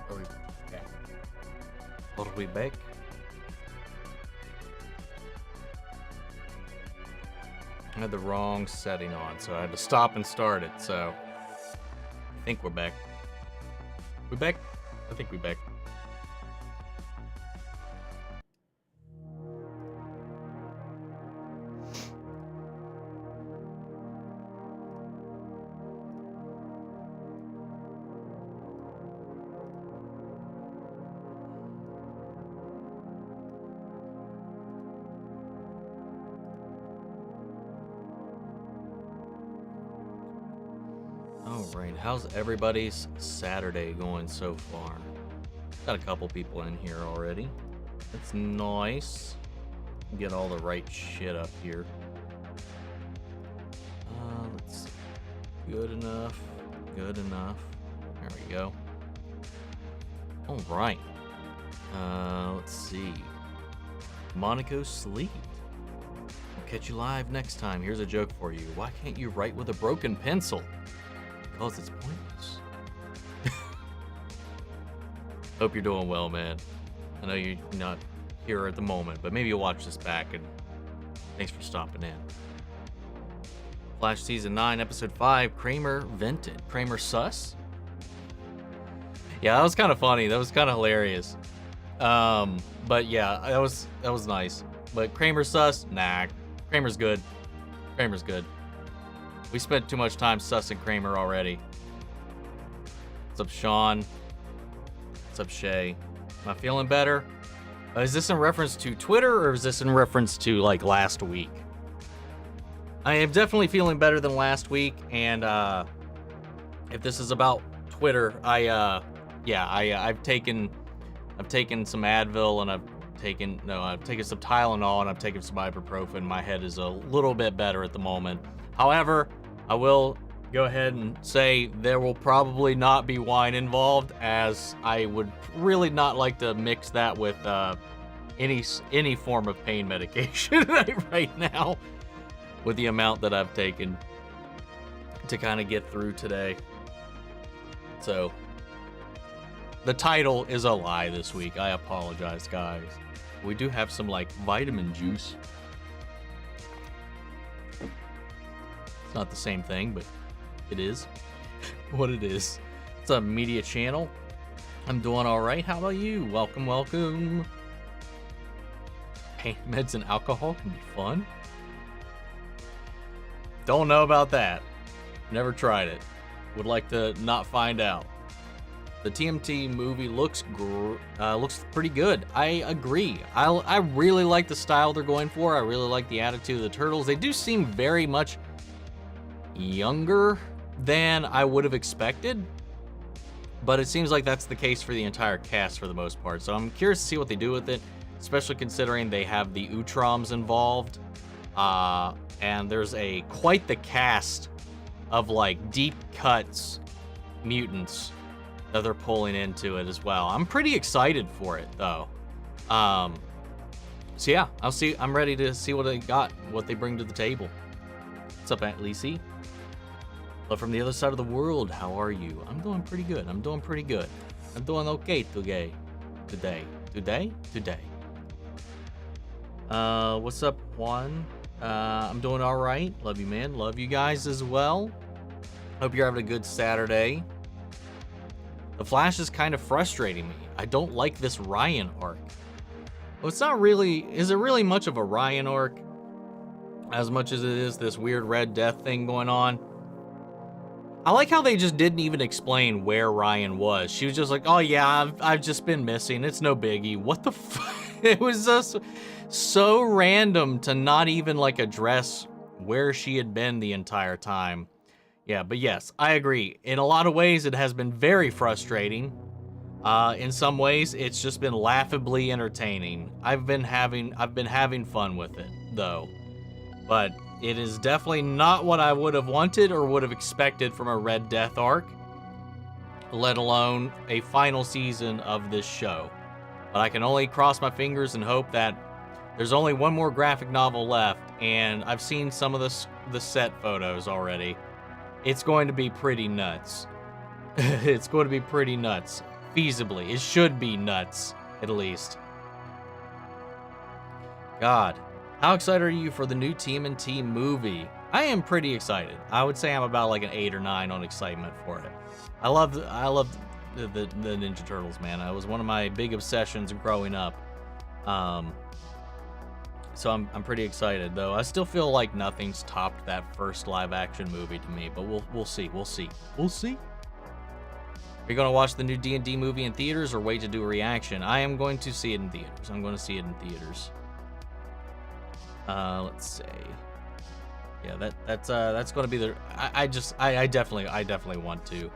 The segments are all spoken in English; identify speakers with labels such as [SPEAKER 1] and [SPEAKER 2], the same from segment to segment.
[SPEAKER 1] Are we back? Are we back? I had the wrong setting on, so I had to stop and start it, so I think we're back. We back? I think we back. Alright, how's everybody's Saturday going so far? Got a couple people in here already. That's nice. Get all the right shit up here. Let's see. Good enough. Good enough. There we go. Alright. Let's see. Monaco Sleep. I'll catch you live next time. Here's a joke for you. Why can't you write with a broken pencil? Because it's pointless. Hope you're doing well, man. I know you're not here at the moment, but maybe you'll watch this back, and thanks for stopping in. Flash Season 9, Episode 5, Kramer Vented. Kramer sus? Yeah, that was kind of funny. That was kind of hilarious. But yeah, that was nice. But Kramer sus? Nah, Kramer's good. Kramer's good. We spent too much time sussing Kramer already. What's up, Sean? What's up, Shay? Am I feeling better? Is this in reference to Twitter, or is this in reference to, like, last week? I am definitely feeling better than last week, and, if this is about Twitter, I've taken some Advil, and I've taken some Tylenol, and I've taken some ibuprofen. My head is a little bit better at the moment. However, I will go ahead and say there will probably not be wine involved, as I would really not like to mix that with any form of pain medication right now, with the amount that I've taken to kind of get through today. So the title is a lie this week. I apologize, guys. We do have some, like, vitamin juice. It's not the same thing, but it is what it is. It's a media channel. I'm doing all right. How about you? Welcome, welcome. Pain meds and alcohol can be fun. Don't know about that. Never tried it. Would like to not find out. The TMT movie looks pretty good. I agree. I really like the style they're going for. I really like the attitude of the turtles. They do seem very much younger than I would have expected, but it seems like that's the case for the entire cast for the most part. So I'm curious to see what they do with it, especially considering they have the Utroms involved, and there's quite the cast of, like, deep cuts mutants that they're pulling into it as well. I'm pretty excited for it, though. So yeah, I'm ready to see what they bring to the table. What's up, Aunt Lacey? But from the other side of the world, how are you? I'm doing pretty good. I'm doing okay today. What's up, Juan? I'm doing all right. Love you, man. Love you guys as well. Hope you're having a good Saturday. The Flash is kind of frustrating me. I don't like this Ryan arc. Well, it's not really... Is it really much of a Ryan arc? As much as it is this weird Red Death thing going on. I like how they just didn't even explain where Ryan was. She was just like, oh yeah, I've just been missing. It's no biggie. What the fuck? It was just so random to not even, like, address where she had been the entire time. Yeah, but yes, I agree. In a lot of ways, it has been very frustrating. In some ways, it's just been laughably entertaining. I've been having fun with it, though. But it is definitely not what I would have wanted or would have expected from a Red Death arc, let alone a final season of this show. But I can only cross my fingers and hope that There's only one more graphic novel left, and I've seen some of the set photos already. It's going to be pretty nuts. It's going to be pretty nuts. Feasibly. It should be nuts, at least. God. How excited are you for the new TMNT movie? I am pretty excited. I would say I'm about like an 8 or 9 on excitement for it. I love the Ninja Turtles, man. It was one of my big obsessions growing up. So I'm pretty excited, though. I still feel like nothing's topped that first live-action movie to me, but we'll see. We'll see. We'll see. Are you going to watch the new D&D movie in theaters or wait to do a reaction? I am going to see it in theaters. I'm going to see it in theaters. Let's see. Yeah, that's going to be the. I definitely want to,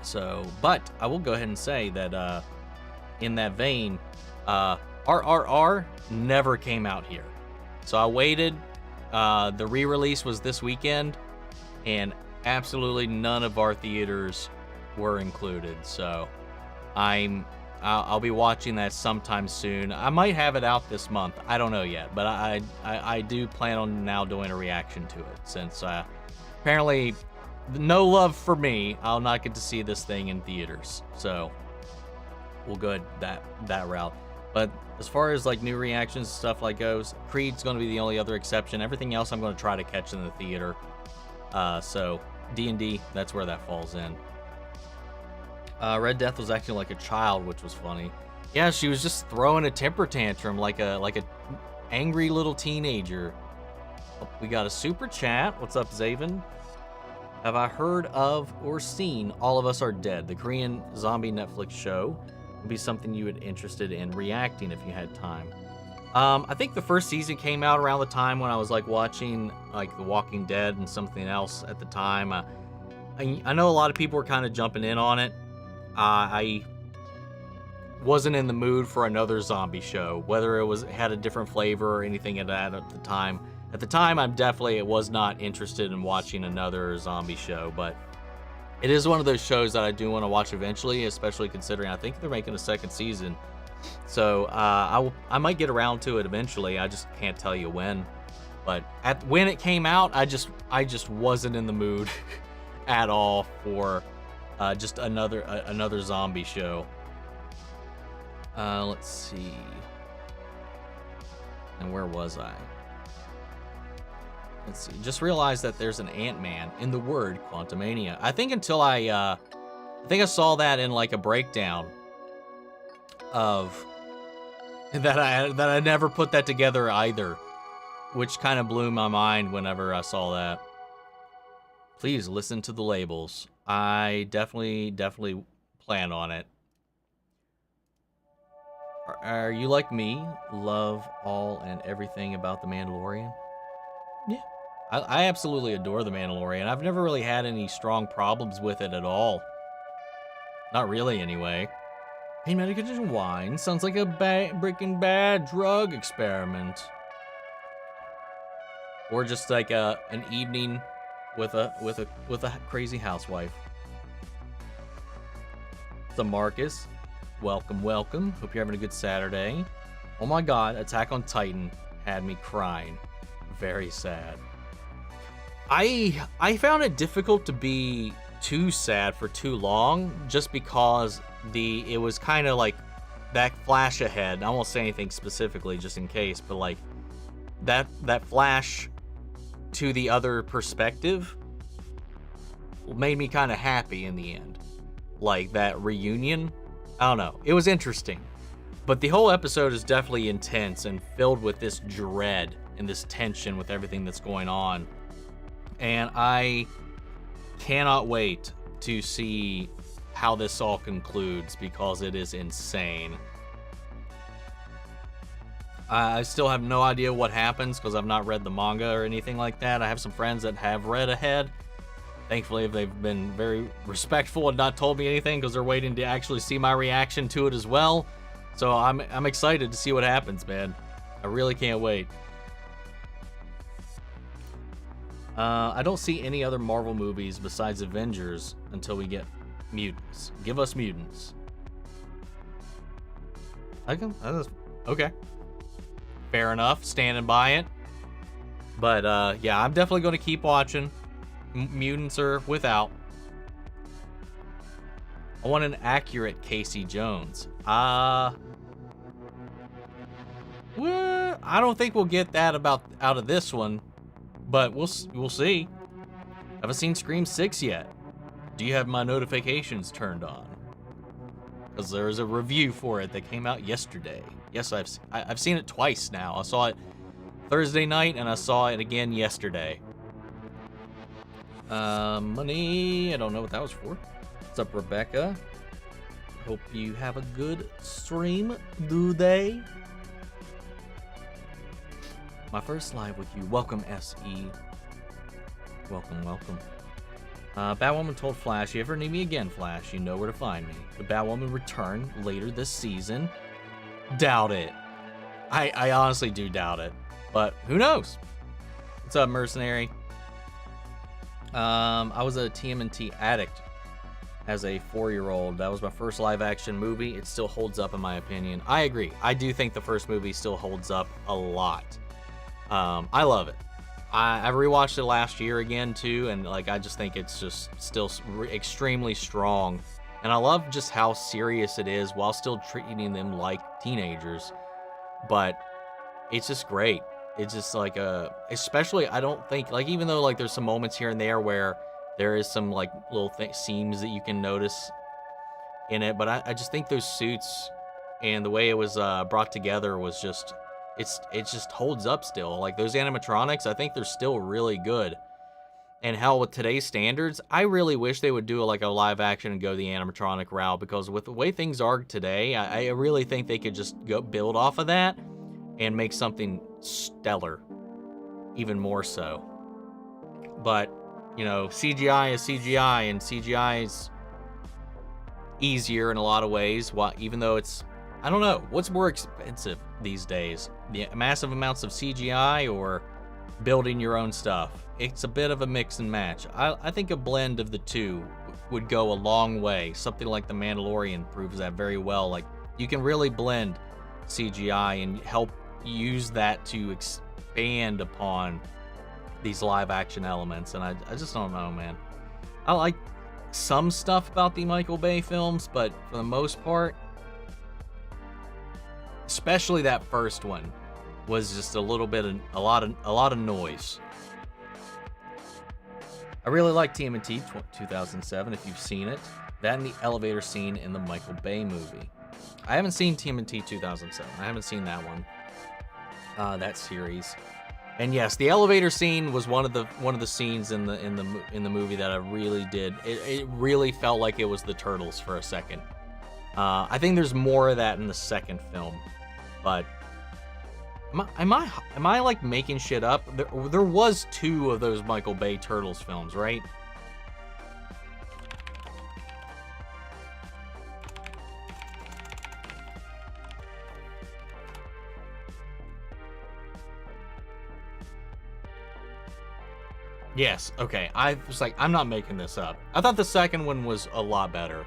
[SPEAKER 1] So, but I will go ahead and say that in that vein, RRR never came out here. So I waited. The re-release was this weekend, and absolutely none of our theaters were included. So I'll be watching that sometime soon. I might have it out this month. I don't know yet, but I do plan on now doing a reaction to it, since apparently no love for me. I'll not get to see this thing in theaters. So we'll go that route. But as far as like new reactions and stuff like goes, Creed's going to be the only other exception. Everything else I'm going to try to catch in the theater. So D&D, that's where that falls in. Red Death was acting like a child, which was funny. Yeah, she was just throwing a temper tantrum like a angry little teenager. Oh, we got a super chat. What's up, Zaven? Have I heard of or seen All of Us Are Dead, the Korean zombie Netflix show? Would be something you would interested in reacting if you had time. I think the first season came out around the time when I was like watching like The Walking Dead and something else at the time. I know a lot of people were kind of jumping in on it. I wasn't in the mood for another zombie show, whether it had a different flavor or anything at the time. At the time, I was not interested in watching another zombie show, but it is one of those shows that I do want to watch eventually, especially considering I think they're making a second season. So I might get around to it eventually. I just can't tell you when. But when it came out, I just wasn't in the mood at all for just another zombie show. Let's see. And where was I? Let's see. Just realized that there's an Ant-Man in the word Quantumania. I think until I saw that in like a breakdown of that I never put that together either, which kind of blew my mind whenever I saw that. Please listen to the labels. I definitely plan on it. Are you like me? Love all and everything about The Mandalorian? Yeah. I absolutely adore The Mandalorian. I've never really had any strong problems with it at all. Not really, anyway. Pain medication wine sounds like a Breaking Bad drug experiment. Or just like an evening with a crazy housewife. So Marcus, welcome. Hope you're having a good Saturday. Oh my God, Attack on Titan had me crying. Very sad. I found it difficult to be too sad for too long, just because it was kind of like that flash ahead. I won't say anything specifically just in case, but like that flash to the other perspective made me kind of happy in the end. Like that reunion, I don't know, it was interesting. But the whole episode is definitely intense and filled with this dread and this tension with everything that's going on. And I cannot wait to see how this all concludes, because it is insane. I still have no idea what happens because I've not read the manga or anything like that. I have some friends that have read ahead. Thankfully, they've been very respectful and not told me anything because they're waiting to actually see my reaction to it as well. So I'm excited to see what happens, man. I really can't wait. I don't see any other Marvel movies besides Avengers until we get mutants. Give us mutants. Okay. Fair enough. Standing by it. But, yeah, I'm definitely going to keep watching. Mutants are without. I want an accurate Casey Jones. Well, I don't think we'll get that out of this one, but we'll see. Haven't seen Scream 6 yet. Do you have my notifications turned on? Because there is a review for it that came out yesterday. Yes, I've seen it twice now. I saw it Thursday night and I saw it again yesterday. Money. I don't know what that was for. What's up, Rebecca? Hope you have a good stream today. My first live with you. Welcome, SE. Welcome. Batwoman told Flash, "You ever need me again, Flash, you know where to find me." The Batwoman return later this season. Doubt it. I honestly do doubt it. But who knows? What's up, Mercenary? I was a TMNT addict as a 4-year-old. That was my first live-action movie. It still holds up, in my opinion. I agree. I do think the first movie still holds up a lot. I love it. I rewatched it last year again too, and like I just think it's just still extremely strong. And I love just how serious it is while still treating them like teenagers. But it's just great. It's just like especially I don't think like even though like there's some moments here and there where there is some like little seams that you can notice in it, but I just think those suits and the way it was brought together was just it just holds up still. Like those animatronics, I think they're still really good. And hell, with today's standards, I really wish they would do like a live action and go the animatronic route, because with the way things are today, I really think they could just go build off of that and make something stellar, even more so. But, you know, CGI is CGI, and CGI is easier in a lot of ways, even though it's, I don't know, what's more expensive these days? The massive amounts of CGI or building your own stuff? It's a bit of a mix and match. I think a blend of the two would go a long way. Something like The Mandalorian proves that very well. Like, you can really blend CGI and help use that to expand upon these live action elements. And I just don't know, man. I like some stuff about the Michael Bay films, but for the most part, especially that first one, was just a little bit of a lot of noise. I really like TMNT 2007 if you've seen it. That and the elevator scene in the Michael Bay movie. I haven't seen TMNT 2007. I haven't seen that one. That series. And yes, the elevator scene was one of the scenes in the movie that I really did. It really felt like it was the Turtles for a second. I think there's more of that in the second film, but am I like making shit up? There was 2 of those Michael Bay Turtles films, right? Yes, okay. I was like, I'm not making this up. I thought the second one was a lot better,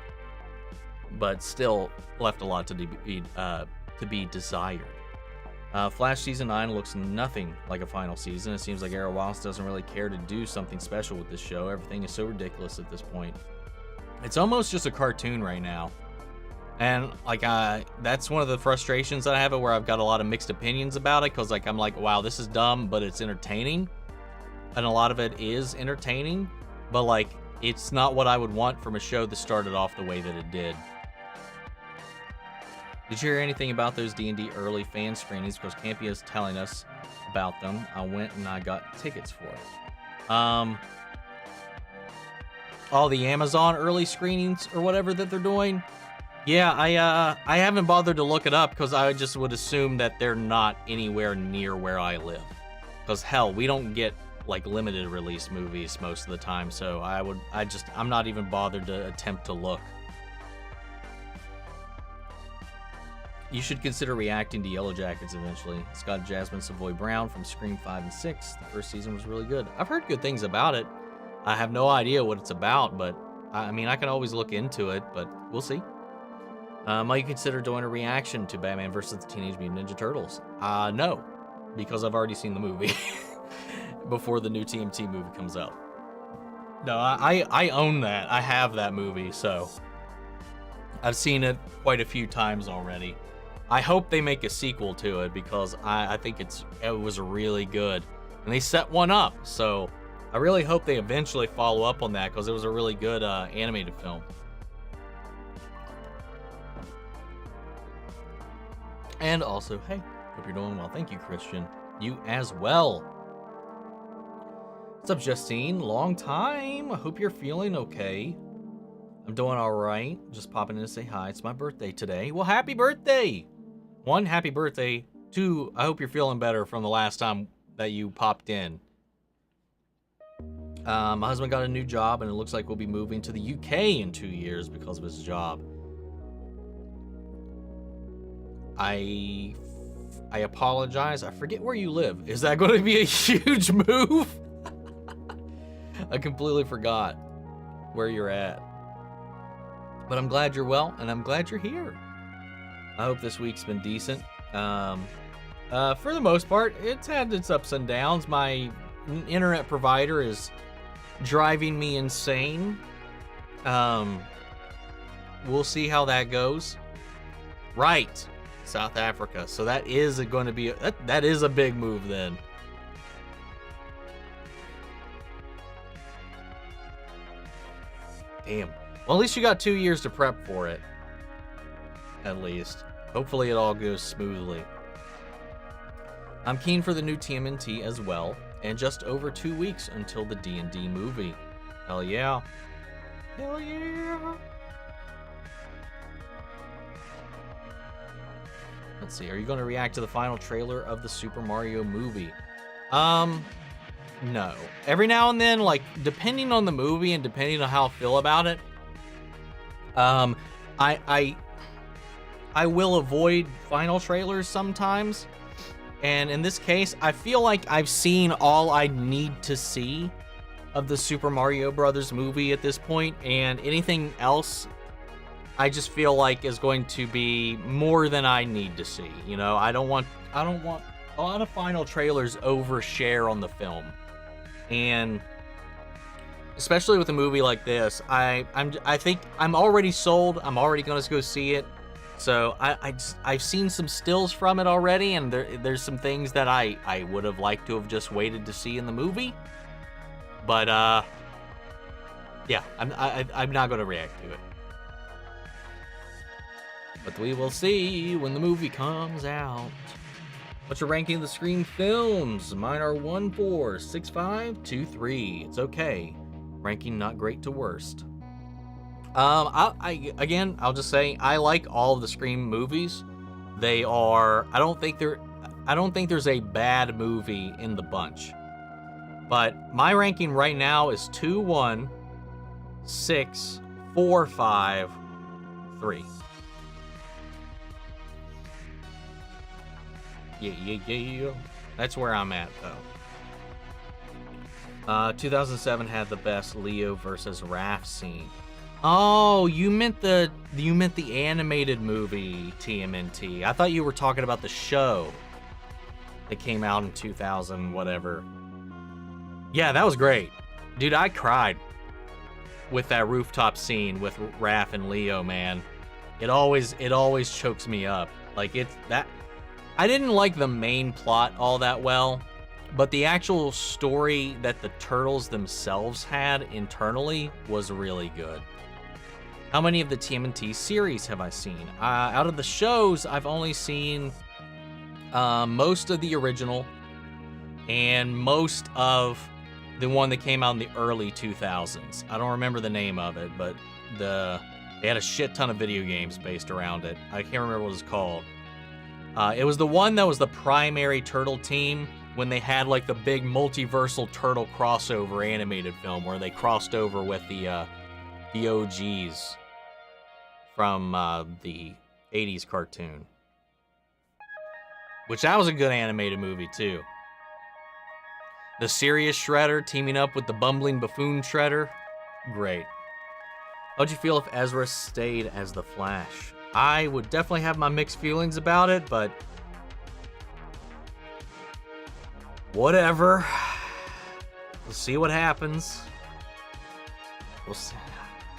[SPEAKER 1] but still left a lot to be desired. Flash Season 9 looks nothing like a final season. It seems like Arrow Wallace doesn't really care to do something special with this show. Everything is so ridiculous at this point. It's almost just a cartoon right now. And like that's one of the frustrations that I have, where I've got a lot of mixed opinions about it, because like I'm like, wow, this is dumb, but it's entertaining. And a lot of it is entertaining, but like it's not what I would want from a show that started off the way that it did. Did you hear anything about those D&D early fan screenings? Because Campia's telling us about them. I went and I got tickets for it. All the Amazon early screenings or whatever that they're doing. Yeah, I haven't bothered to look it up, because I just would assume that they're not anywhere near where I live. Because hell, we don't get like limited release movies most of the time, so I'm not even bothered to attempt to look. You should consider reacting to Yellow Jackets eventually. It's got Jasmine Savoy Brown from Scream 5 and 6. The first season was really good. I've heard good things about it. I have no idea what it's about, but I mean, I can always look into it, but we'll see. Might you consider doing a reaction to Batman versus the Teenage Mutant Ninja Turtles? No, because I've already seen the movie before the new TMT movie comes out. No, I own that. I have that movie, so I've seen it quite a few times already. I hope they make a sequel to it because I think it was really good. And they set one up, so I really hope they eventually follow up on that because it was a really good animated film. And also, hey, hope you're doing well. Thank you, Christian. You as well. What's up, Justine? Long time. I hope you're feeling okay. I'm doing all right. Just popping in to say hi. It's my birthday today. Well, happy birthday. 1, happy birthday. 2, I hope you're feeling better from the last time that you popped in. My husband got a new job, and it looks like we'll be moving to the UK in 2 years because of his job. I apologize. I forget where you live. Is that going to be a huge move? I completely forgot where you're at. But I'm glad you're well, and I'm glad you're here. I hope this week's been decent. For the most part, it's had its ups and downs. My internet provider is driving me insane. We'll see how that goes. Right, South Africa. So that is going to be that is a big move then. Damn. Well, at least you got 2 years to prep for it. At least. Hopefully it all goes smoothly. I'm keen for the new TMNT as well, and just over 2 weeks until the D&D movie. Hell yeah. Hell yeah. Let's see, are you going to react to the final trailer of the Super Mario movie? No. Every now and then, like, depending on the movie and depending on how I feel about it, I will avoid final trailers sometimes. And in this case, I feel like I've seen all I need to see of the Super Mario Brothers movie at this point, and anything else I just feel like is going to be more than I need to see. You know, I don't want a lot of final trailers overshare on the film. And especially with a movie like this, I think I'm already sold. I'm already going to go see it. So I've seen some stills from it already, and there's some things that I would have liked to have just waited to see in the movie. But yeah, I'm not going to react to it. But we will see when the movie comes out. What's your ranking of the Scream films? Mine are 1, 4, 6, 5, 2, 3. It's okay. Ranking not great to worst. I'll just say I like all of the Scream movies. They are. I don't think there's a bad movie in the bunch. But my ranking right now is 2, 1, 6, 4, 5, 3. Yeah. That's where I'm at, though. 2007 had the best Leo versus Raph scene. Oh, you meant the animated movie TMNT. I thought you were talking about the show that came out in 2000, whatever. Yeah, that was great. Dude, I cried with that rooftop scene with Raph and Leo, man. It always chokes me up. Like, it's that. I didn't like the main plot all that well, but the actual story that the turtles themselves had internally was really good. How many of the TMNT series have I seen? Out of the shows, I've only seen most of the original and most of the one that came out in the early 2000s. I don't remember the name of it, but they had a shit ton of video games based around it. I can't remember what it was called. It was the one that was the primary turtle team when they had like the big multiversal turtle crossover animated film where they crossed over with the OGs from the 80s cartoon. Which that was a good animated movie too. The serious Shredder teaming up with the bumbling buffoon Shredder. Great. How'd you feel if Ezra stayed as the Flash? I would definitely have my mixed feelings about it, but whatever. We'll see what happens. We'll see.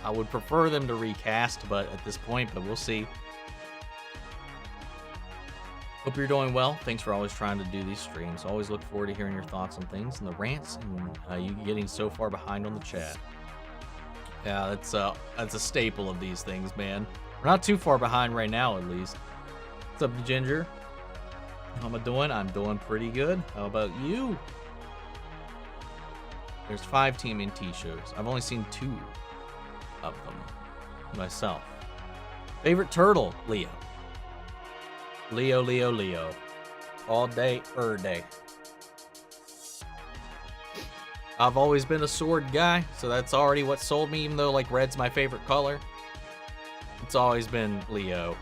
[SPEAKER 1] I would prefer them to recast, but at this point, but we'll see. Hope you're doing well. Thanks for always trying to do these streams. Always look forward to hearing your thoughts on things and the rants and you getting so far behind on the chat. Yeah, that's a staple of these things, man. We're not too far behind right now, at least. What's up, Ginger? How am I doing? I'm doing pretty good. How about you? There's 5 TMNT shows. I've only seen 2 of them myself. Favorite turtle? Leo. Leo. All day, day. I've always been a sword guy, so that's already what sold me, even though, like, red's my favorite color. It's always been Leo.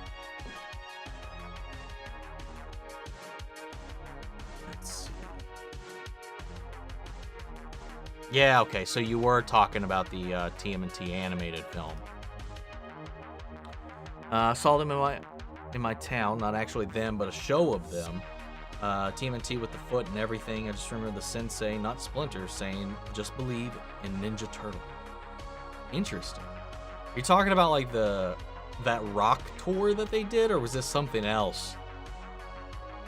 [SPEAKER 1] Let's see. Yeah, okay, so you were talking about the TMNT animated film. I saw them in my town, not actually them, but a show of them. TMNT with the foot and everything. I just remember the sensei, not Splinter, saying, "Just believe in Ninja Turtle." Interesting. Are you talking about like that rock tour that they did, or was this something else?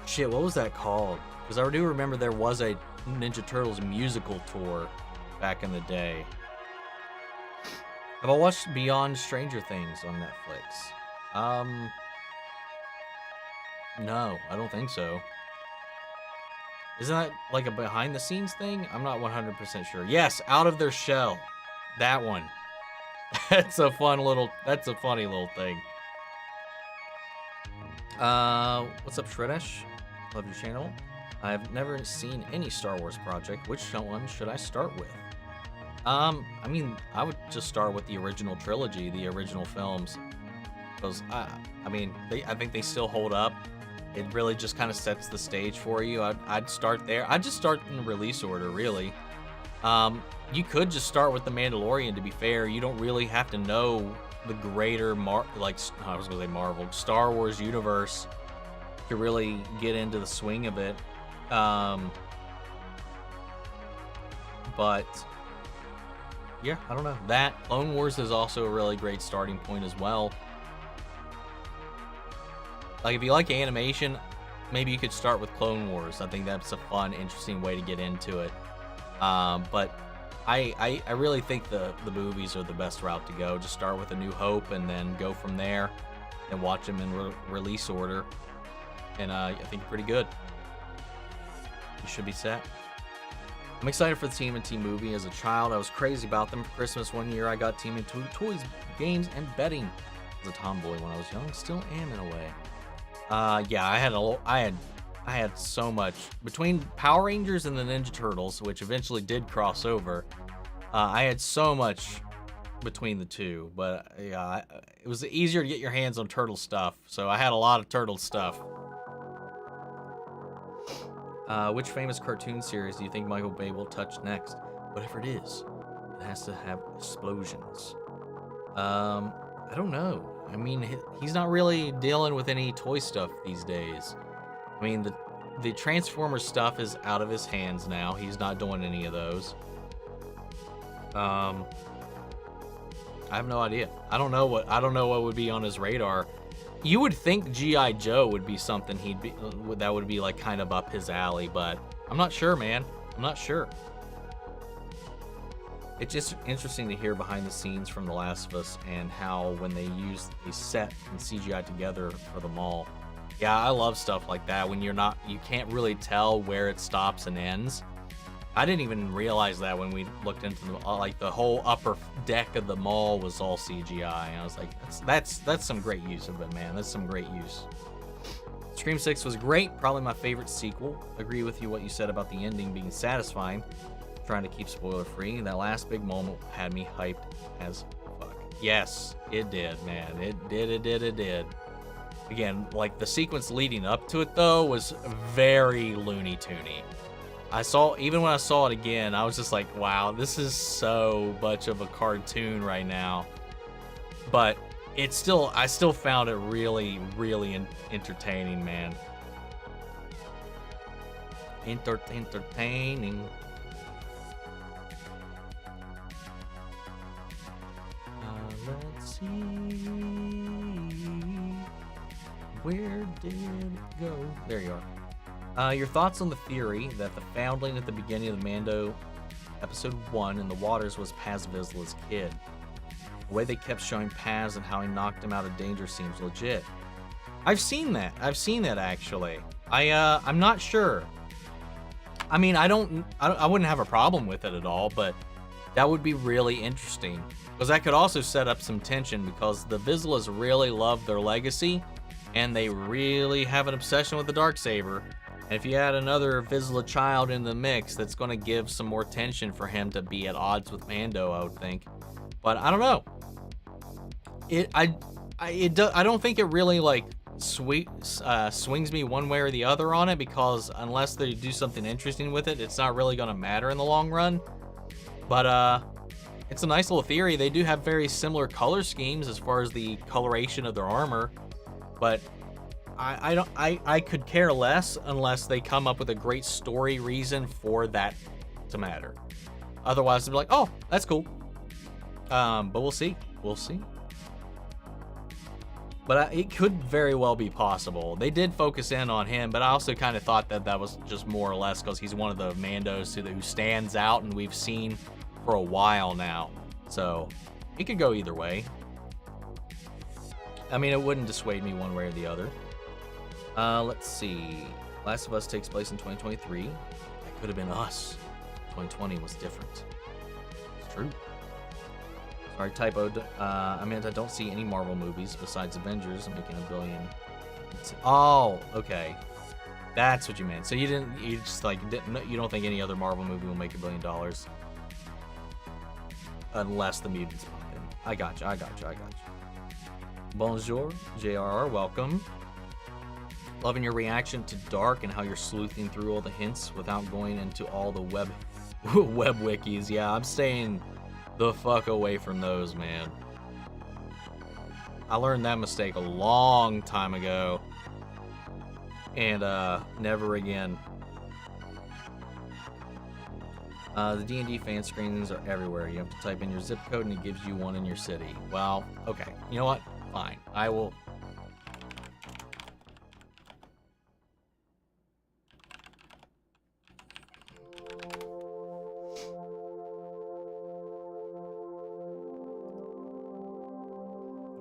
[SPEAKER 1] Shit, what was that called? Because I do remember there was a Ninja Turtles musical tour back in the day. Have I watched Beyond Stranger Things on Netflix? No, I don't think so. Isn't that like a behind the scenes thing? I'm not 100% sure. Yes, Out of Their Shell. That one. That's a funny little thing. What's up, Shredesh? Love your channel. I've never seen any Star Wars project. Which one should I start with? I mean, I would just start with the original trilogy, the original films. Because, I mean, I think they still hold up. It really just kind of sets the stage for you. I'd start there. I'd just start in the release order, really. You could just start with The Mandalorian, to be fair. You don't really have to know the greater, Star Wars universe to really get into the swing of it. But, yeah, I don't know. Clone Wars is also a really great starting point as well. Like, if you like animation, maybe you could start with Clone Wars. I think that's a fun, interesting way to get into it. But I really think the movies are the best route to go. Just start with A New Hope and then go from there and watch them in release order. And I think you're pretty good. You should be set. I'm excited for the TMNT movie. As a child, I was crazy about them. For Christmas one year, I got TMNT toys, games, and betting. As a tomboy when I was young, still am in a way. Yeah, I had so much between Power Rangers and the Ninja Turtles, which eventually did cross over. I had so much between the two, but yeah, it was easier to get your hands on turtle stuff, so I had a lot of turtle stuff. Which famous cartoon series do you think Michael Bay will touch next? Whatever it is, it has to have explosions. I don't know. I mean, he's not really dealing with any toy stuff these days. I mean, the Transformers stuff is out of his hands now. He's not doing any of those. I have no idea. I don't know what would be on his radar. You would think G.I. Joe would be something that would be like kind of up his alley, but I'm not sure, man. I'm not sure. It's just interesting to hear behind the scenes from The Last of Us and how when they use a set and CGI together for them all. Yeah, I love stuff like that when you can't really tell where it stops and ends. I didn't even realize that when we looked into the whole upper deck of the mall was all CGI. And I was like, that's some great use of it, man. That's some great use. Scream 6 was great, probably my favorite sequel. Agree with you what you said about the ending being satisfying. Trying to keep spoiler free. That last big moment had me hyped as fuck. Yes, it did, man. It did. Again, like the sequence leading up to it though was very Looney Toony. Even when I saw it again, I was just like, wow, this is so much of a cartoon right now. But I still found it really, really entertaining, man. Entertaining. Let's see. Where did it go? There you are. Your thoughts on the theory that the foundling at the beginning of the Mando episode 1 in the waters was Paz Vizsla's kid. The way they kept showing Paz and how he knocked him out of danger seems legit. I've seen that actually. I'm not sure. I mean, I wouldn't have a problem with it at all, but that would be really interesting. Because that could also set up some tension, because the Vizslas really love their legacy, and they really have an obsession with the Darksaber. And if you add another Vizsla child in the mix, that's going to give some more tension for him to be at odds with Mando, I would think. But I don't know. I don't think it really like swings me one way or the other on it, because unless they do something interesting with it, it's not really going to matter in the long run. But it's a nice little theory. They do have very similar color schemes as far as the coloration of their armor, but I could care less unless they come up with a great story reason for that to matter. Otherwise, they'll be like, oh, that's cool. But we'll see. We'll see. But it could very well be possible. They did focus in on him, but I also kind of thought that that was just more or less because he's one of the Mandos who stands out and we've seen for a while now. So it could go either way. I mean, it wouldn't dissuade me one way or the other. Let's see. Last of Us takes place in 2023. That could have been us. 2020 was different. It's true. Sorry, typoed. I meant I don't see any Marvel movies besides Avengers making $1 billion. Oh, okay. That's what you meant. So you don't think any other Marvel movie will make $1 billion unless the mutants pop in. I got you. Bonjour, JRR, welcome. Loving your reaction to Dark and how you're sleuthing through all the hints without going into all the web wikis. Yeah, I'm staying the fuck away from those, man. I learned that mistake a long time ago, and never again. The D&D fan screens are everywhere. You have to type in your zip code and it gives you one in your city. Well, okay. You know what? Fine. I will.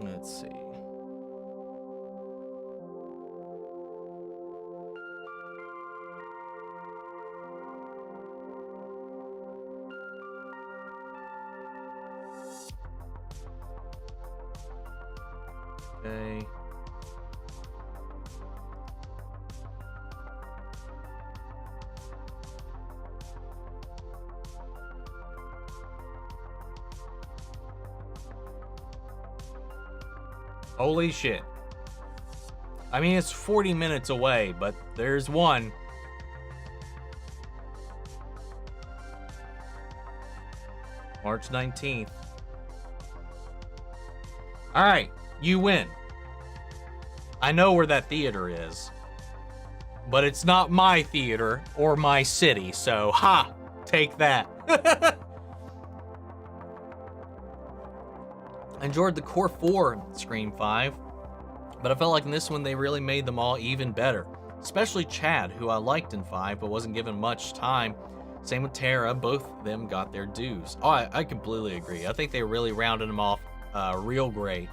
[SPEAKER 1] Let's see. Okay. Holy shit. I mean, it's 40 minutes away, but there's one. March 19th. All right, you win. I know where that theater is, but it's not my theater or my city, so ha, take that. I enjoyed the Core 4 in Scream 5, but I felt like in this one they really made them all even better. Especially Chad, who I liked in 5 but wasn't given much time. Same with Tara, both of them got their dues. Oh, I completely agree. I think they really rounded them off real great.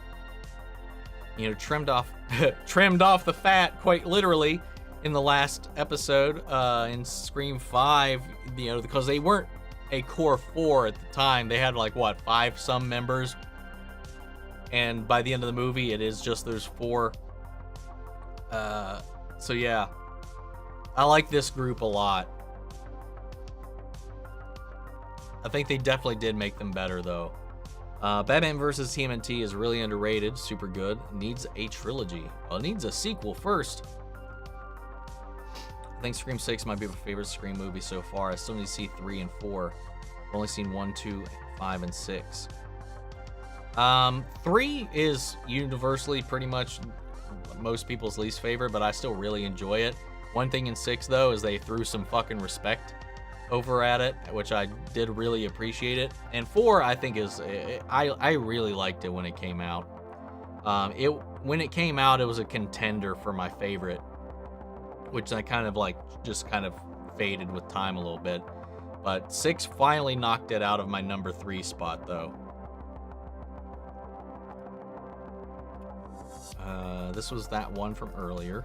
[SPEAKER 1] You know, trimmed off the fat quite literally in the last episode in Scream 5, you know, because they weren't a Core 4 at the time. They had like, what, 5 some members? And by the end of the movie, it is just those 4. So yeah, I like this group a lot. I think they definitely did make them better, though. Batman vs. TMNT is really underrated, super good. Needs a trilogy. Well, it needs a sequel first. I think Scream 6 might be my favorite Scream movie so far. I still need to see 3 and 4. I've only seen 1, 2, 5, and 6. 3 is universally pretty much most people's least favorite, but I still really enjoy it. One thing in 6 though is they threw some fucking respect over at it, which I did really appreciate it. And 4 I think is I really liked it when it came out. When it came out, it was a contender for my favorite, which I kind of like just kind of faded with time a little bit. But 6 finally knocked it out of my number 3 spot though. This was that one from earlier.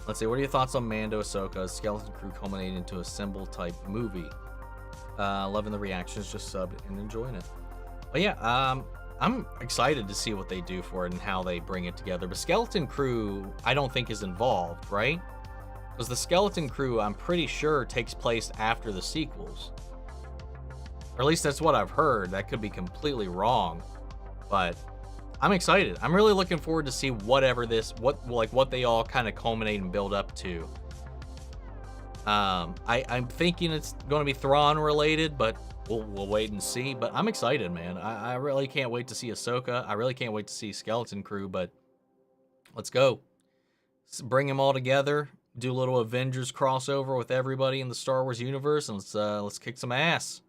[SPEAKER 1] Let's see, what are your thoughts on Mando, Ahsoka, Skeleton Crew culminating into a symbol type movie? Loving the reactions, just subbed and enjoying it. But yeah, I'm excited to see what they do for it and how they bring it together. But Skeleton Crew, I don't think is involved, right? Because the Skeleton Crew, I'm pretty sure, takes place after the sequels. Or at least that's what I've heard. That could be completely wrong. But I'm excited. I'm really looking forward to see what they all kind of culminate and build up to. I'm thinking it's going to be Thrawn related, but we'll wait and see. But I'm excited, man. I really can't wait to see Ahsoka. I really can't wait to see Skeleton Crew. But let's go. Let's bring them all together. Do a little Avengers crossover with everybody in the Star Wars universe, and let's kick some ass.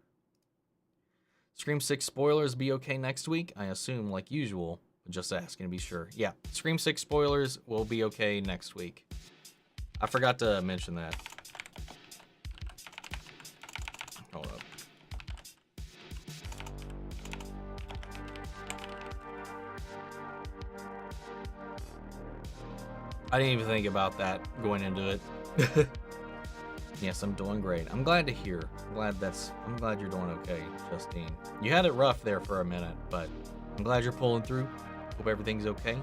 [SPEAKER 1] Scream 6 spoilers be okay next week? I assume, like usual. Just asking to be sure. Yeah, Scream 6 spoilers will be okay next week. I forgot to mention that. Hold up. I didn't even think about that going into it. Yes, I'm doing great. I'm glad to hear. I'm glad you're doing okay, Justine. You had it rough there for a minute, but I'm glad you're pulling through. Hope everything's okay.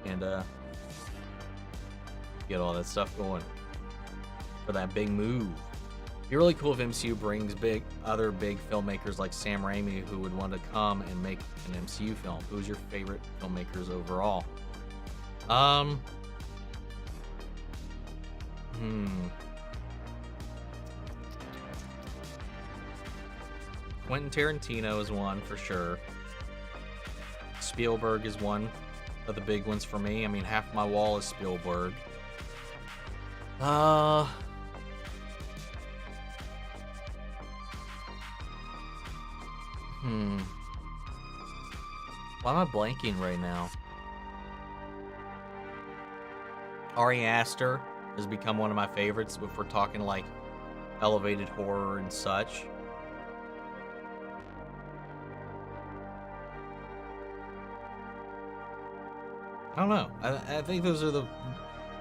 [SPEAKER 1] And get all that stuff going for that big move. It'd be really cool if MCU brings other big filmmakers like Sam Raimi who would want to come and make an MCU film. Who's your favorite filmmakers overall? Quentin Tarantino is one for sure. Spielberg is one of the big ones for me. I mean, half my wall is Spielberg. Why am I blanking right now? Ari Aster has become one of my favorites if we're talking like elevated horror and such. I don't know. I think those are the...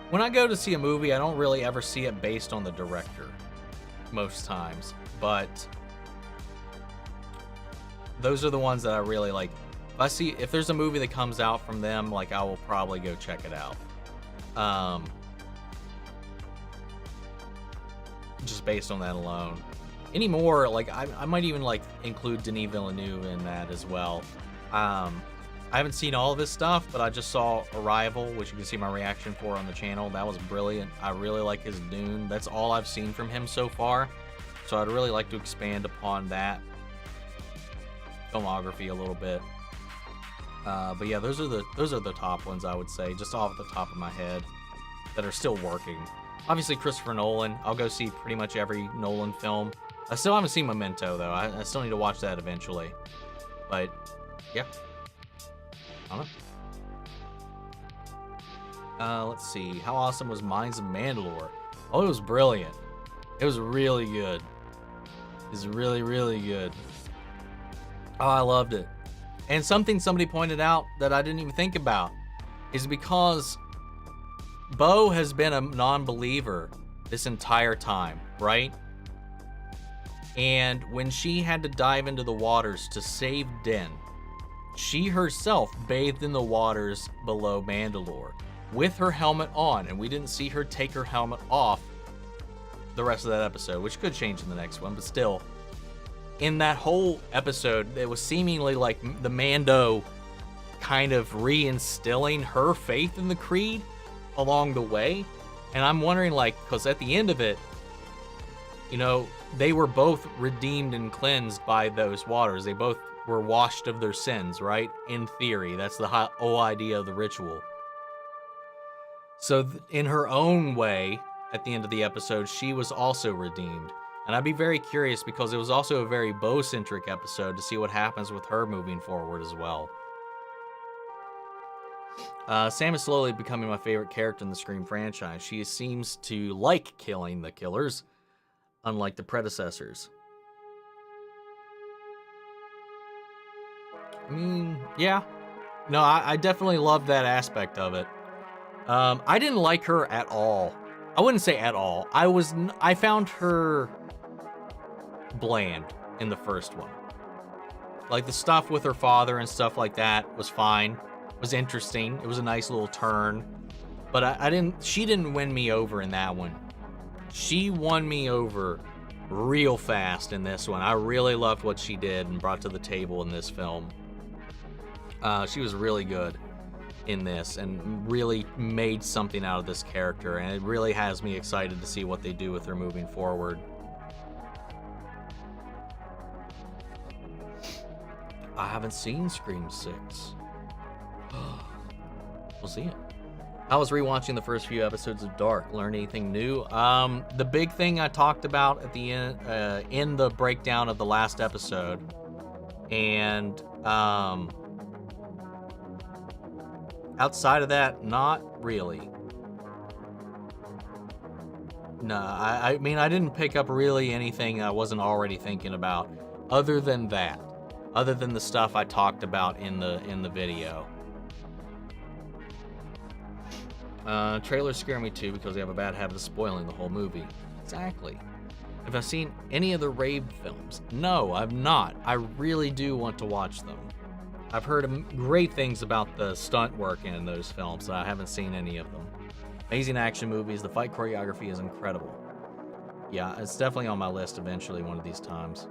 [SPEAKER 1] When I go to see a movie, I don't really ever see it based on the director most times, but those are the ones that I really like. If there's a movie that comes out from them, like, I will probably go check it out. Just based on that alone. Anymore, like, I might even like include Denis Villeneuve in that as well. I haven't seen all of his stuff, but I just saw Arrival, which you can see my reaction for on the channel. That was brilliant. I really like his Dune. That's all I've seen from him so far. So I'd really like to expand upon that filmography a little bit. But yeah, those are the top ones I would say, just off the top of my head, that are still working. Obviously, Christopher Nolan. I'll go see pretty much every Nolan film. I still haven't seen Memento though. I still need to watch that eventually. But yeah. I don't know. Let's see. How awesome was Mines of Mandalore? Oh, it was brilliant. It was really good. It was really, really good. Oh, I loved it. And something somebody pointed out that I didn't even think about is because Bo has been a non-believer this entire time, right? And when she had to dive into the waters to save Din, she herself bathed in the waters below Mandalore with her helmet on, and we didn't see her take her helmet off the rest of that episode, which could change in the next one, but still. In that whole episode, it was seemingly like the Mando kind of reinstilling her faith in the Creed along the way. And I'm wondering, like, because at the end of it, you know, they were both redeemed and cleansed by those waters. They both were washed of their sins, right? In theory, that's the whole idea of the ritual. So in her own way, at the end of the episode, she was also redeemed. And I'd be very curious because it was also a very Bo-centric episode to see what happens with her moving forward as well. Sam is slowly becoming my favorite character in the Scream franchise. She seems to like killing the killers, unlike the predecessors. I mean, yeah. No, I definitely love that aspect of it. I didn't like her at all. I wouldn't say at all. I found her bland in the first one. Like the stuff with her father and stuff like that was fine. It was interesting. It was a nice little turn. But she didn't win me over in that one. She won me over real fast in this one. I really loved what she did and brought to the table in this film. She was really good in this and really made something out of this character, and it really has me excited to see what they do with her moving forward. I haven't seen Scream 6. We'll see it. I was rewatching the first few episodes of Dark. Learn anything new? The big thing I talked about at the end, in the breakdown of the last episode, and outside of that, not really. No, I mean, I didn't pick up really anything I wasn't already thinking about, other than that. Other than the stuff I talked about in the video. Trailers scare me too because they have a bad habit of spoiling the whole movie. Exactly. Have I seen any of the Rave films? No, I've not. I really do want to watch them. I've heard great things about the stunt work in those films, but I haven't seen any of them. Amazing action movies. The fight choreography is incredible. Yeah, it's definitely on my list eventually one of these times.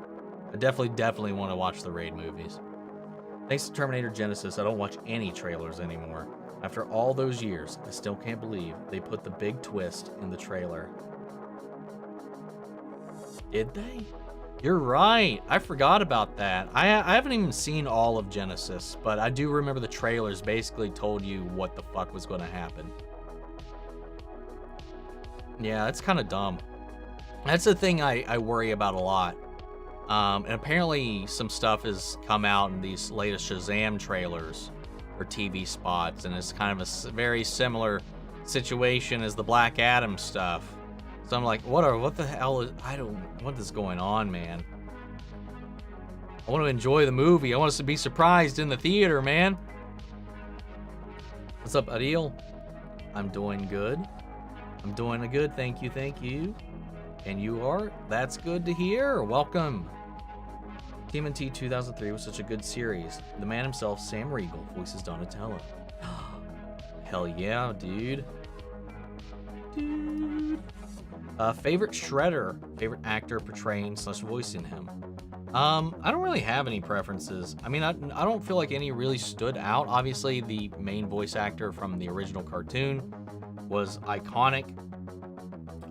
[SPEAKER 1] I definitely want to watch the Raid movies. Thanks to Terminator Genesis, I don't watch any trailers anymore. After all those years, I still can't believe they put the big twist in the trailer. Did they? You're right. I forgot about that. I haven't even seen all of Genesis, but I do remember the trailers basically told you what the fuck was going to happen. Yeah, that's kind of dumb. That's the thing I worry about a lot. And apparently some stuff has come out in these latest Shazam trailers or TV spots, and it's kind of a very similar situation as the Black Adam stuff. So I'm like, what the hell is, what is going on, man? I want to enjoy the movie. I want us to be surprised in the theater, man. What's up, Adil? I'm doing good. I'm doing good, thank you. And you are? That's good to hear. Welcome. TMNT 2003 was such a good series. The man himself, Sam Riegel, voices Donatello. Hell yeah, dude. Favorite Shredder, favorite actor portraying / voicing him. I don't really have any preferences. I mean, I don't feel like any really stood out. Obviously, the main voice actor from the original cartoon was iconic.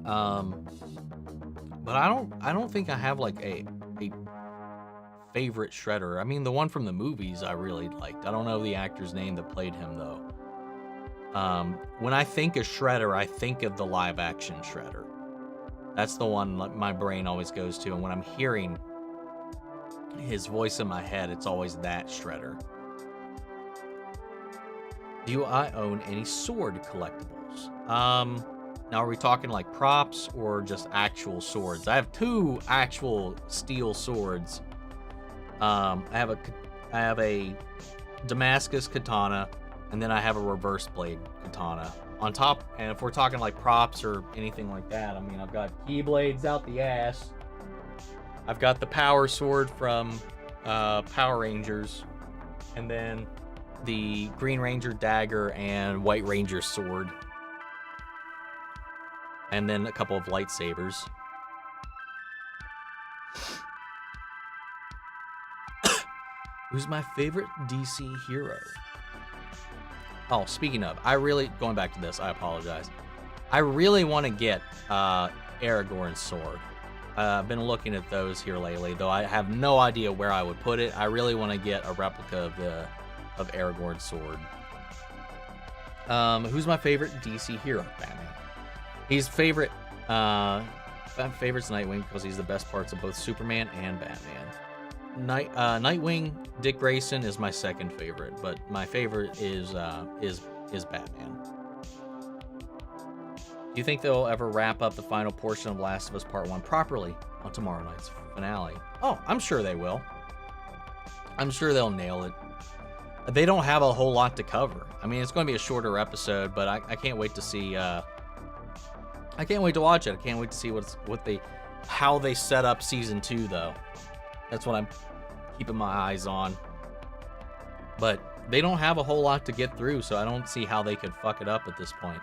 [SPEAKER 1] But I don't think I have like a favorite Shredder. I mean, the one from the movies I really liked. I don't know the actor's name that played him though. When I think of Shredder, I think of the live action Shredder. That's the one my brain always goes to, and when I'm hearing his voice in my head, it's always that Shredder. Do I own any sword collectibles? Now are we talking like props or just actual swords? I have 2 actual steel swords. I have a Damascus katana, and then I have a reverse blade katana. On top, and if we're talking like props or anything like that, I mean, I've got keyblades out the ass. I've got the power sword from Power Rangers, and then the Green Ranger dagger and White Ranger sword. And then a couple of lightsabers. Who's my favorite DC hero? Oh, speaking of, going back to this, I apologize. I really want to get Aragorn's sword. I've been looking at those here lately, though I have no idea where I would put it. I really want to get a replica of Aragorn's sword. Who's my favorite DC hero? Batman. He's favorite's Nightwing because he's the best parts of both Superman and Batman. Nightwing, Dick Grayson is my second favorite, but my favorite is Batman. Do you think they'll ever wrap up the final portion of Last of Us Part 1 properly on tomorrow night's finale? Oh, I'm sure they will. I'm sure they'll nail it. They don't have a whole lot to cover. I mean, it's going to be a shorter episode, but I can't wait to see. I can't wait to watch it. I can't wait to see how they set up season 2, though. That's what I'm keeping my eyes on. But they don't have a whole lot to get through, so I don't see how they could fuck it up at this point.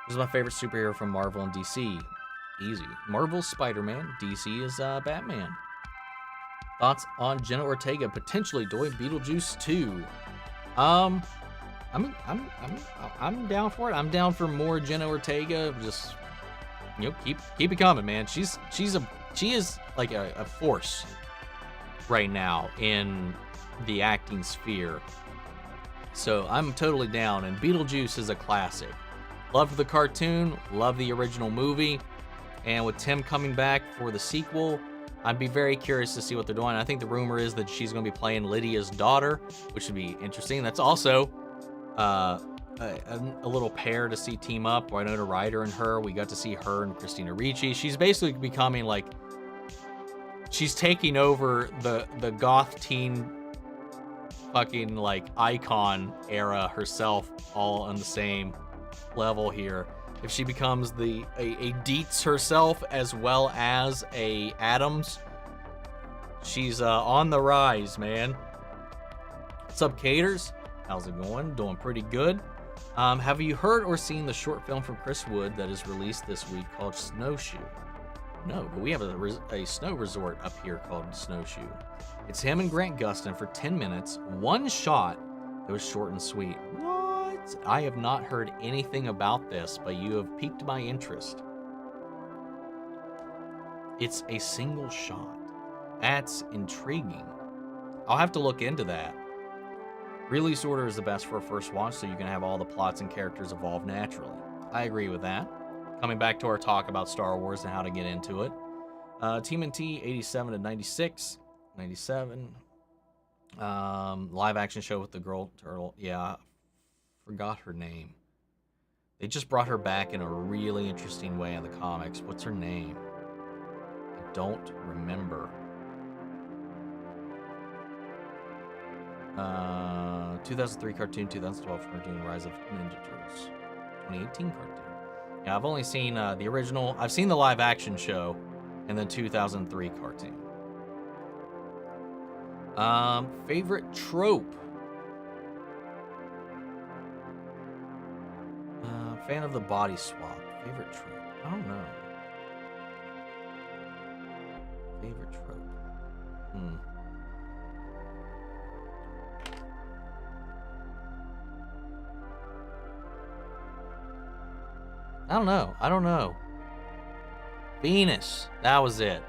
[SPEAKER 1] This is my favorite superhero from Marvel and DC. Easy. Marvel's Spider-Man. DC is Batman. Thoughts on Jenna Ortega potentially doing Beetlejuice 2? I'm down for it. I'm down for more Jenna Ortega. Just keep it coming, man. She is like a force right now in the acting sphere. So I'm totally down. And Beetlejuice is a classic. Loved the cartoon, loved the original movie, and with Tim coming back for the sequel, I'd be very curious to see what they're doing. I think the rumor is that she's going to be playing Lydia's daughter, which would be interesting. That's also a little pair to see team up. Winona Ryder and her. We got to see her and Christina Ricci. She's basically becoming like, she's taking over the goth teen fucking like icon era herself, all on the same level here. If she becomes a Dietz herself as well as a Adams, she's on the rise, man. What's up, Caters? How's it going? Doing pretty good. Have you heard or seen the short film from Chris Wood that is released this week called Snowshoe? No, but we have a snow resort up here called Snowshoe. It's him and Grant Gustin for 10 minutes, one shot. It was short and sweet. What? I have not heard anything about this, but you have piqued my interest. It's a single shot. That's intriguing. I'll have to look into that. Release order is the best for a first watch, so you can have all the plots and characters evolve naturally. I agree with that. Coming back to our talk about Star Wars and how to get into it. TMNT 87 to 96. 97. Live action show with the girl turtle. Yeah, forgot her name. They just brought her back in a really interesting way in the comics. What's her name? I don't remember. 2003 cartoon, 2012 cartoon, Rise of Ninja Turtles. 2018 cartoon. Yeah, I've only seen the original. I've seen the live action show and the 2003 cartoon. Favorite trope? Fan of the body swap. Favorite trope? I don't know. Favorite trope? I don't know. Venus. That was it.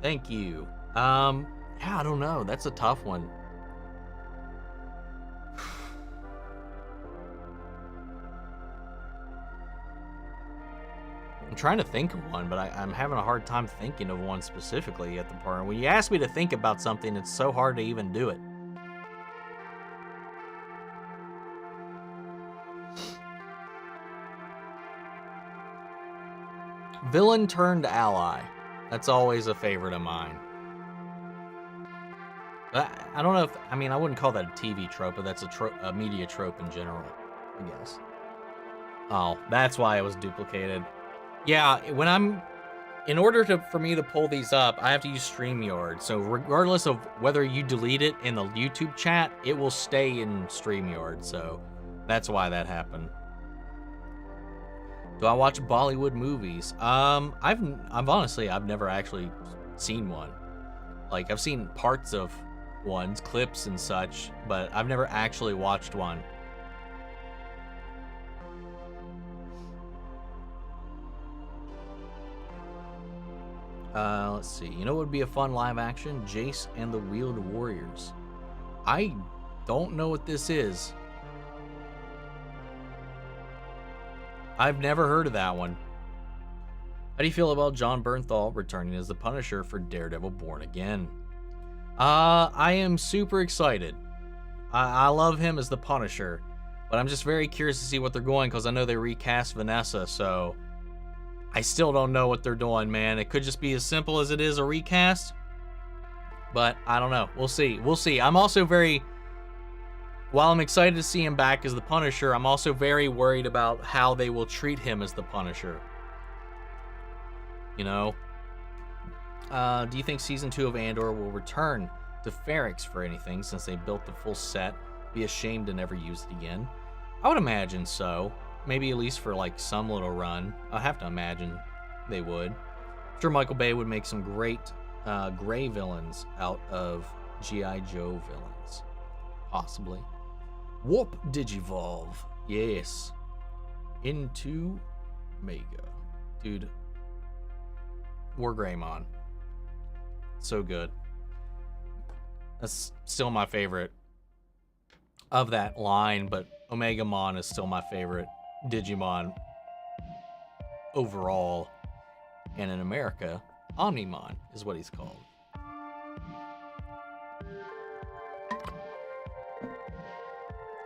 [SPEAKER 1] Thank you. Yeah, I don't know. That's a tough one. I'm trying to think of one, but I'm having a hard time thinking of one specifically at the part. When you ask me to think about something, it's so hard to even do it. Villain turned ally. That's always a favorite of mine. But I don't know if, I mean, I wouldn't call that a TV trope, but that's a media trope in general, I guess. Oh, that's why it was duplicated. Yeah, in order for me to pull these up, I have to use StreamYard. So regardless of whether you delete it in the YouTube chat, it will stay in StreamYard. So that's why that happened. Do I watch Bollywood movies? I've honestly never actually seen one. Like, I've seen parts of ones, clips and such, but I've never actually watched one. Let's see. You know what would be a fun live action? Jace and the Wheeled Warriors. I don't know what this is. I've never heard of that one. How do you feel about John Bernthal returning as the Punisher for Daredevil Born Again? I am super excited. I love him as the Punisher, but I'm just very curious to see what they're going, because I know they recast Vanessa, so I still don't know what they're doing, man. It could just be as simple as it is a recast, but I don't know. We'll see. We'll see. I'm also while I'm excited to see him back as the Punisher, I'm also very worried about how they will treat him as the Punisher. You know? Do you think Season 2 of Andor will return to Ferrix for anything, since they built the full set? Be ashamed to never use it again. I would imagine so. Maybe at least for like some little run. I have to imagine they would. I'm sure Michael Bay would make some great gray villains out of G.I. Joe villains. Possibly. Warp Digivolve. Yes. Into Mega. Dude. War Greymon. So good. That's still my favorite of that line, but Omegamon is still my favorite Digimon overall. And in America, Omnimon is what he's called.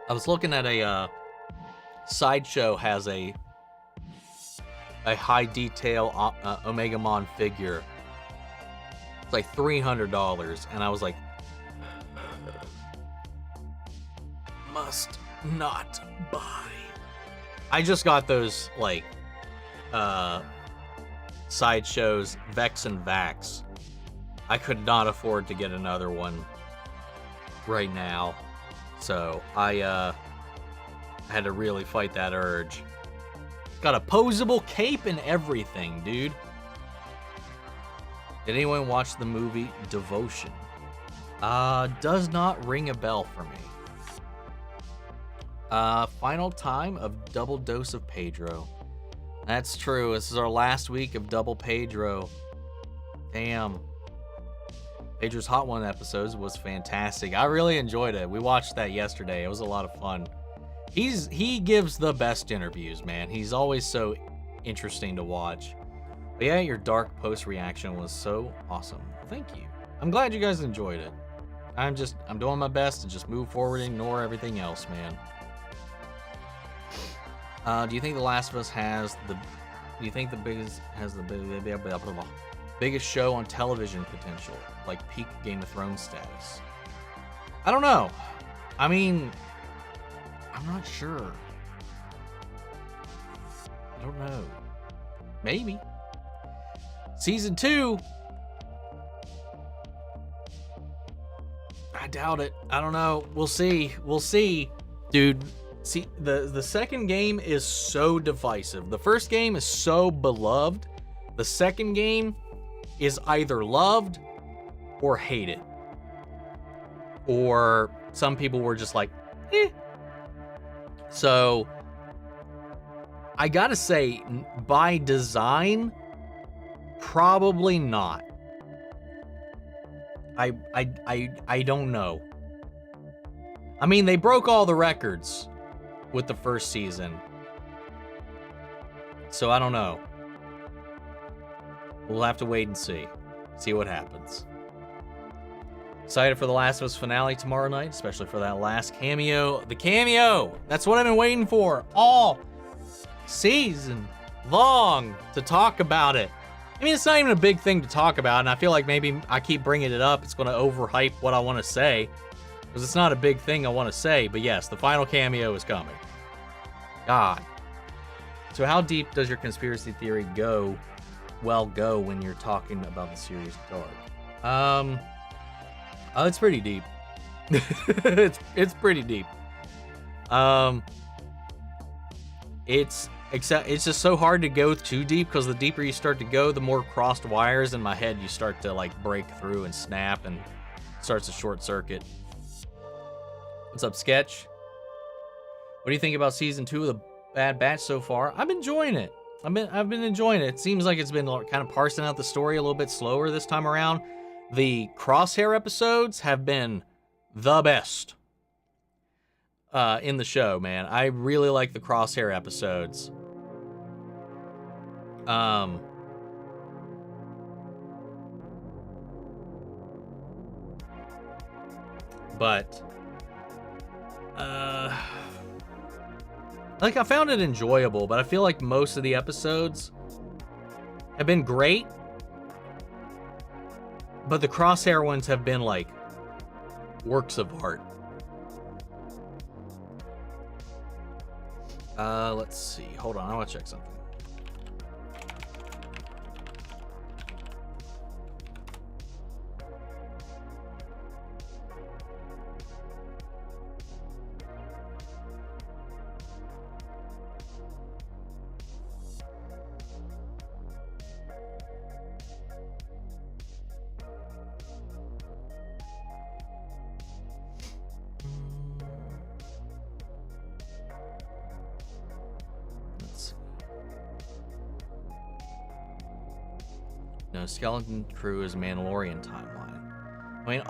[SPEAKER 1] I was looking at a Sideshow has a high detail Omegamon figure. It's like $300, and I was like, must not buy. I just got those like Sideshows Vex and Vax. I could not afford to get another one right now, so I had to really fight that urge. Got a posable cape and everything, dude. Did anyone watch the movie Devotion? Does not ring a bell for me. Final time of Double Dose of Pedro. That's true. This is our last week of Double Pedro. Damn. Pedro's Hot One episodes was fantastic. I really enjoyed it. We watched that yesterday. It was a lot of fun. He gives the best interviews, man. He's always so interesting to watch. But yeah, your dark post reaction was so awesome. Thank you. I'm glad you guys enjoyed it. I'm doing my best to just move forward and ignore everything else, man. Do you think The Last of Us biggest show on television potential, like peak Game of Thrones status? I don't know. I mean, I'm not sure. I don't know. Maybe. Season 2. I doubt it. I don't know. We'll see. We'll see. Dude, see, the second game is so divisive. The first game is so beloved. The second game is either loved or hated. Or some people were just like, eh. So, I gotta say, by design, probably not. I don't know. I mean, they broke all the records with the first season. So I don't know. We'll have to wait and see. See what happens. Excited for The Last of Us finale tomorrow night, especially for that last cameo. The cameo! That's what I've been waiting for all season long, to talk about it. I mean, it's not even a big thing to talk about, and I feel like maybe I keep bringing it up. It's going to overhype what I want to say, because it's not a big thing I want to say. But yes, the final cameo is coming. God. So how deep does your conspiracy theory go when you're talking about the series Dark? It's pretty deep. it's pretty deep. It's just so hard to go too deep, because the deeper you start to go, the more crossed wires in my head you start to like break through and snap, and starts to short circuit. What's up, Sketch? What do you think about season 2 of The Bad Batch so far? I'm enjoying it. I've been enjoying it. It seems like it's been kind of parsing out the story a little bit slower this time around. The Crosshair episodes have been the best in the show, man. I really like the Crosshair episodes. But like, I found it enjoyable, but I feel like most of the episodes have been great, but the Crosshair ones have been like works of art. Let's see. Hold on, I want to check something. No, Skeleton Crew is Mandalorian timeline. I mean,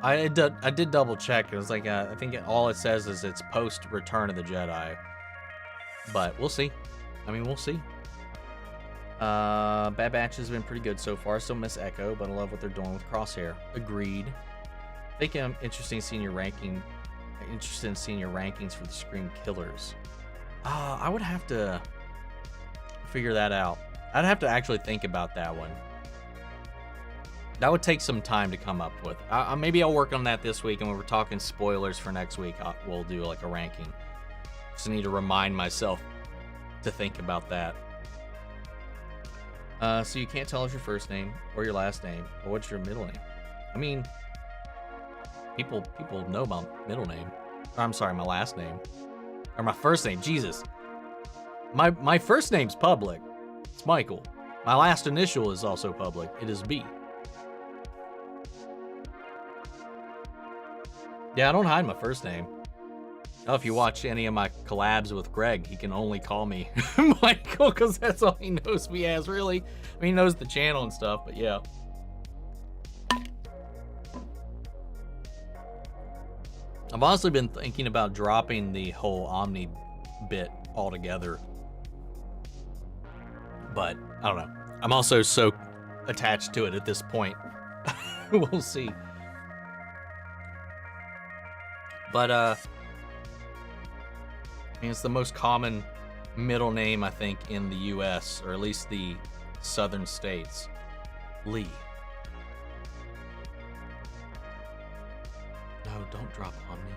[SPEAKER 1] I did double check. It was like, I think all it says is it's post Return of the Jedi. But we'll see. I mean, we'll see. Bad Batch has been pretty good so far. Still miss Echo, but I love what they're doing with Crosshair. Agreed. I think I'm interested in seeing your rankings for the Scream Killers. I would have to figure that out. I'd have to actually think about that one. That would take some time to come up with. Maybe I'll work on that this week, and when we're talking spoilers for next week, we'll do like a ranking. Just need to remind myself to think about that. So you can't tell us your first name or your last name, or what's your middle name. I mean, people know my middle name. I'm sorry, my last name. Or my first name, Jesus. My first name's public. It's Michael. My last initial is also public. It is B. Yeah, I don't hide my first name. Now, if you watch any of my collabs with Greg, he can only call me Michael, because that's all he knows me as, really. I mean, he knows the channel and stuff, but yeah. I've honestly been thinking about dropping the whole Omni bit altogether. But, I don't know. I'm also so attached to it at this point. We'll see. But, I mean, it's the most common middle name, I think, in the U.S., or at least the southern states. Lee. No, don't drop on me.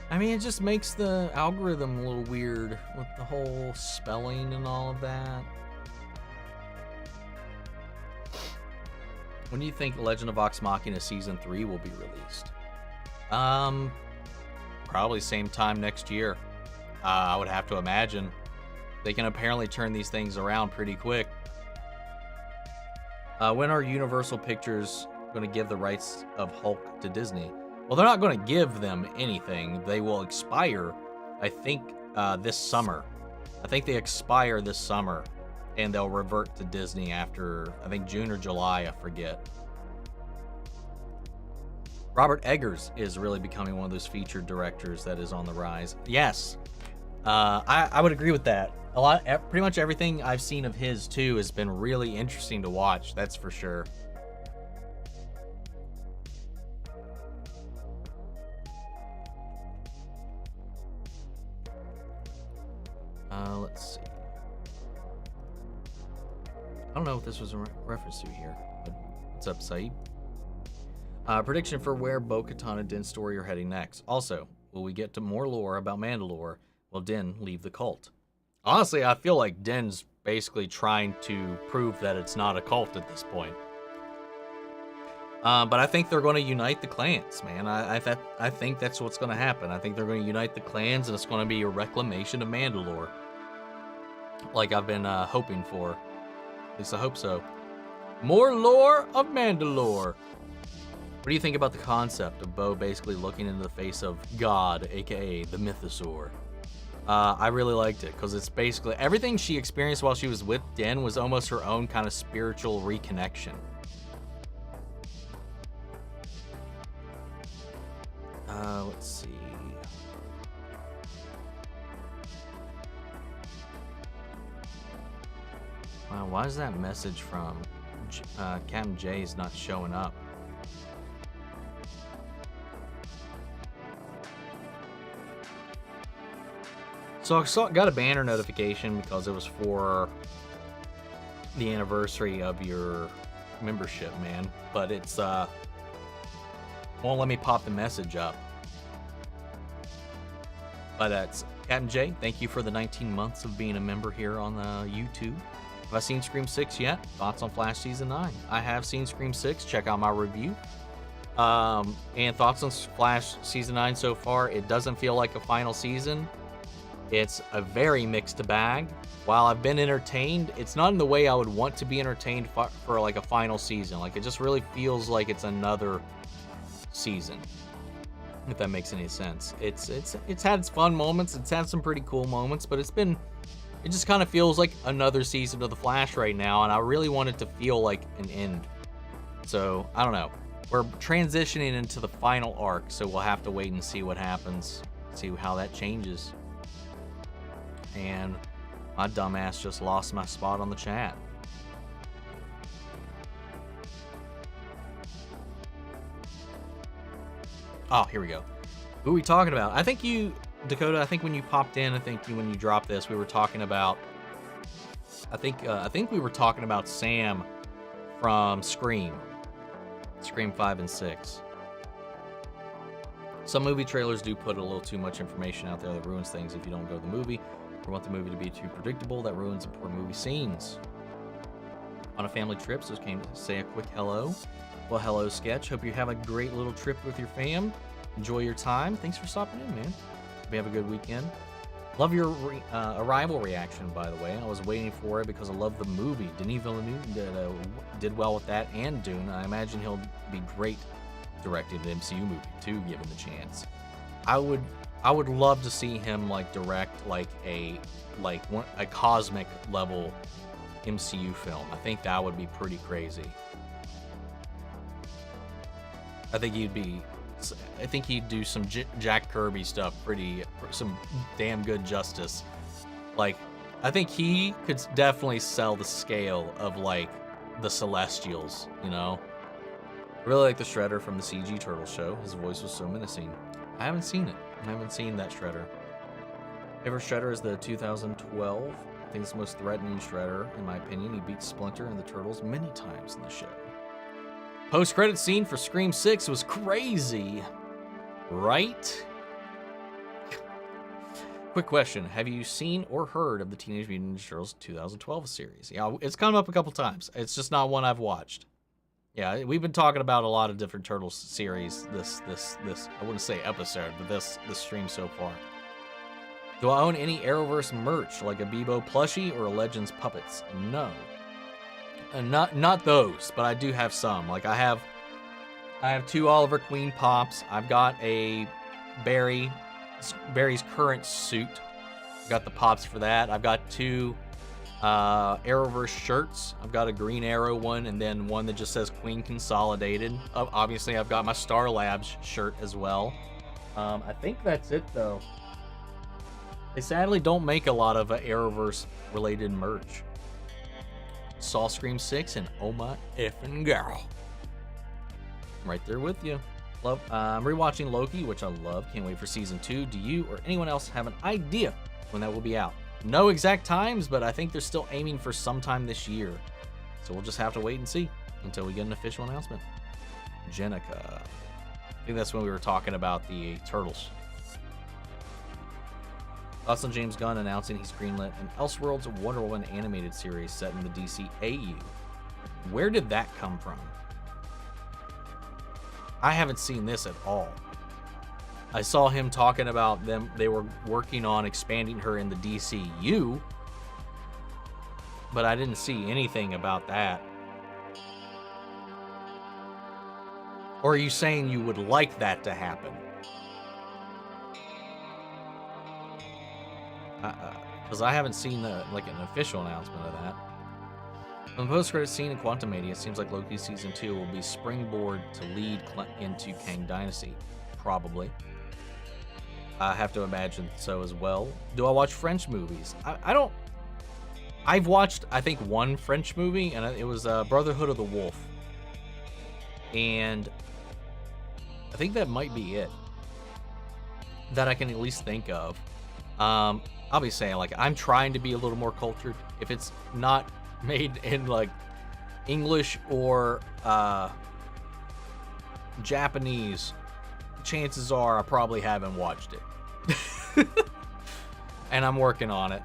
[SPEAKER 1] I mean, it just makes the algorithm a little weird with the whole spelling and all of that. When do you think Legend of Vox Machina Season 3 will be released? Probably same time next year. I would have to imagine. They can apparently turn these things around pretty quick. When are Universal Pictures going to give the rights of Hulk to Disney? Well, they're not going to give them anything. They will expire, I think, this summer. I think they expire this summer, and they'll revert to Disney after, I think, June or July, I forget. Robert Eggers is really becoming one of those featured directors that is on the rise. Yes, I would agree with that. Pretty much everything I've seen of his, too, has been really interesting to watch, that's for sure. Let's see. I don't know what this was a reference to here, but what's up, Saeed? Prediction for where Bo-Katan and Din's story are heading next. Also, will we get to more lore about Mandalore? Will Din leave the cult? Honestly, I feel like Din's basically trying to prove that it's not a cult at this point. But I think they're going to unite the clans, man. I think that's what's going to happen. I think they're going to unite the clans, and it's going to be a reclamation of Mandalore. Like I've been hoping for. At least I hope so. More lore of Mandalore. What do you think about the concept of Bo basically looking into the face of God, aka the Mythosaur? I really liked it because it's basically everything she experienced while she was with Den was almost her own kind of spiritual reconnection. Let's see. Wow, why is that message from Captain J's not showing up? So I got a banner notification because it was for the anniversary of your membership, man. But it's won't let me pop the message up. But that's Captain J. Thank you for the 19 months of being a member here on YouTube. Have I seen Scream 6 yet? Thoughts on Flash Season 9? I have seen Scream 6. Check out my review. And thoughts on Flash Season 9 so far. It doesn't feel like a final season. It's a very mixed bag. While I've been entertained, it's not in the way I would want to be entertained for like a final season. Like, it just really feels like it's another season, if that makes any sense. It's had its fun moments. It's had some pretty cool moments, but it just kind of feels like another season of The Flash right now, and I really want it to feel like an end. So, I don't know. We're transitioning into the final arc, so we'll have to wait and see what happens, see how that changes. And my dumbass just lost my spot on the chat. Oh, here we go. Who are we talking about? I think you, Dakota, I think when you popped in, when you dropped this, we were talking about, I think we were talking about Sam from Scream 5 and 6. Some movie trailers do put a little too much information out there that ruins things if you don't go to the movie, or want the movie to be too predictable. That ruins important movie scenes. On a family trip, so just came to say a quick hello. Well, hello, Sketch. Hope you have a great little trip with your fam. Enjoy your time. Thanks for stopping in, man. Hope you have a good weekend. Love your Arrival reaction, by the way. I was waiting for it because I love the movie. Denis Villeneuve did well with that and Dune. I imagine he'll be great directing an MCU movie too, given the chance. I would love to see him direct a cosmic level MCU film. I think that would be pretty crazy. I think he'd do some Jack Kirby stuff, some damn good justice. I think he could definitely sell the scale of the Celestials, you know? Really like the Shredder from the CG Turtle show. His voice was so menacing. I haven't seen it. I haven't seen that Shredder. Favorite Shredder is the 2012. I think it's the most threatening Shredder, in my opinion. He beats Splinter and the Turtles many times in the show. Post-credit scene for Scream 6 was crazy, right? Quick question. Have you seen or heard of the Teenage Mutant Ninja Turtles 2012 series? Yeah, it's come up a couple times. It's just not one I've watched. Yeah, we've been talking about a lot of different Turtles series this I wouldn't say episode, but this stream so far. Do I own any Arrowverse merch, like a Bebo plushie or a Legends puppets? No. Not those, but I do have some. I have 2 Oliver Queen pops. I've got a Barry's current suit. I've got the pops for that. I've got 2 Arrowverse shirts. I've got a Green Arrow one and then one that just says Queen Consolidated. Obviously, I've got my Star Labs shirt as well. I think that's it, though. They sadly don't make a lot of Arrowverse related merch. Saw Scream 6 and oh my effing girl. I'm right there with you. I'm rewatching Loki, which I love. Can't wait for season 2. Do you or anyone else have an idea when that will be out? No exact times, but I think they're still aiming for sometime this year. So we'll just have to wait and see until we get an official announcement. Jenica. I think that's when we were talking about the Turtles. Thoughts on James Gunn announcing he's greenlit an Elseworlds Wonder Woman animated series set in the DC AU. Where did that come from? I haven't seen this at all. I saw him talking about they were working on expanding her in the DCU, but I didn't see anything about that. Or are you saying you would like that to happen? because I haven't seen like an official announcement of that. From the post-credit scene in Quantumania, it seems like Loki Season 2 will be springboard to lead into Kang Dynasty. Probably. I have to imagine so as well. Do I watch French movies? I don't. I've watched, I think, one French movie, and it was Brotherhood of the Wolf. And I think that might be it that I can at least think of. I'll be saying, like, I'm trying to be a little more cultured. If it's not made in, like, English or Japanese, chances are I probably haven't watched it. And I'm working on it.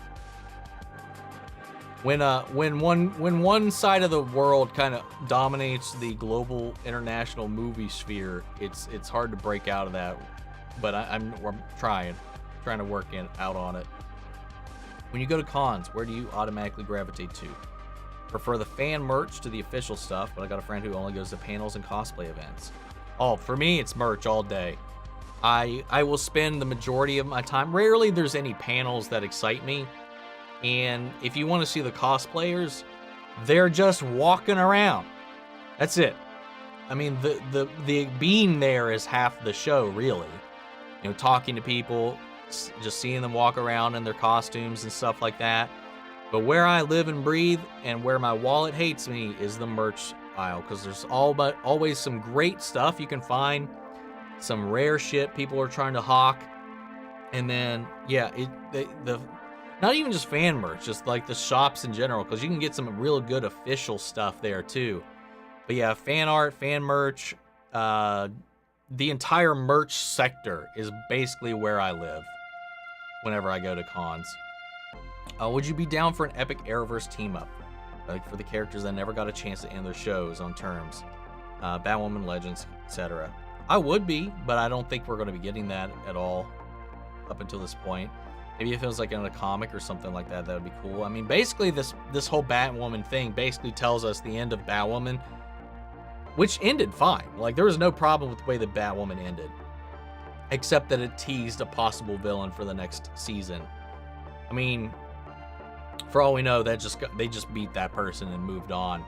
[SPEAKER 1] When one side of the world kind of dominates the global international movie sphere, it's hard to break out of that. But I'm trying to work out on it. When you go to cons, where do you automatically gravitate to? Prefer the fan merch to the official stuff, but I got a friend who only goes to panels and cosplay events. Oh, for me, it's merch all day. I will spend the majority of my time. Rarely there's any panels that excite me. And if you want to see the cosplayers, they're just walking around. That's it. I mean, the being there is half the show, really. You know, talking to people, just seeing them walk around in their costumes and stuff like that. But where I live and breathe and where my wallet hates me is the merch aisle, because there's always some great stuff you can find, some rare shit people are trying to hawk, and then yeah, the not even just fan merch, just like the shops in general, because you can get some real good official stuff there too. But yeah, fan art, fan merch, the entire merch sector is basically where I live whenever I go to cons. Would you be down for an epic Arrowverse team up, like for the characters that never got a chance to end their shows on terms, Batwoman, Legends, etc.? I would be, but I don't think we're going to be getting that at all up until this point. Maybe if it was like in a comic or something like that, that would be cool. I mean, basically this whole Batwoman thing basically tells us the end of Batwoman, which ended fine. Like, there was no problem with the way the Batwoman ended, except that it teased a possible villain for the next season. I mean, for all we know, they just beat that person and moved on.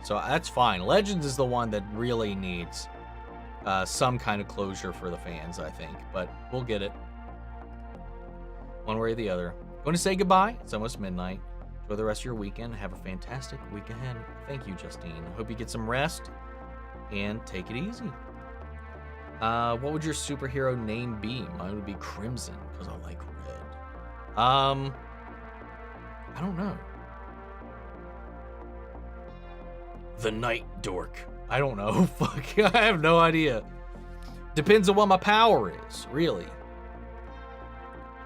[SPEAKER 1] So that's fine. Legends is the one that really needs some kind of closure for the fans, I think. But we'll get it. One way or the other. Going to say goodbye. It's almost midnight. Enjoy the rest of your weekend. Have a fantastic week ahead. Thank you, Justine. Hope you get some rest and take it easy. What would your superhero name be? Mine would be Crimson, because I like red. I don't know. The Night Dork. I don't know. Fuck, I have no idea. Depends on what my power is, really.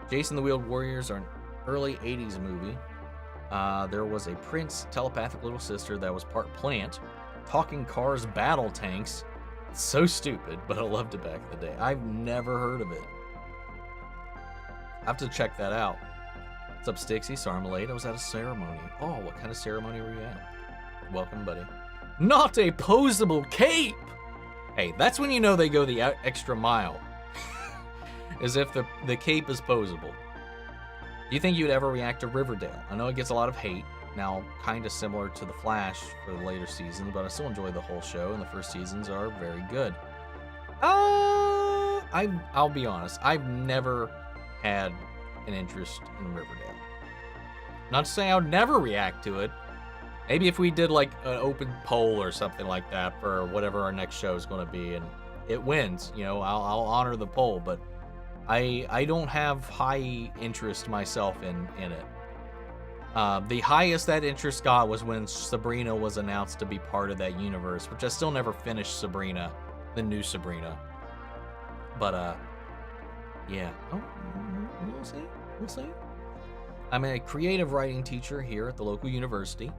[SPEAKER 1] Jason the Wheeled Warriors are an early 80s movie. There was a prince, telepathic little sister that was part plant, talking cars, battle tanks. It's so stupid, but I loved it back in the day. I've never heard of it. I have to check that out. What's up, Stixie? Sorry I'm late. I was at a ceremony. Oh, what kind of ceremony were you at? Welcome, buddy. Not a posable cape! Hey, that's when you know they go the extra mile. As if the cape is posable. Do you think you'd ever react to Riverdale? I know it gets a lot of hate, now kind of similar to The Flash for the later seasons, but I still enjoy the whole show, and the first seasons are very good. I'll be honest, I've never had an interest in Riverdale. Not to say I would never react to it. Maybe if we did like an open poll or something like that for whatever our next show is going to be, and it wins, you know, I'll honor the poll, but I don't have high interest myself in it. The highest that interest got was when Sabrina was announced to be part of that universe, which I still never finished Sabrina, the new Sabrina. But, yeah. Oh, we'll see. I'm a creative writing teacher here at the local university,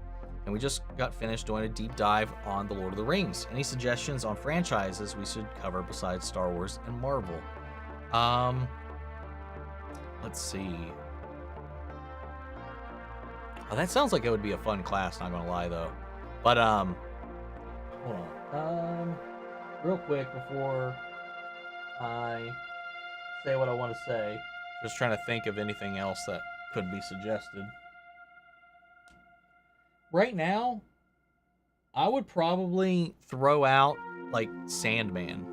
[SPEAKER 1] and we just got finished doing a deep dive on The Lord of the Rings. Any suggestions on franchises we should cover besides Star Wars and Marvel? Let's see. Oh, that sounds like it would be a fun class, not gonna lie though. But hold on. Real quick before I say what I want to say, just trying to think of anything else that could be suggested. Right now, I would probably throw out like Sandman,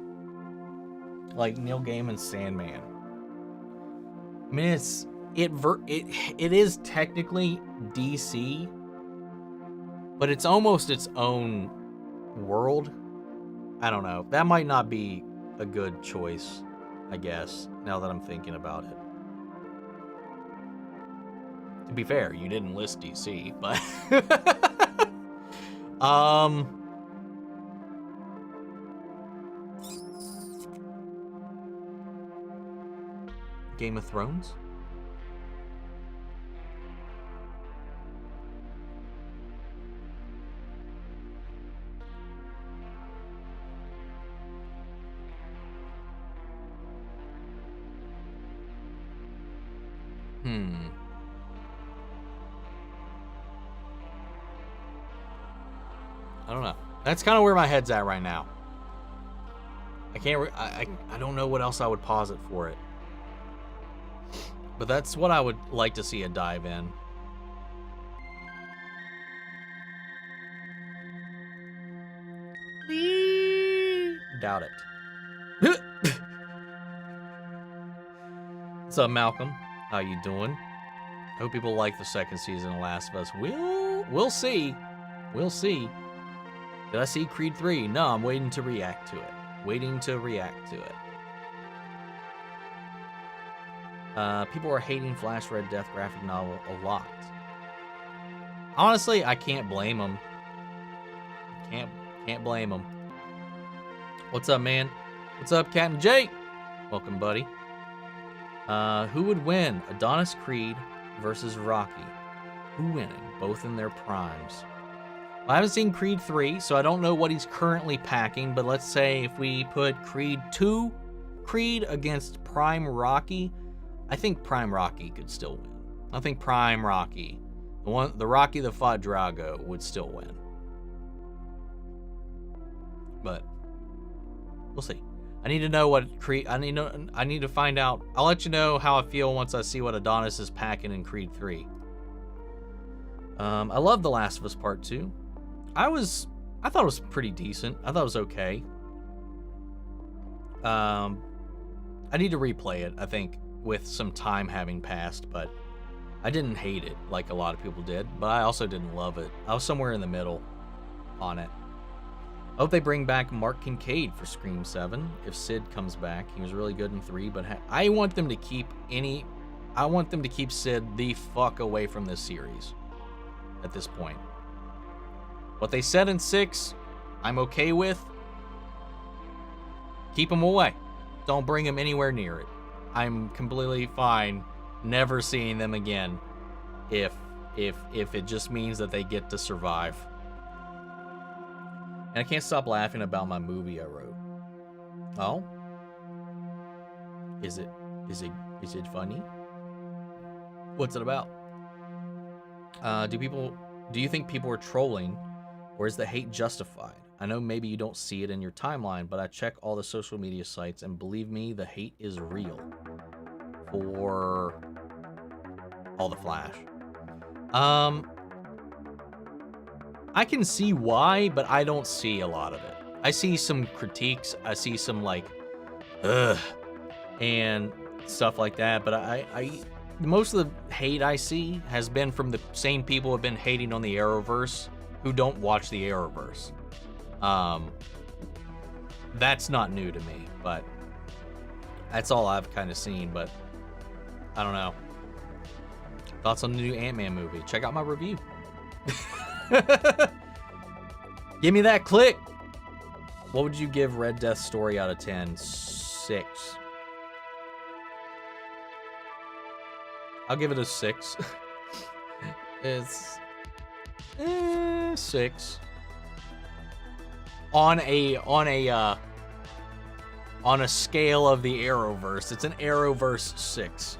[SPEAKER 1] like Neil Gaiman's Sandman. I mean, it is technically DC, but it's almost its own world. I don't know. That might not be a good choice, I guess, now that I'm thinking about it. To be fair, you didn't list DC, but Game of Thrones? I don't know. That's kind of where my head's at right now. I can't. I don't know what else I would posit for it. But that's what I would like to see a dive in. Doubt it. What's up, Malcolm? How you doing? Hope people like the second season of Last of Us. We'll see. We'll see. Did I see Creed 3? No, I'm waiting to react to it. People are hating Flash Red Death graphic novel a lot. Honestly, I can't blame them. Can't blame them. What's up, man? What's up, Captain Jake? Welcome, buddy. Who would win? Adonis Creed versus Rocky. Who winning? Both in their primes. I haven't seen Creed 3, so I don't know what he's currently packing, but let's say if we put Creed 2 Creed against Prime Rocky, I think Prime Rocky could still win. I think Prime Rocky, the Rocky that fought Drago, would still win. But we'll see. I need to know what Creed. I need to find out. I'll let you know how I feel once I see what Adonis is packing in Creed 3. I love The Last of Us Part 2. I thought it was pretty decent. I thought it was okay. I need to replay it, I think, with some time having passed, but I didn't hate it like a lot of people did, but I also didn't love it. I was somewhere in the middle on it. I hope they bring back Mark Kincaid for Scream 7 if Sid comes back. He was really good in 3, but I want them to keep Sid the fuck away from this series at this point. What they said in 6, I'm okay with. Keep him away. Don't bring him anywhere near it. I'm completely fine never seeing them again if it just means that they get to survive. And I can't stop laughing about my movie I wrote. Oh? Is it funny? What's it about? Do you think people are trolling, or is the hate justified? I know maybe you don't see it in your timeline, but I check all the social media sites, and believe me, the hate is real for all the Flash. I can see why, but I don't see a lot of it. I see some critiques. I see some like, ugh, and stuff like that. But most of the hate I see has been from the same people who have been hating on the Arrowverse who don't watch the Arrowverse. That's not new to me, but that's all I've kind of seen. But I don't know. Thoughts on the new Ant-Man movie? Check out my review. Give me that click. What would you give Red Death story out of 10? 6. I'll give it a 6. It's 6. On a scale of the Arrowverse, it's an Arrowverse 6.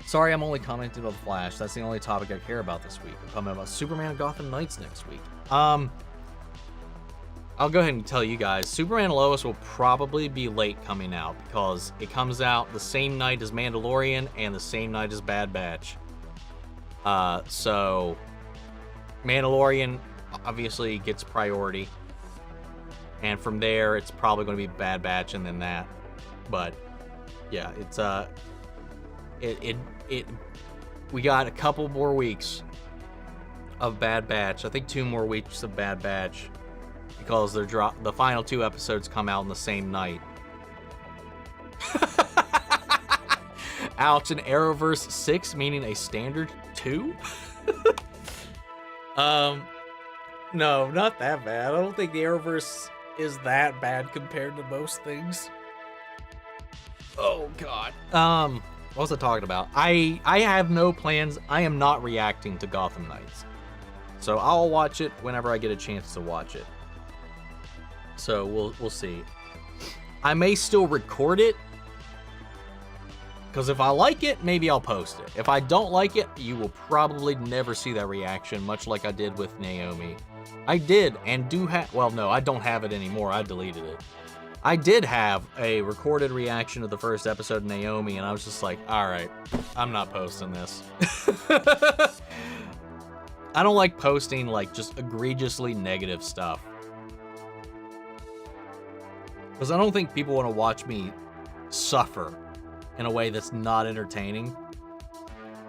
[SPEAKER 1] Sorry, I'm only commenting about the Flash. That's the only topic I care about this week. I'm commenting about Superman and Gotham Knights next week. I'll go ahead and tell you guys, Superman and Lois will probably be late coming out because it comes out the same night as Mandalorian and the same night as Bad Batch. So Mandalorian obviously gets priority, and from there it's probably going to be Bad Batch and then that. But yeah, it's we got a couple more weeks of Bad Batch. I think 2 more weeks of Bad Batch because the final 2 episodes come out on the same night. Ouch, an Arrowverse 6 meaning a standard 2? No, not that bad. I don't think the Arrowverse is that bad compared to most things. Oh god. What was I talking about? I have no plans. I am not reacting to Gotham Knights. So I'll watch it whenever I get a chance to watch it. So we'll see. I may still record it, because if I like it, maybe I'll post it. If I don't like it, you will probably never see that reaction, much like I did with Naomi. I did and do have, well, no, I don't have it anymore. I deleted it. I did have a recorded reaction to the first episode of Naomi, and I was just like, all right, I'm not posting this. I don't like posting like just egregiously negative stuff, because I don't think people want to watch me suffer in a way that's not entertaining.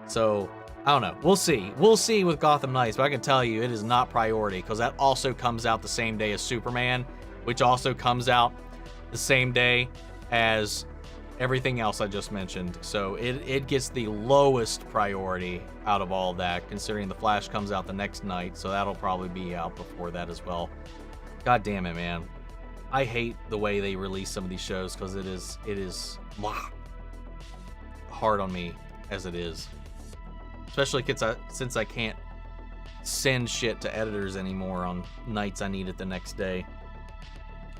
[SPEAKER 1] So I don't know. We'll see. We'll see with Gotham Knights, but I can tell you it is not priority, because that also comes out the same day as Superman, which also comes out the same day as everything else I just mentioned. So it gets the lowest priority out of all that, considering the Flash comes out the next night, so that'll probably be out before that as well. God damn it, man. I hate the way they release some of these shows, because it is hard on me as it is. Especially since I can't send shit to editors anymore on nights I need it the next day.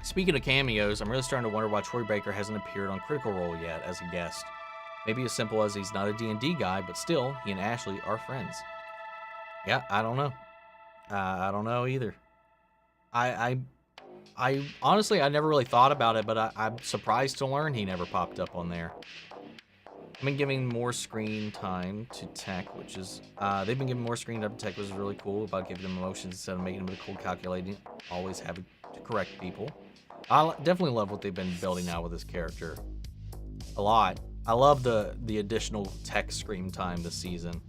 [SPEAKER 1] Speaking of cameos, I'm really starting to wonder why Troy Baker hasn't appeared on Critical Role yet as a guest. Maybe as simple as he's not a D&D guy, but still, he and Ashley are friends. Yeah, I don't know. I don't know either. I honestly, I never really thought about it, but I'm surprised to learn he never popped up on there. I've been giving more screen time to tech, which is, they've been giving more screen time to tech, which is really cool, about giving them emotions instead of making them the cold calculating, always having to correct people. I definitely love what they've been building out with this character. A lot. I love the additional tech screen time this season.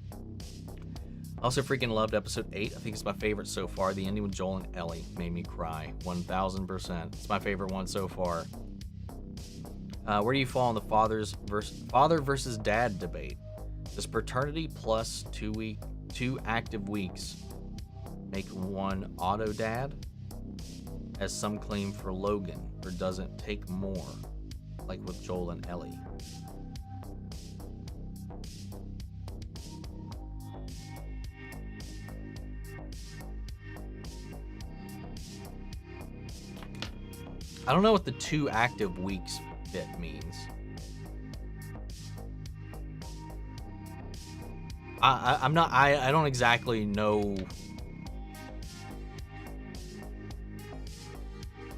[SPEAKER 1] I also freaking loved episode 8. I think it's my favorite so far. The ending with Joel and Ellie made me cry. 1000%. It's my favorite one so far. Where do you fall on the father versus dad debate? Does paternity plus 2 active weeks make one auto dad, as some claim for Logan, or does it take more, like with Joel and Ellie? I don't know what the 2 active weeks bit means. I don't exactly know.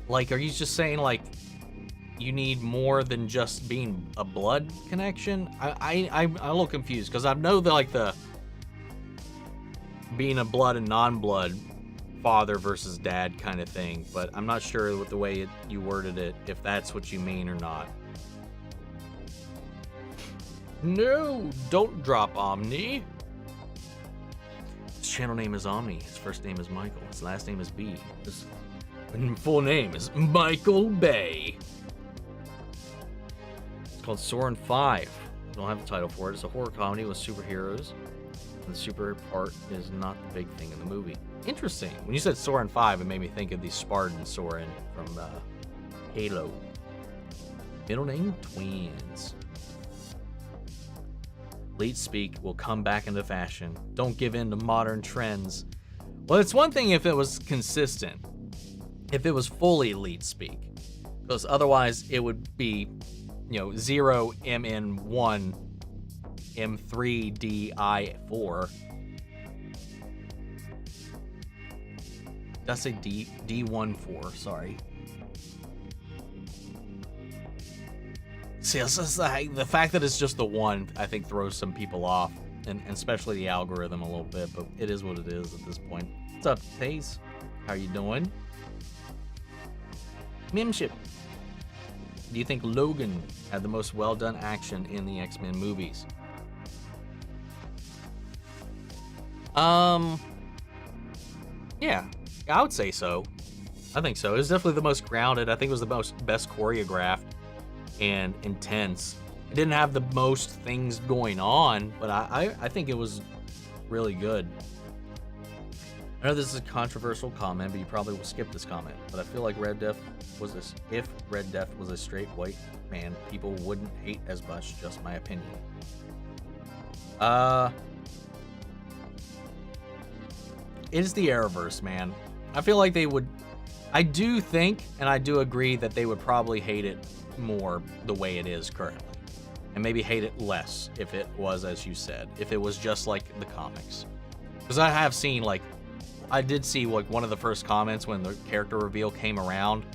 [SPEAKER 1] Like, are you just saying like you need more than just being a blood connection? I'm a little confused, because I know that like the being a blood and non-blood father versus dad kind of thing, but I'm not sure with the way you worded it, if that's what you mean or not. No, don't drop Omni. His channel name is Omni. His first name is Michael. His last name is B. His full name is Michael Bay. It's called Soarin' 5. I don't have the title for it. It's a horror comedy with superheroes, and the super part is not the big thing in the movie. Interesting. When you said Soarin' 5, it made me think of the Spartan Soarin' from Halo. Middle name Twins. Leet speak will come back into fashion. Don't give in to modern trends. Well, it's one thing if it was consistent, if it was fully leet speak, because otherwise it would be, 0 MN1 M3DI4. Did I say D14? Sorry. See, it's just like, the fact that it's just the one, I think, throws some people off, and especially the algorithm a little bit, but it is what it is at this point. What's up, Taze? How you doing? Memship. Do you think Logan had the most well-done action in the X-Men movies? Yeah, I would say so. I think so. It was definitely the most grounded. I think it was the best choreographed and intense. It didn't have the most things going on, but I think it was really good. I know this is a controversial comment, but you probably will skip this comment. But I feel like if Red Death was a straight white man, people wouldn't hate as much. Just my opinion. It is the Arrowverse, man. I feel like they would. I do think, and I do agree that they would probably hate it more the way it is currently, and maybe hate it less if it was, as you said, if it was just like the comics. Because I have seen, like, I did see like one of the first comments when the character reveal came around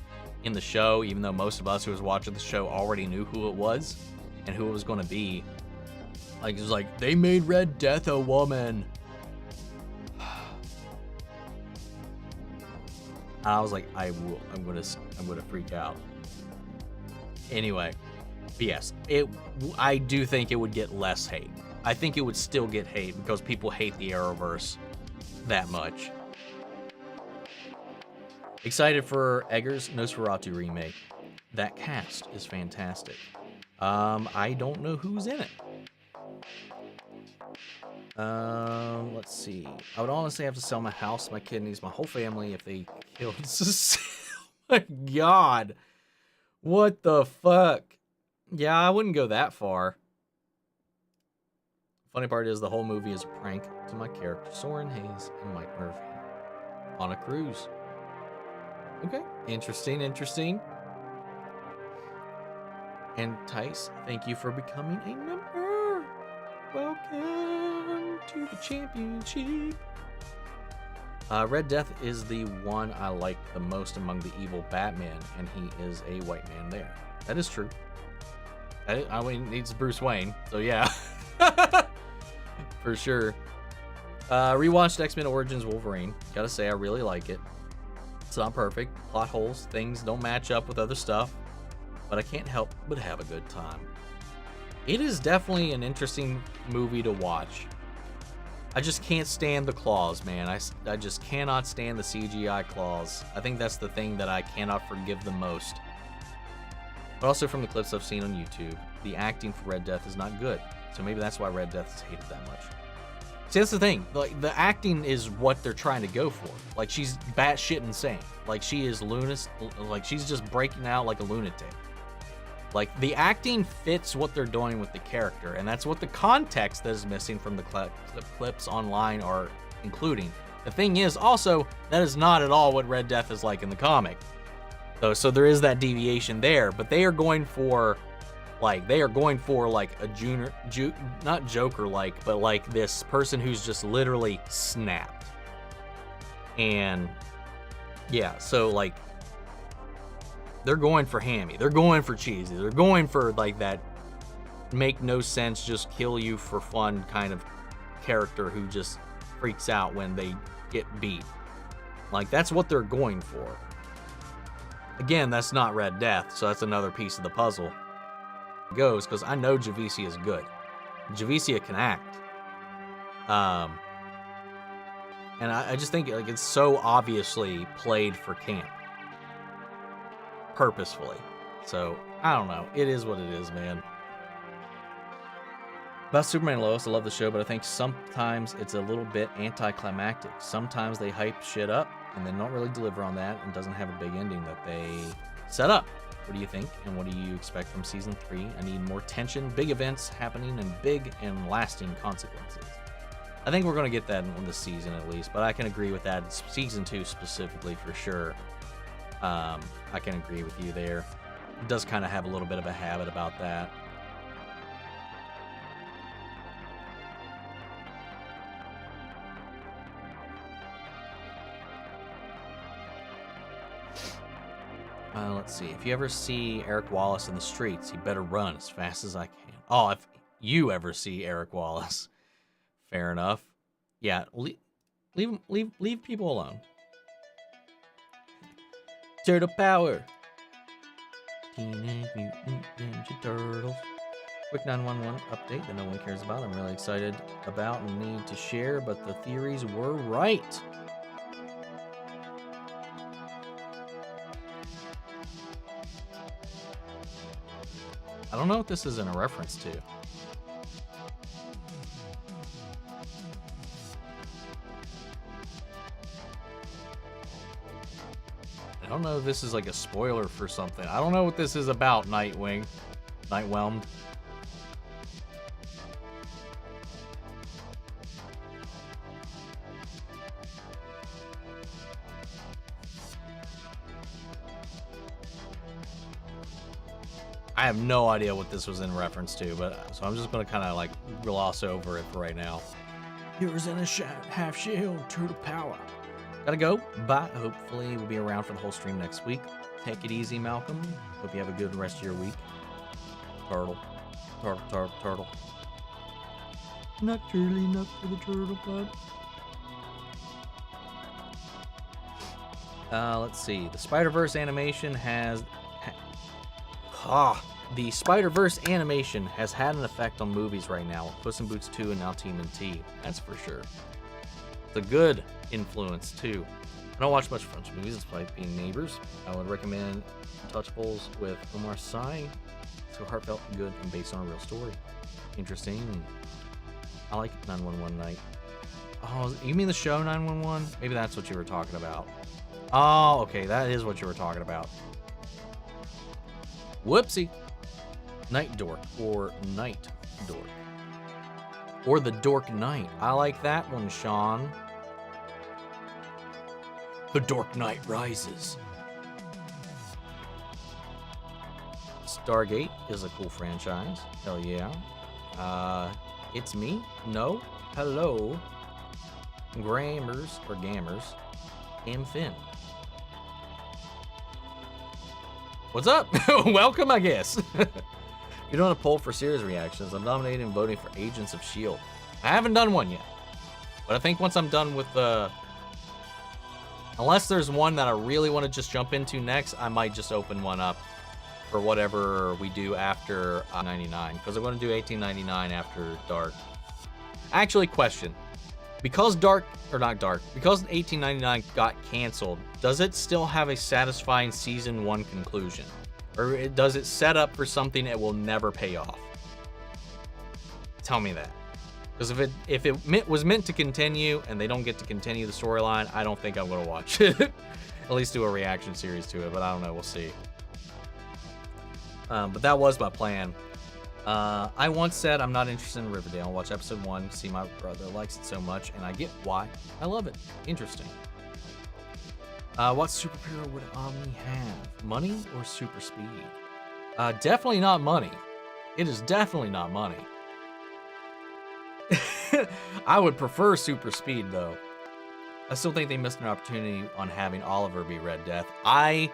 [SPEAKER 1] in the show, even though most of us who was watching the show already knew who it was and who it was going to be. Like, it was like, they made Red Death a woman. I was like, I'm gonna freak out. Anyway, but yes, I do think it would get less hate. I think it would still get hate because people hate the Arrowverse that much. Excited for Eggers' Nosferatu remake. That cast is fantastic. I don't know who's in it. Let's see. I would honestly have to sell my house, my kidneys, my whole family if they killed. Oh my God. What the fuck? Yeah, I wouldn't go that far. Funny part is the whole movie is a prank to my character, Soren Hayes and Mike Murphy. On a cruise. Okay. Interesting. And Tice, thank you for becoming a member. Welcome to the championship. Red Death is the one I like the most among the evil Batman, and he is a white man there. That is true. I mean, it's Bruce Wayne, so yeah. For sure. Rewatched X-Men Origins Wolverine. Gotta say, I really like it. It's not perfect. Plot holes, things don't match up with other stuff, but I can't help but have a good time. It is definitely an interesting movie to watch. I just can't stand the claws, man. I just cannot stand the CGI claws. I think that's the thing that I cannot forgive the most. But also from the clips I've seen on YouTube, the acting for Red Death is not good. So maybe that's why Red Death is hated that much. See, that's the thing. Like, the acting is what they're trying to go for. Like, she's batshit insane. Like, she is like, she's just breaking out like a lunatic. Like, the acting fits what they're doing with the character, and that's what the context that is missing from the clips online are including. The thing is, also, that is not at all what Red Death is like in the comic. So there is that deviation there, but they are going for, like, a junior, not Joker-like, but like this person who's just literally snapped. And yeah, so like, they're going for hammy, they're going for cheesy, they're going for like that make no sense, just kill you for fun kind of character who just freaks out when they get beat. Like, that's what they're going for. Again, that's not Red Death, so that's another piece of the puzzle. It goes, because I know Javicia is good. Javicia can act. And I just think, like, it's so obviously played for camp. Purposefully. So, I don't know. It is what it is, man. About Superman and Lois, I love the show, but I think sometimes it's a little bit anticlimactic. Sometimes they hype shit up and then don't really deliver on that and doesn't have a big ending that they set up. What do you think, and what do you expect from Season 3? I need more tension, big events happening, and big and lasting consequences. I think we're going to get that in this season at least, but I can agree with that. It's Season 2 specifically for sure. I can agree with you there. It does kind of have a little bit of a habit about that. Let's see. If you ever see Eric Wallace in the streets, you better run as fast as I can. Oh, if you ever see Eric Wallace. Fair enough. Yeah, leave people alone. Turtle power. Teenage Mutant Ninja Turtles. Quick 911 update that no one cares about. I'm really excited about and need to share, but the theories were right. I don't know what this is in a reference to. I don't know if this is like a spoiler for something. I don't know what this is about, Nightwing. Nightwhelmed. I have no idea what this was in reference to, but so I'm just gonna kind of like gloss over it for right now. Heroes in a half shield, turtle power. Gotta go. Bye. Hopefully we'll be around for the whole stream next week. Take it easy, Malcolm. Hope you have a good rest of your week. Turtle. Turtle, turtle, turtle. Not turtly enough for the turtle bud. Let's see. The Spider-Verse animation has... The Spider-Verse animation has had an effect on movies right now. Puss in Boots 2 and now TMNT. That's for sure. It's a good influence too. I don't watch much French movies despite being neighbors. I would recommend Untouchables with Omar Sy. So heartfelt, good, and based on a real story. Interesting. I like 911 Night. Oh, you mean the show 911? Maybe that's what you were talking about. Oh, okay, that is what you were talking about. Whoopsie. Night Dork or Night Dork. Or the Dork Knight. I like that one, Sean. The Dork Knight rises. Stargate is a cool franchise. Hell yeah. It's me? No? Hello? Grammars, or Gammers. Am Finn. What's up? Welcome, I guess. You're doing a poll for series reactions. I'm nominating and voting for Agents of S.H.I.E.L.D. I haven't done one yet. But I think once I'm done with the... Unless there's one that I really want to just jump into next, I might just open one up for whatever we do after 99. Because I'm going to do 1899 after Dark. Actually, question. Because because 1899 got canceled, does it still have a satisfying season 1 conclusion? Or does it set up for something it will never pay off? Tell me that. Because if it was meant to continue and they don't get to continue the storyline, I don't think I'm going to watch it. At least do a reaction series to it, but I don't know. We'll see. But that was my plan. I once said I'm not interested in Riverdale. I'll watch episode 1, see my brother likes it so much, and I get why. I love it. Interesting. What superpower would Omni have? Money or super speed? Definitely not money. It is definitely not money. I would prefer super speed, though. I still think they missed an opportunity on having Oliver be Red Death. I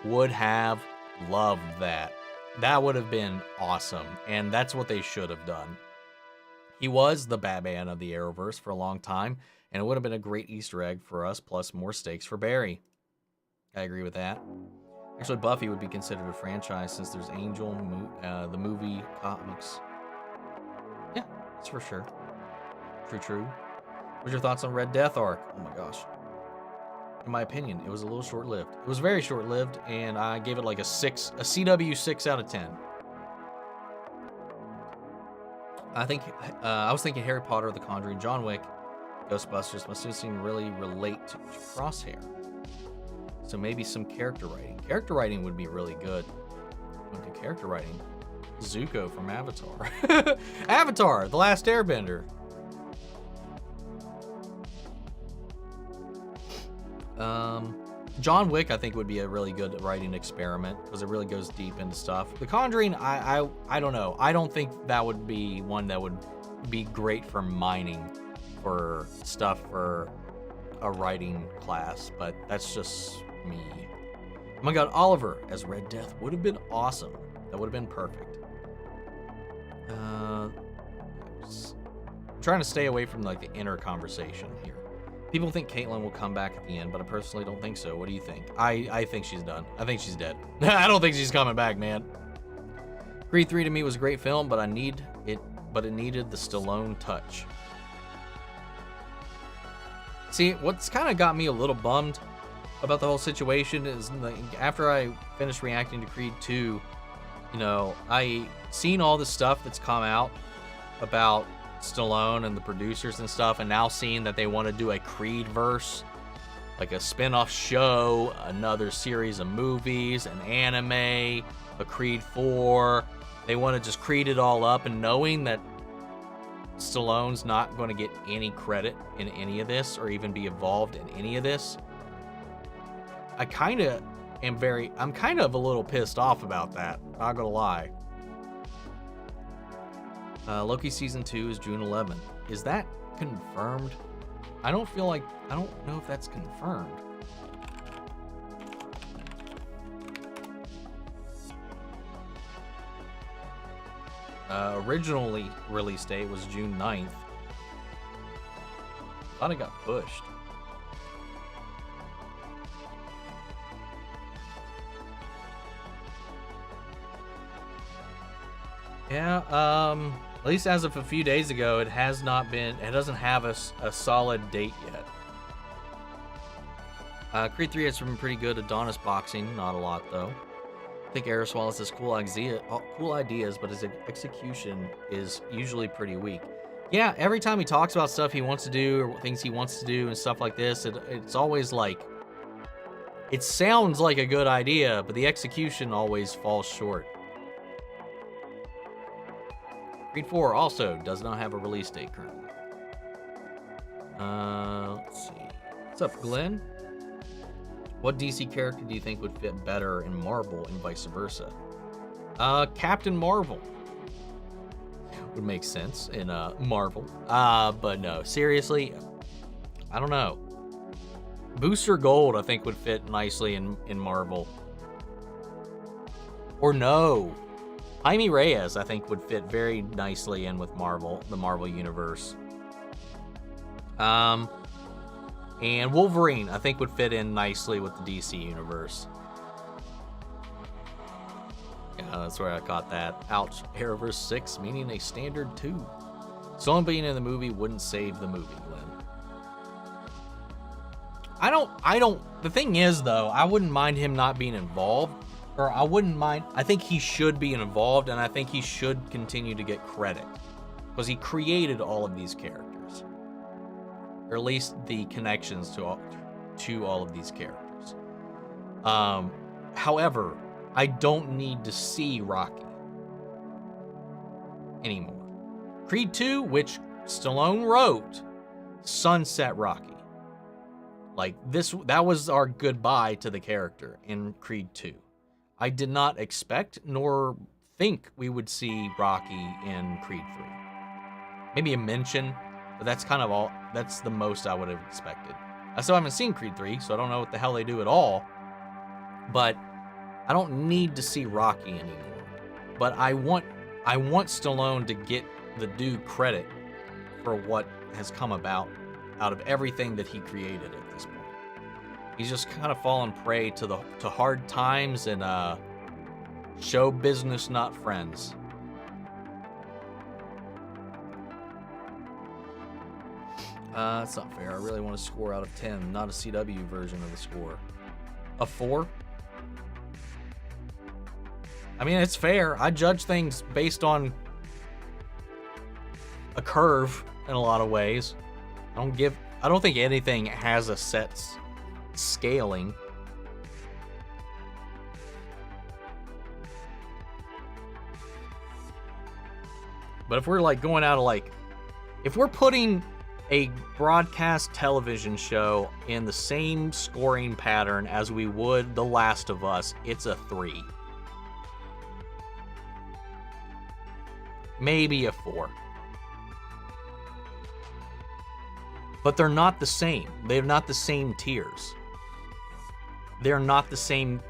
[SPEAKER 1] would have loved that. That would have been awesome, and that's what they should have done. He was the Batman of the Arrowverse for a long time, and it would have been a great Easter egg for us, plus more stakes for Barry. I agree with that. Actually, Buffy would be considered a franchise since there's Angel, the movie, comics. Yeah, that's for sure. True. What's your thoughts on Red Death arc? Oh my gosh. In my opinion, it was a little short-lived. It was very short-lived, and I gave it like a CW 6 out of 10. I was thinking Harry Potter, The Conjuring, John Wick, Ghostbusters must seem really relate to Crosshair. So maybe some character writing. Character writing would be really good. Look at character writing. Zuko from Avatar. Avatar, The Last Airbender. John Wick, I think, would be a really good writing experiment because it really goes deep into stuff. The Conjuring, I don't know. I don't think that would be one that would be great for mining for stuff for a writing class, but that's just me. Oh my god, Oliver as Red Death would have been awesome. That would have been perfect. I'm trying to stay away from like the inner conversation here. People think Caitlyn will come back at the end, but I personally don't think so. What do you think? I think she's done. I think she's dead. I don't think she's coming back, man. Creed 3 to me was a great film, but it needed the Stallone touch. See, what's kind of got me a little bummed about the whole situation is like, after I finished reacting to Creed 2, you know, I seen all the stuff that's come out about Stallone and the producers and stuff, and now seeing that they want to do a Creed verse, like a spin-off show, another series of movies, an anime, a Creed 4. They want to just Creed it all up, and knowing that Stallone's not going to get any credit in any of this or even be involved in any of this, I'm kind of a little pissed off about that. Not gonna lie. Loki season 2 is June 11th. Is that confirmed? I don't know if that's confirmed. Originally release date was June 9th. Thought it got pushed. Yeah, at least as of a few days ago, it doesn't have a solid date yet. Creed 3 has some pretty good Adonis boxing, not a lot though. I think Aris Wallace has cool ideas, but his execution is usually pretty weak. Yeah, every time he talks about stuff he wants to do or things he wants to do and stuff like this, it's always like, it sounds like a good idea, but the execution always falls short. Creed 4 also does not have a release date currently. Let's see. What's up, Glenn? What DC character do you think would fit better in Marvel and vice versa? Captain Marvel would make sense in Marvel. But no, seriously, I don't know. Booster Gold, I think, would fit nicely in Marvel. Or no. Jaime Reyes, I think, would fit very nicely in with Marvel, the Marvel Universe. And Wolverine, I think, would fit in nicely with the DC Universe. Yeah, that's where I caught that. Ouch. Arrowverse 6, meaning a standard 2. Someone being in the movie wouldn't save the movie, Glenn. The thing is, though, I wouldn't mind him not being involved. Or I wouldn't mind. I think he should be involved, and I think he should continue to get credit. Because he created all of these characters. Or at least the connections to all of these characters. However, I don't need to see Rocky anymore. Creed 2, which Stallone wrote, sunset Rocky. Like, that was our goodbye to the character in Creed 2. I did not expect nor think we would see Rocky in Creed 3. Maybe a mention, but that's kind of all. That's the most I would have expected. I still haven't seen Creed 3, so I don't know what the hell they do at all. But I don't need to see Rocky anymore. But I want Stallone to get the due credit for what has come out of everything that he created at this point. He's just kind of fallen prey to hard times and show business, not friends. That's not fair. I really want a score out of 10, not a CW version of the score. A 4? I mean, it's fair. I judge things based on a curve in a lot of ways. I don't think anything has a set scaling. But if we're like going out of like, if we're putting a broadcast television show in the same scoring pattern as we would The Last of Us, it's a 3. Maybe a 4. But they're not the same. They're not the same tiers. They're not the same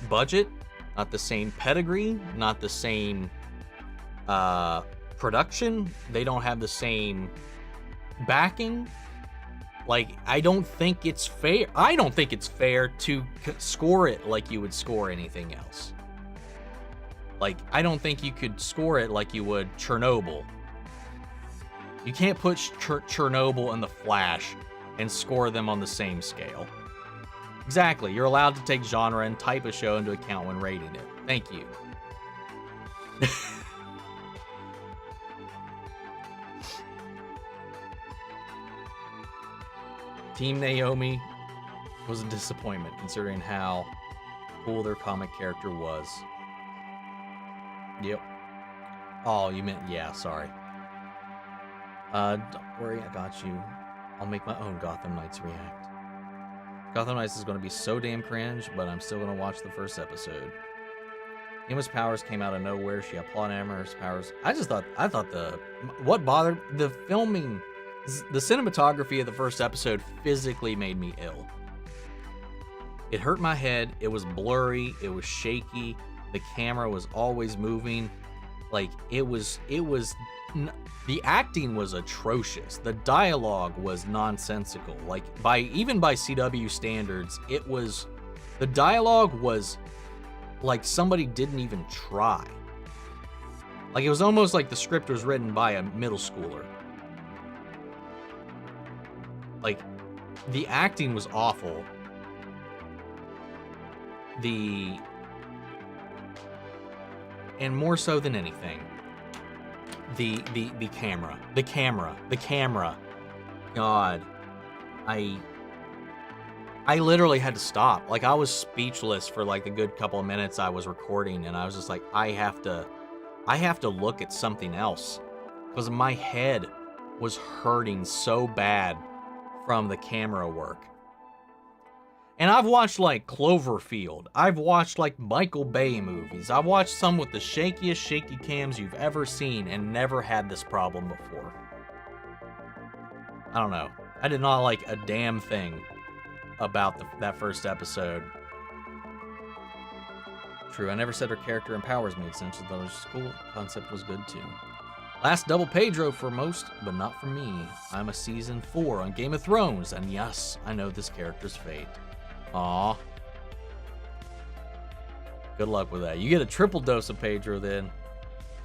[SPEAKER 1] budget, not the same pedigree, not the same production. They don't have the same backing. Like, I don't think it's fair. I don't think it's fair to score it like you would score anything else. Like, I don't think you could score it like you would Chernobyl. You can't put Chernobyl and The Flash and score them on the same scale. Exactly. You're allowed to take genre and type of show into account when rating it. Thank you. Team Naomi was a disappointment considering how cool their comic character was. Yep. Oh, you meant, yeah, sorry. Don't worry, I got you. I'll make my own Gotham Knights react. Gotham Knights is going to be so damn cringe, but I'm still going to watch the first episode. Emma's powers came out of nowhere. She had plot Amber's powers. I thought what bothered the filming, the cinematography of the first episode physically made me ill. It hurt my head. It was blurry. It was shaky. The camera was always moving. Like, the acting was atrocious. The dialogue was nonsensical. Like, even by CW standards, the dialogue was like somebody didn't even try. Like, it was almost like the script was written by a middle schooler. Like, the acting was awful. And more so than anything, the camera. God, I literally had to stop. Like, I was speechless for like the good couple of minutes I was recording, and I was just like, I have to look at something else, because my head was hurting so bad from the camera work. And I've watched like Cloverfield. I've watched like Michael Bay movies. I've watched some with the shakiest shaky cams you've ever seen and never had this problem before. I don't know. I did not like a damn thing about that first episode. True, I never said her character and powers made sense, though it was cool. The concept was good too. Last double Pedro for most, but not for me. I'm a season 4 on Game of Thrones, and yes, I know this character's fate. Aw. Good luck with that. You get a triple dose of Pedro then.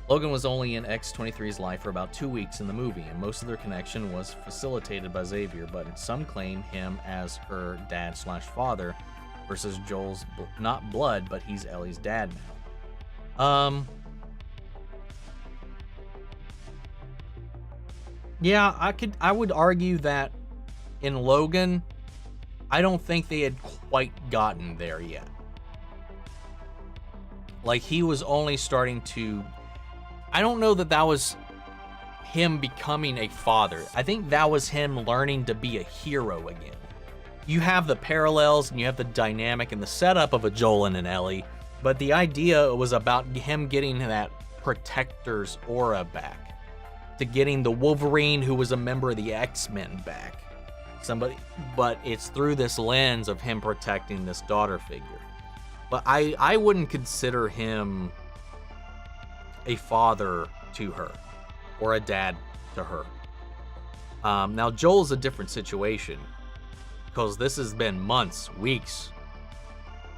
[SPEAKER 1] Logan was only in X-23's life for about 2 weeks in the movie, and most of their connection was facilitated by Xavier, but some claim him as her dad/father versus Joel's not blood, but he's Ellie's dad now. Yeah, I would argue that in Logan, I don't think they had quite gotten there yet. Like, he was only starting to... I don't know that was him becoming a father. I think that was him learning to be a hero again. You have the parallels and you have the dynamic and the setup of a Joel and an Ellie, but the idea was about him getting that protector's aura back, to getting the Wolverine who was a member of the X-Men back. But it's through this lens of him protecting this daughter figure. But I wouldn't consider him a father to her or a dad to her. Now Joel's a different situation, because this has been months, weeks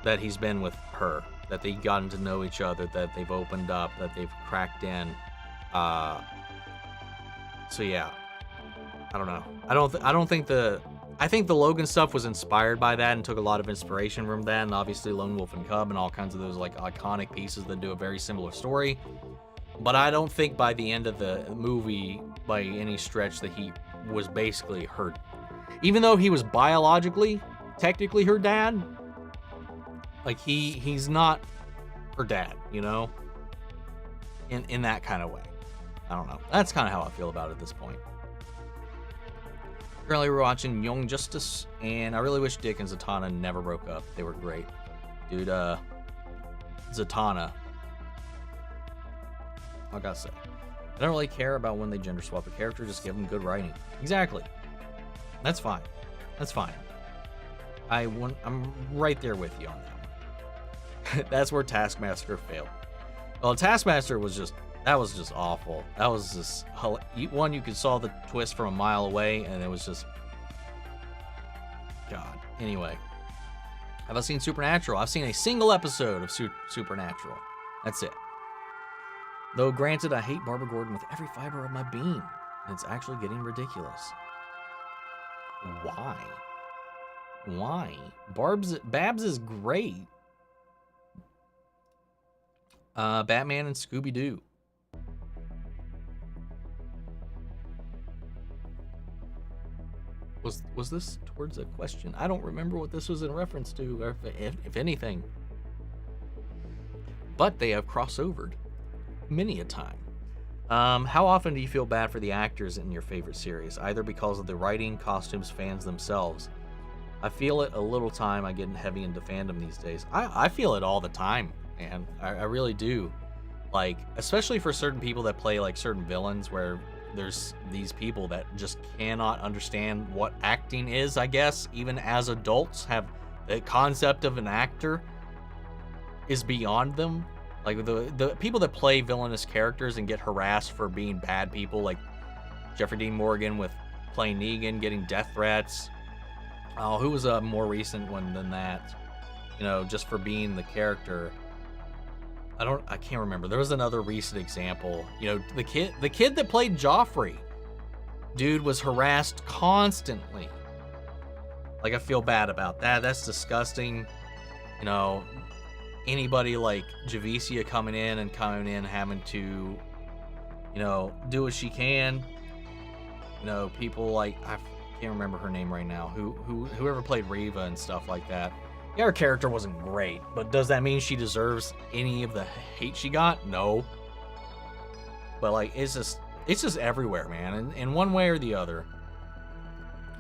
[SPEAKER 1] that he's been with her, that they've gotten to know each other, that they've opened up, that they've cracked in. So yeah, I don't know. I think the Logan stuff was inspired by that and took a lot of inspiration from that, and obviously Lone Wolf and Cub and all kinds of those like iconic pieces that do a very similar story. But I don't think by the end of the movie, by any stretch, that he was basically her. Even though he was biologically, technically her dad, like he's not her dad, you know? In that kind of way. I don't know. That's kind of how I feel about it at this point. Currently we're watching Young Justice, and I really wish Dick and Zatanna never broke up. They were great. Dude, Zatanna, I gotta say, I don't really care about when they gender swap a character, just give them good writing. Exactly. That's fine. That's fine. I'm right there with you on that That's where Taskmaster failed. Well, Taskmaster was just awful. That was just one, you could saw the twist from a mile away, and it was just God. Anyway, have I seen Supernatural? I've seen a single episode of Supernatural. That's it. Though granted, I hate Barbara Gordon with every fiber of my being, and it's actually getting ridiculous. Why? Babs is great. Batman and Scooby-Doo. Was this towards a question? I don't remember what this was in reference to, or if anything. But they have crossovered many a time. How often do you feel bad for the actors in your favorite series, either because of the writing, costumes, fans themselves? I feel it a little time I get heavy into fandom these days. I feel it all the time, man. I really do. Like, especially for certain people that play like certain villains, where there's these people that just cannot understand what acting is, I guess. Even as adults, have the concept of an actor is beyond them. Like the people that play villainous characters and get harassed for being bad people, like Jeffrey Dean Morgan with playing Negan, getting death threats. Oh, who was a more recent one than that? You know, just for being the character. I can't remember. There was another recent example. You know, the kid that played Joffrey, dude, was harassed constantly. Like, I feel bad about that. That's disgusting. You know, anybody like Javicia coming in having to, you know, do what she can. You know, people like, I can't remember her name right now. Whoever played Reva and stuff like that. Yeah, her character wasn't great, but does that mean she deserves any of the hate she got? No. But like, it's just everywhere, man, in one way or the other.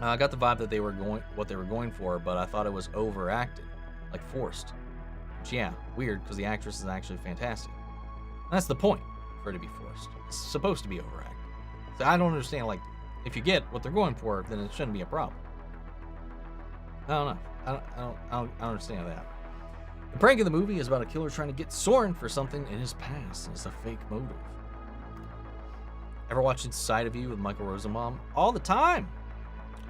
[SPEAKER 1] I got the vibe that what they were going for, but I thought it was overacted, like forced. Which, yeah, weird, because the actress is actually fantastic. And that's the point, for it to be forced. It's supposed to be overacted. So I don't understand, like, if you get what they're going for, then it shouldn't be a problem. I don't know. I don't understand that. The prank of the movie is about a killer trying to get Soren for something in his past as a fake motive. Ever watch Inside of You with Michael Rosenbaum? All the time.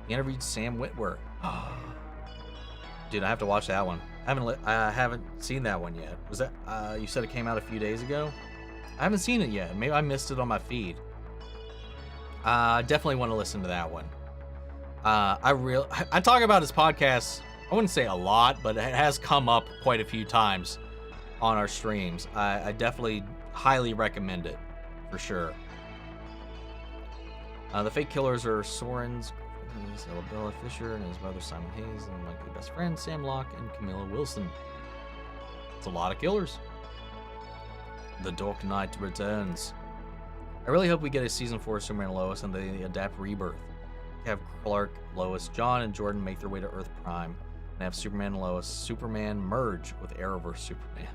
[SPEAKER 1] He interviewed Sam Witwer. Dude, I have to watch that one. I haven't seen that one yet. Was that you said it came out a few days ago? I haven't seen it yet. Maybe I missed it on my feed. I definitely want to listen to that one. I talk about his podcast, I wouldn't say a lot, but it has come up quite a few times on our streams. I definitely highly recommend it, for sure. The fake killers are Soren's Bella Fisher and his brother Simon Hayes and likely best friend Sam Locke and Camilla Wilson. It's a lot of killers. The Dark Knight returns. I really hope we get a season 4 of Superman and Lois and they adapt Rebirth. Have Clark, Lois, John, and Jordan make their way to Earth Prime and have Superman and Lois, Superman merge with Arrowverse Superman.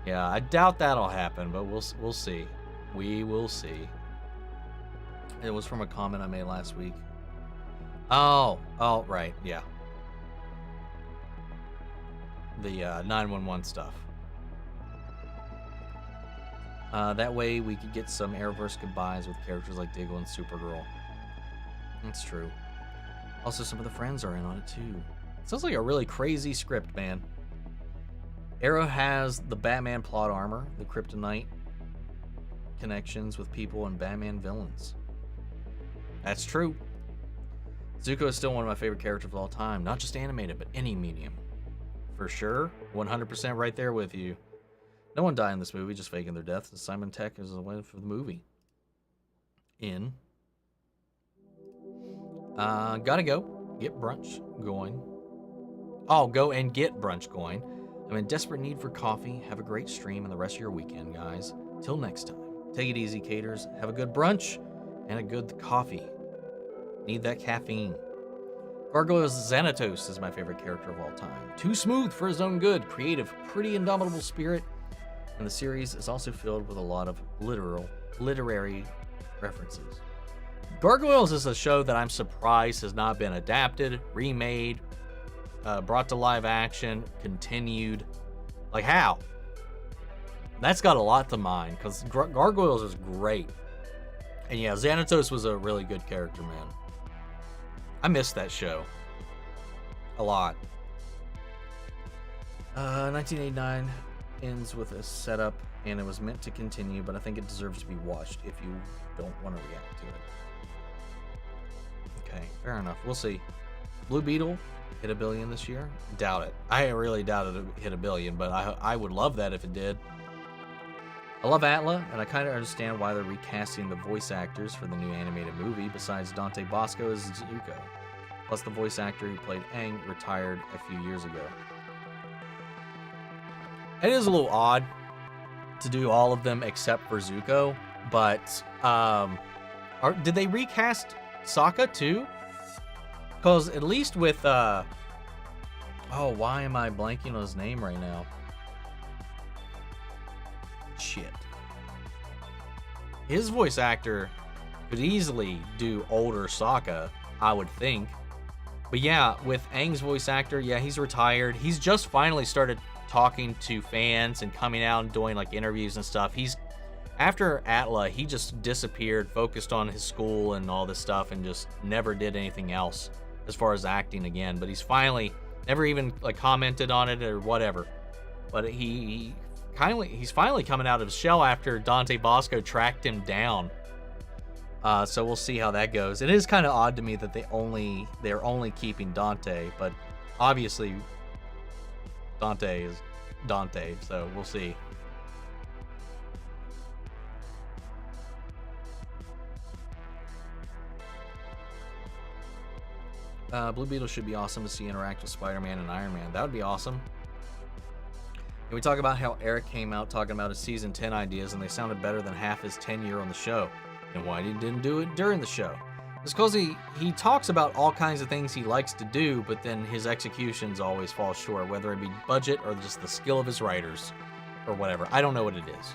[SPEAKER 1] Yeah, I doubt that'll happen, but we'll see. We will see. It was from a comment I made last week. Oh, right, yeah. The 911 stuff. That way we could get some Arrowverse goodbyes with characters like Diggle and Supergirl. That's true. Also, some of the friends are in on it too. Sounds like a really crazy script, man. Arrow has the Batman plot armor, the kryptonite connections with people and Batman villains. That's true. Zuko is still one of my favorite characters of all time, not just animated, but any medium. For sure, 100% right there with you. No one died in this movie, just faking their deaths. Simon Tech is the winner for the movie. Gotta go. Get brunch going. Oh, go and get brunch going. I'm in desperate need for coffee. Have a great stream and the rest of your weekend, guys. Till next time. Take it easy, caters. Have a good brunch and a good coffee. Need that caffeine. Gargoyle's Xanatos is my favorite character of all time. Too smooth for his own good. Creative, pretty indomitable spirit. And the series is also filled with a lot of literary references. Gargoyles is a show that I'm surprised has not been adapted, remade, brought to live action, continued. Like, how? That's got a lot to mine, because Gargoyles is great. And yeah, Xanatos was a really good character, man. I missed that show. A lot. 1989 ends with a setup, and it was meant to continue, but I think it deserves to be watched if you don't want to react to it. Okay, fair enough. We'll see. Blue Beetle hit $1 billion this year? Doubt it. I really doubt it hit $1 billion, but I would love that if it did. I love Atla, and I kind of understand why they're recasting the voice actors for the new animated movie, besides Dante Bosco as Zuko. Plus, the voice actor who played Aang retired a few years ago. It is a little odd to do all of them except for Zuko, but did they recast Sokka too? Because at least with oh, why am I blanking on his name right now? Shit. His voice actor could easily do older Sokka, I would think. But yeah, with Aang's voice actor, yeah, he's retired. He's just finally started talking to fans and coming out and doing like interviews and stuff. After Atla, he just disappeared, focused on his school and all this stuff, and just never did anything else as far as acting again. But he's finally never even like commented on it or whatever. But he's finally coming out of his shell after Dante Bosco tracked him down. So we'll see how that goes. It is kind of odd to me that they're only keeping Dante, but obviously Dante is Dante, so we'll see. Blue Beetle should be awesome to see interact with Spider-Man and Iron Man. That would be awesome. And we talk about how Eric came out talking about his season 10 ideas, and they sounded better than half his tenure on the show. And why he didn't do it during the show? It's because he talks about all kinds of things he likes to do, but then his executions always fall short, whether it be budget or just the skill of his writers or whatever. I don't know what it is.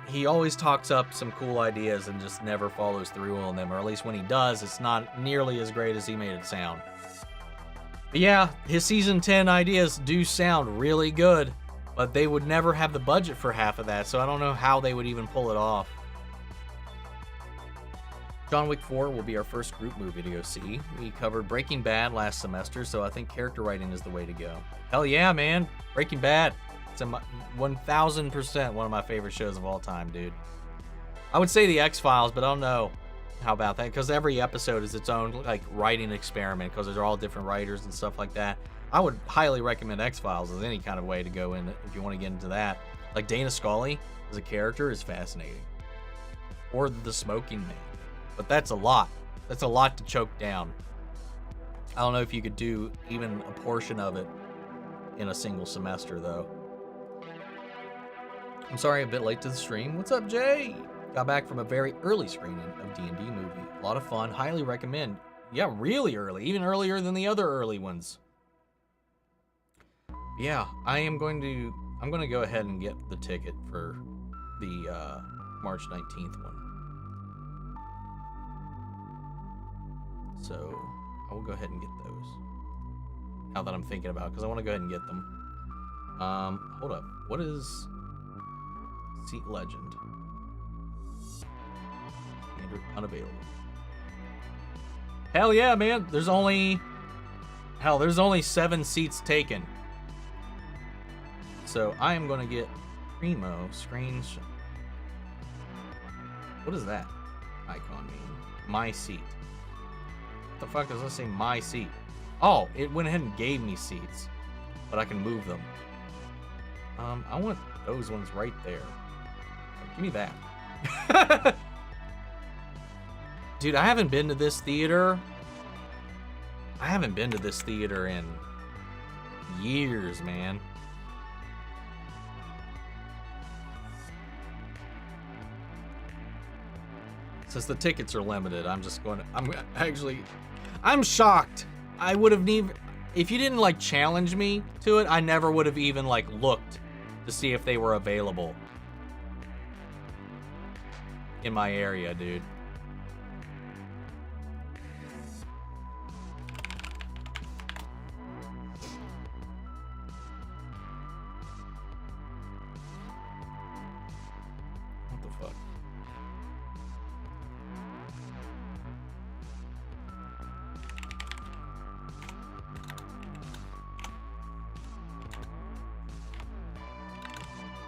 [SPEAKER 1] He always talks up some cool ideas and just never follows through on them, or at least when he does, it's not nearly as great as he made it sound. But yeah, his season 10 ideas do sound really good, but they would never have the budget for half of that, so I don't know how they would even pull it off. John Wick 4 will be our first group movie to go see. We covered Breaking Bad last semester, so I think character writing is the way to go. Hell yeah, man. Breaking Bad. It's 1000% one of my favorite shows of all time, dude. I would say the X-Files, but I don't know how about that, because every episode is its own like writing experiment, because they're all different writers and stuff like that. I would highly recommend X-Files as any kind of way to go in if you want to get into that. Like Dana Scully as a character is fascinating. Or The Smoking Man. But that's a lot. That's a lot to choke down. I don't know if you could do even a portion of it in a single semester, though. I'm sorry, a bit late to the stream. What's up, Jay? Got back from a very early screening of D&D movie. A lot of fun. Highly recommend. Yeah, really early. Even earlier than the other early ones. Yeah, I'm going to go ahead and get the ticket for the March 19th one. So I will go ahead and get those. Now that I'm thinking about it, because I want to go ahead and get them. Hold up. What is Seat Legend? Standard unavailable. Hell yeah, man. There's only 7 seats taken. So I am going to get Primo screenshot. What does that icon mean? My seat. What the fuck does that say, my seat? Oh, it went ahead and gave me seats, but I can move them. I want those ones right there. Give me that. Dude, I haven't been to this theater. I haven't been to this theater in years, man. Since the tickets are limited, I'm shocked. I would have never, if you didn't like challenge me to it, I never would have even like looked to see if they were available in my area, dude.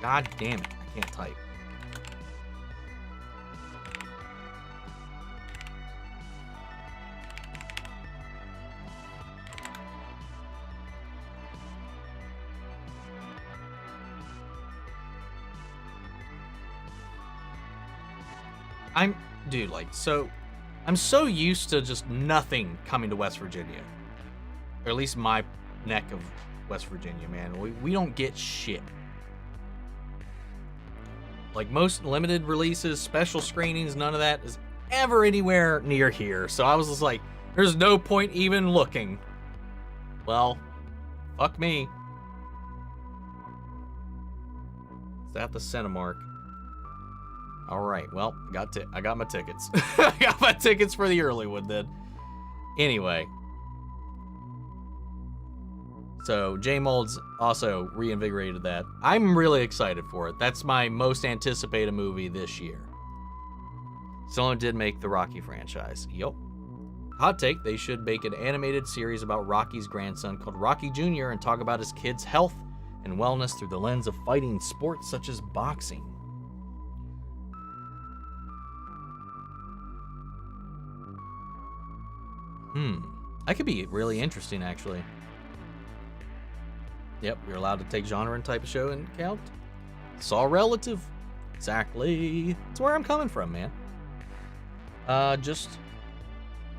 [SPEAKER 1] God damn it. I can't type. Dude, like, so, I'm so used to just nothing coming to West Virginia. Or at least my neck of West Virginia, man. We don't get shit. Like, most limited releases, special screenings, none of that is ever anywhere near here. So I was just like, there's no point even looking. Well, fuck me. Is that the Cinemark? All right, well, I got my tickets. I got my tickets for the early one then. Anyway. So, J-Mold's also reinvigorated that. I'm really excited for it. That's my most anticipated movie this year. Someone did make the Rocky franchise. Yup. Hot take, they should make an animated series about Rocky's grandson called Rocky Jr. and talk about his kid's health and wellness through the lens of fighting sports such as boxing. That could be really interesting, actually. Yep, you're allowed to take genre and type of show into account. It's all relative. Exactly. That's where I'm coming from, man. Just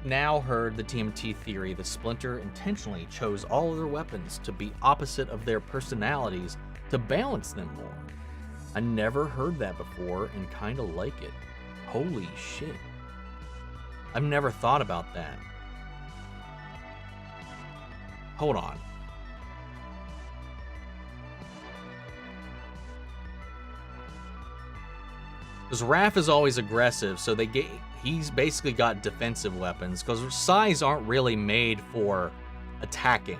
[SPEAKER 1] now heard the TMT theory that Splinter intentionally chose all of their weapons to be opposite of their personalities to balance them more. I never heard that before and kind of like it. Holy shit. I've never thought about that. Hold on. Because Raph is always aggressive, so he's basically got defensive weapons, because Sais aren't really made for attacking.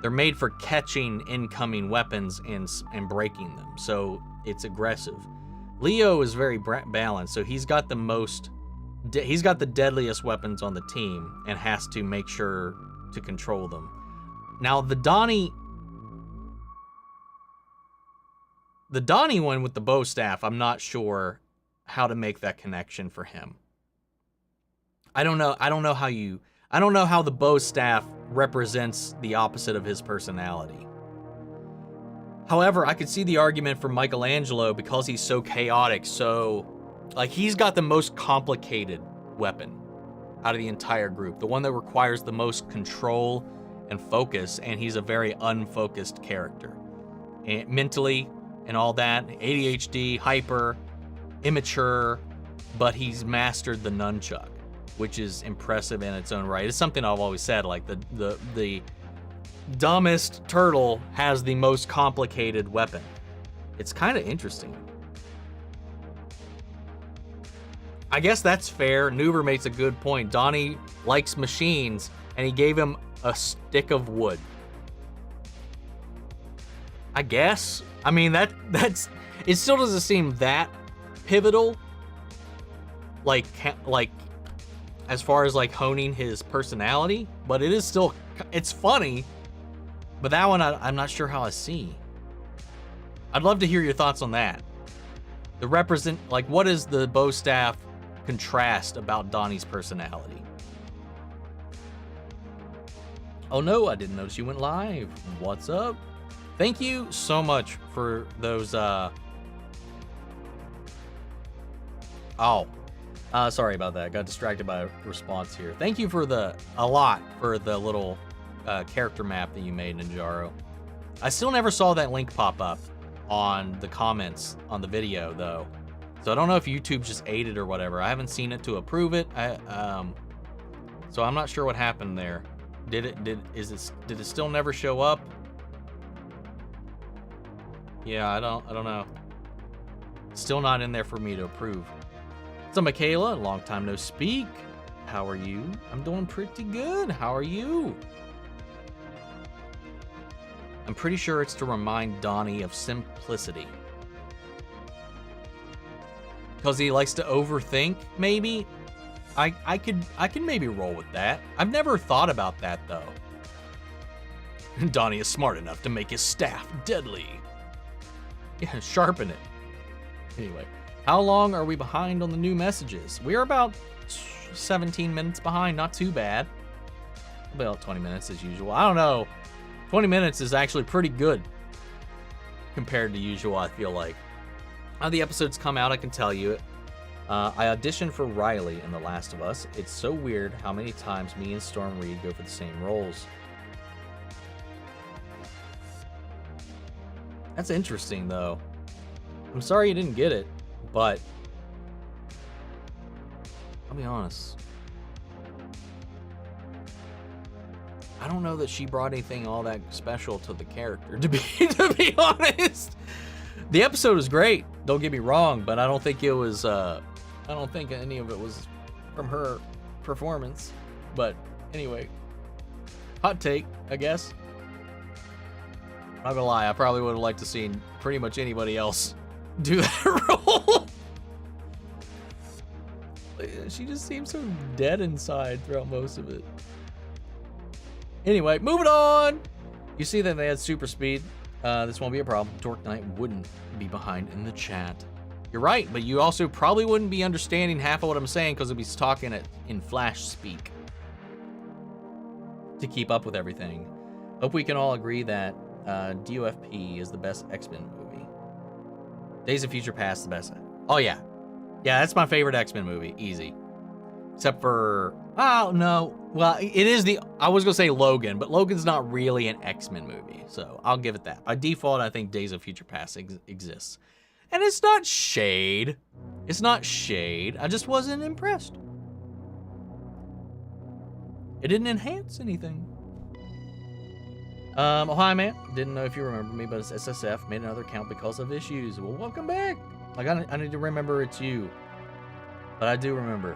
[SPEAKER 1] They're made for catching incoming weapons and breaking them, so it's aggressive. Leo is very balanced, so he's got the deadliest weapons on the team and has to make sure to control them. Now, the Donnie one with the bow staff, I'm not sure how to make that connection for him. I don't know how the bow staff represents the opposite of his personality. However, I could see the argument for Michelangelo because he's so chaotic, so like he's got the most complicated weapon out of the entire group, the one that requires the most control and focus, and he's a very unfocused character. And mentally and all that, ADHD, hyper, immature, but he's mastered the nunchuck, which is impressive in its own right. It's something I've always said, like the dumbest turtle has the most complicated weapon. It's kind of interesting. I guess that's fair. Nuber makes a good point. Donnie likes machines, and he gave him a stick of wood. I guess. I mean, that's it still doesn't seem that pivotal. Like as far as like honing his personality, but it is still, it's funny. But that one, I'm not sure how I see. I'd love to hear your thoughts on that. What is the bow staff contrast about Donnie's personality? Oh no, I didn't notice you went live. What's up? Thank you so much for those, sorry about that. Got distracted by a response here. Thank you for a lot for the little character map that you made, Ninjaro. I still never saw that link pop up on the comments on the video though. So I don't know if YouTube just ate it or whatever. I haven't seen it to approve it. So I'm not sure what happened there. Did it still never show up? Yeah, I don't know. Still not in there for me to approve. So Michaela, long time no speak. How are you? I'm doing pretty good. How are you? I'm pretty sure it's to remind Donnie of simplicity. Because he likes to overthink, maybe? I could maybe roll with that. I've never thought about that, though. Donnie is smart enough to make his staff deadly. Yeah, sharpen it. Anyway, how long are we behind on the new messages? We are about 17 minutes behind, not too bad. About 20 minutes as usual. I don't know. 20 minutes is actually pretty good compared to usual, I feel like. How the episodes come out, I can tell you it. I auditioned for Riley in The Last of Us. It's so weird how many times me and Storm Reed go for the same roles. That's interesting, though. I'm sorry you didn't get it, but I'll be honest. I don't know that she brought anything all that special to the character, to be honest. The episode was great, don't get me wrong, but I don't think it was, I don't think any of it was from her performance. But anyway, hot take, I guess. Not gonna lie, I probably would have liked to see pretty much anybody else do that role. She just seems so dead inside throughout most of it. Anyway, moving on. You see that they had super speed. This won't be a problem. Dork Knight wouldn't be behind in the chat. You're right, but you also probably wouldn't be understanding half of what I'm saying because he'll be talking in flash speak to keep up with everything. Hope we can all agree that DOFP is the best X-Men movie. Days of Future Past the best. Oh yeah, that's my favorite X-Men movie, easy. Except for, oh no, well it is I was gonna say Logan, but Logan's not really an X-Men movie, so I'll give it that. By default, I think Days of Future Past exists. And it's not shade. It's not shade. I just wasn't impressed. It didn't enhance anything. Oh, hi, man. Didn't know if you remember me, but it's SSF. Made another account because of issues. Well, welcome back. Like, I need to remember it's you. But I do remember.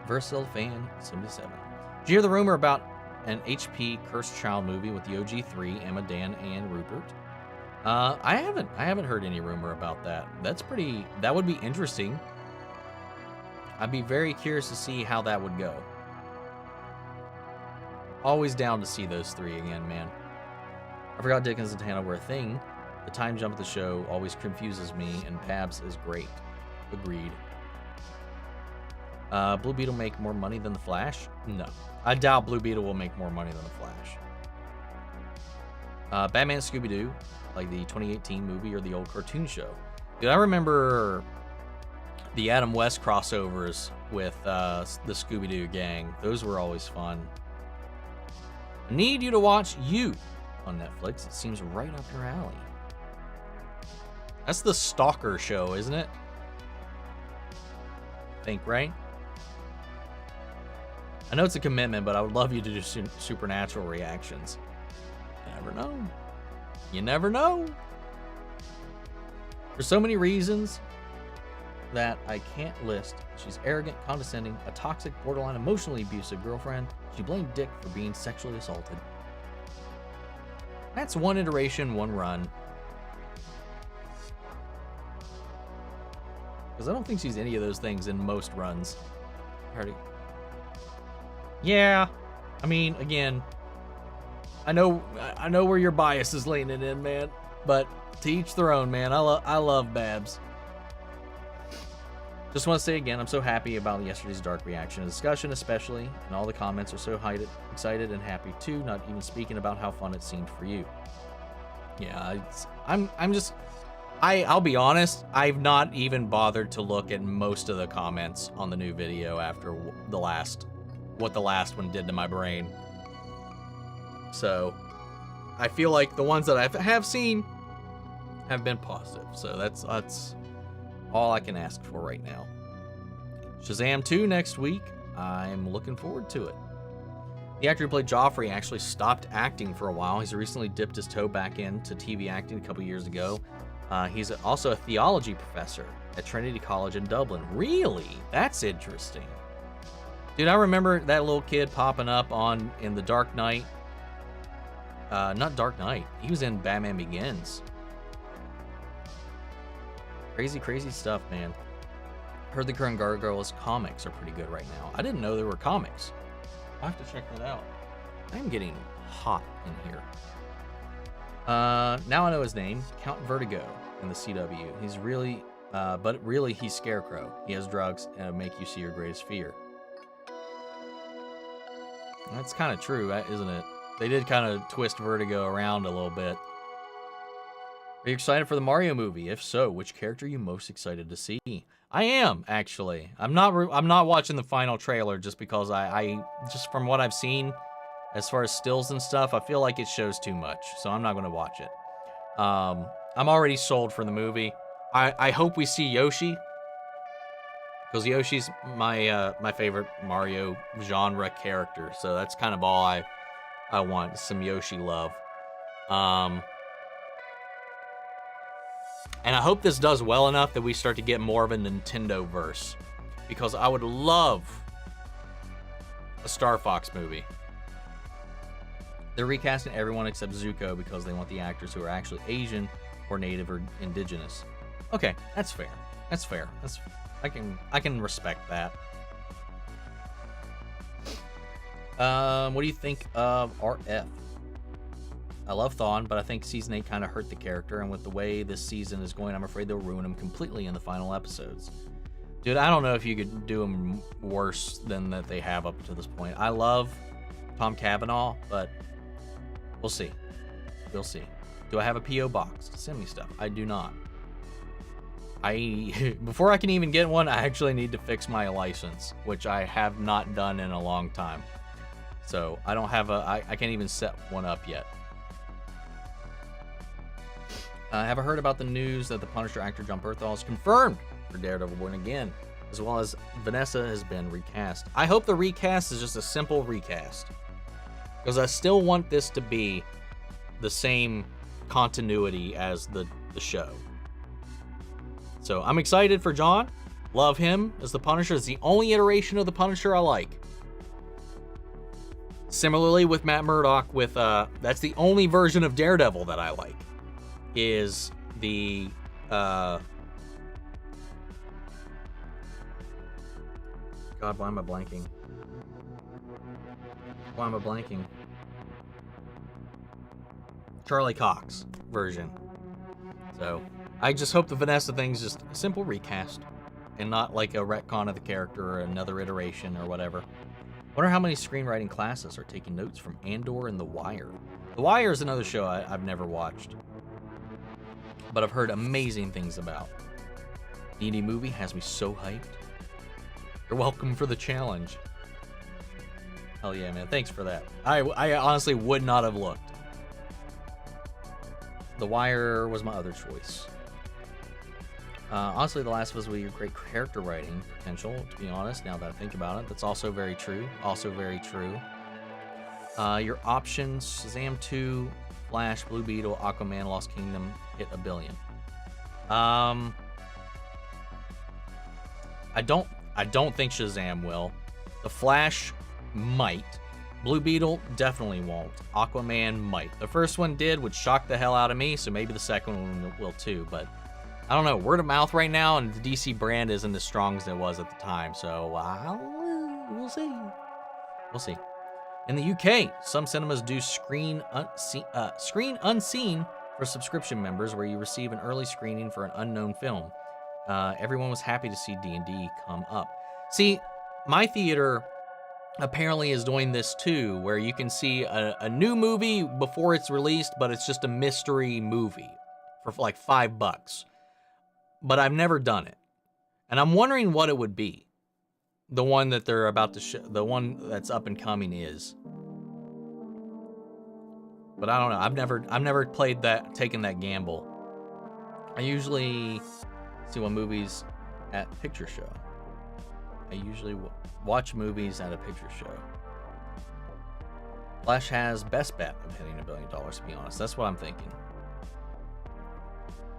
[SPEAKER 1] Versatile Fan 77. Did you hear the rumor about an HP Cursed Child movie with the OG3, Emma, Dan, and Rupert? I haven't heard any rumor about that. That would be interesting. I'd be very curious to see how that would go. Always down to see those three again, man. I forgot Dickens and Hannah were a thing. The time jump of the show always confuses me, and Pabs is great. Agreed. Blue Beetle make more money than the Flash? No. I doubt Blue Beetle will make more money than the Flash. Batman Scooby-Doo, like the 2018 movie or the old cartoon show. Dude, I remember the Adam West crossovers with the Scooby-Doo gang. Those were always fun. I need you to watch You on Netflix. It seems right up your alley. That's the Stalker show, isn't it? Think, right? I know it's a commitment, but I would love you to do supernatural reactions. You never know. You never know. For so many reasons that I can't list. She's arrogant, condescending, a toxic, borderline emotionally abusive girlfriend. She blamed Dick for being sexually assaulted. That's one iteration, one run. Because I don't think she's any of those things in most runs. Yeah, I mean, again, I know where your bias is leaning in, man. But to each their own, man. I love Babs. Just want to say again, I'm so happy about yesterday's dark reaction and discussion, especially, and all the comments are so excited and happy too. Not even speaking about how fun it seemed for you. Yeah, I'll be honest. I've not even bothered to look at most of the comments on the new video after what the last one did to my brain. So I feel like the ones that I have seen have been positive. So that's all I can ask for right now. Shazam 2 next week. I'm looking forward to it. The actor who played Joffrey actually stopped acting for a while. He's recently dipped his toe back into TV acting a couple years ago. He's also a theology professor at Trinity College in Dublin. Really? That's interesting. Dude, I remember that little kid popping up in The Dark Knight. Not Dark Knight. He was in Batman Begins. Crazy, crazy stuff, man. Heard the current Gargoyles comics are pretty good right now. I didn't know there were comics. I'll have to check that out. I'm getting hot in here. Now I know his name, Count Vertigo in the CW. He's really, but really he's Scarecrow. He has drugs and make you see your greatest fear. That's kind of true, isn't it? They did kind of twist Vertigo around a little bit. Are you excited for the Mario movie? If so, which character are you most excited to see? I am, actually. I'm not watching the final trailer just because I just from what I've seen, as far as stills and stuff, I feel like it shows too much, so I'm not going to watch it. I'm already sold for the movie. I hope we see Yoshi, because Yoshi's my favorite Mario genre character, so that's kind of all I want, some Yoshi love. And I hope this does well enough that we start to get more of a Nintendo verse, because I would love a Star Fox movie. They're recasting everyone except Zuko because they want the actors who are actually Asian or native or indigenous. Okay, that's fair. That's fair. I can respect that. What do you think of RF? I love Thawne, but I think Season 8 kind of hurt the character, and with the way this season is going, I'm afraid they'll ruin him completely in the final episodes. Dude, I don't know if you could do him worse than that they have up to this point. I love Tom Cavanaugh, but we'll see. We'll see. Do I have a P.O. box to send me stuff? I do not. Before I can even get one, I actually need to fix my license, which I have not done in a long time. So I don't have I can't even set one up yet. Have I heard about the news that the Punisher actor Jon Bernthal is confirmed for Daredevil Born Again, as well as Vanessa has been recast? I hope the recast is just a simple recast, because I still want this to be the same continuity as the show. So I'm excited for Jon. Love him as the Punisher. It's the only iteration of the Punisher I like. Similarly with Matt Murdock, with that's the only version of Daredevil that I like. Is the God, why am I blanking? Why am I blanking? Charlie Cox version. So I just hope the Vanessa thing's just a simple recast and not like a retcon of the character or another iteration or whatever. Wonder how many screenwriting classes are taking notes from Andor and The Wire. The Wire is another show I've never watched, but I've heard amazing things about. D&D movie has me so hyped. You're welcome for the challenge. Hell yeah, man. Thanks for that. I honestly would not have looked. The Wire was my other choice. Honestly, The Last of Us was great character writing potential, to be honest, now that I think about it. That's also very true. Also very true. Your options, Shazam 2, Flash, Blue Beetle, Aquaman, Lost Kingdom hit $1 billion. I don't think Shazam will. The Flash might. Blue Beetle definitely won't. Aquaman might. The first one did, which shocked the hell out of me, so maybe the second one will too, but I don't know. Word of mouth right now, and the DC brand isn't as strong as it was at the time, so we'll see. We'll see. In the UK, some cinemas do screen unseen for subscription members, where you receive an early screening for an unknown film. Everyone was happy to see D&D come up. See, my theater apparently is doing this too, where you can see a new movie before it's released, but it's just a mystery movie for like $5. But I've never done it, and I'm wondering what it would be. The one that they're about to show, the one that's up and coming is. But I don't know. I've never played that, taken that gamble. I usually see movies at Picture Show. I usually watch movies at a picture show. Flash has best bet of hitting $1 billion, to be honest. That's what I'm thinking.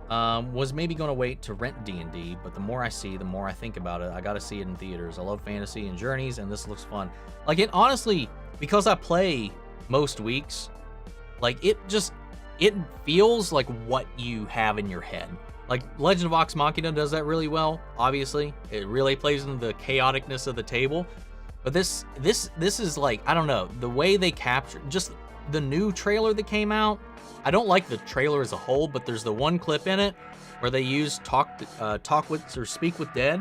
[SPEAKER 1] Was maybe going to wait to rent D&D, but the more I see, the more I think about it. I got to see it in theaters. I love fantasy and journeys, and this looks fun. Like, it honestly, because I play most weeks, like, it feels like what you have in your head. Like, Legend of Vox Machina does that really well, obviously. It really plays into the chaoticness of the table. But this is like, I don't know, the way they capture, just the new trailer that came out. I don't like the trailer as a whole, but there's the one clip in it where they use talk with or speak with dead,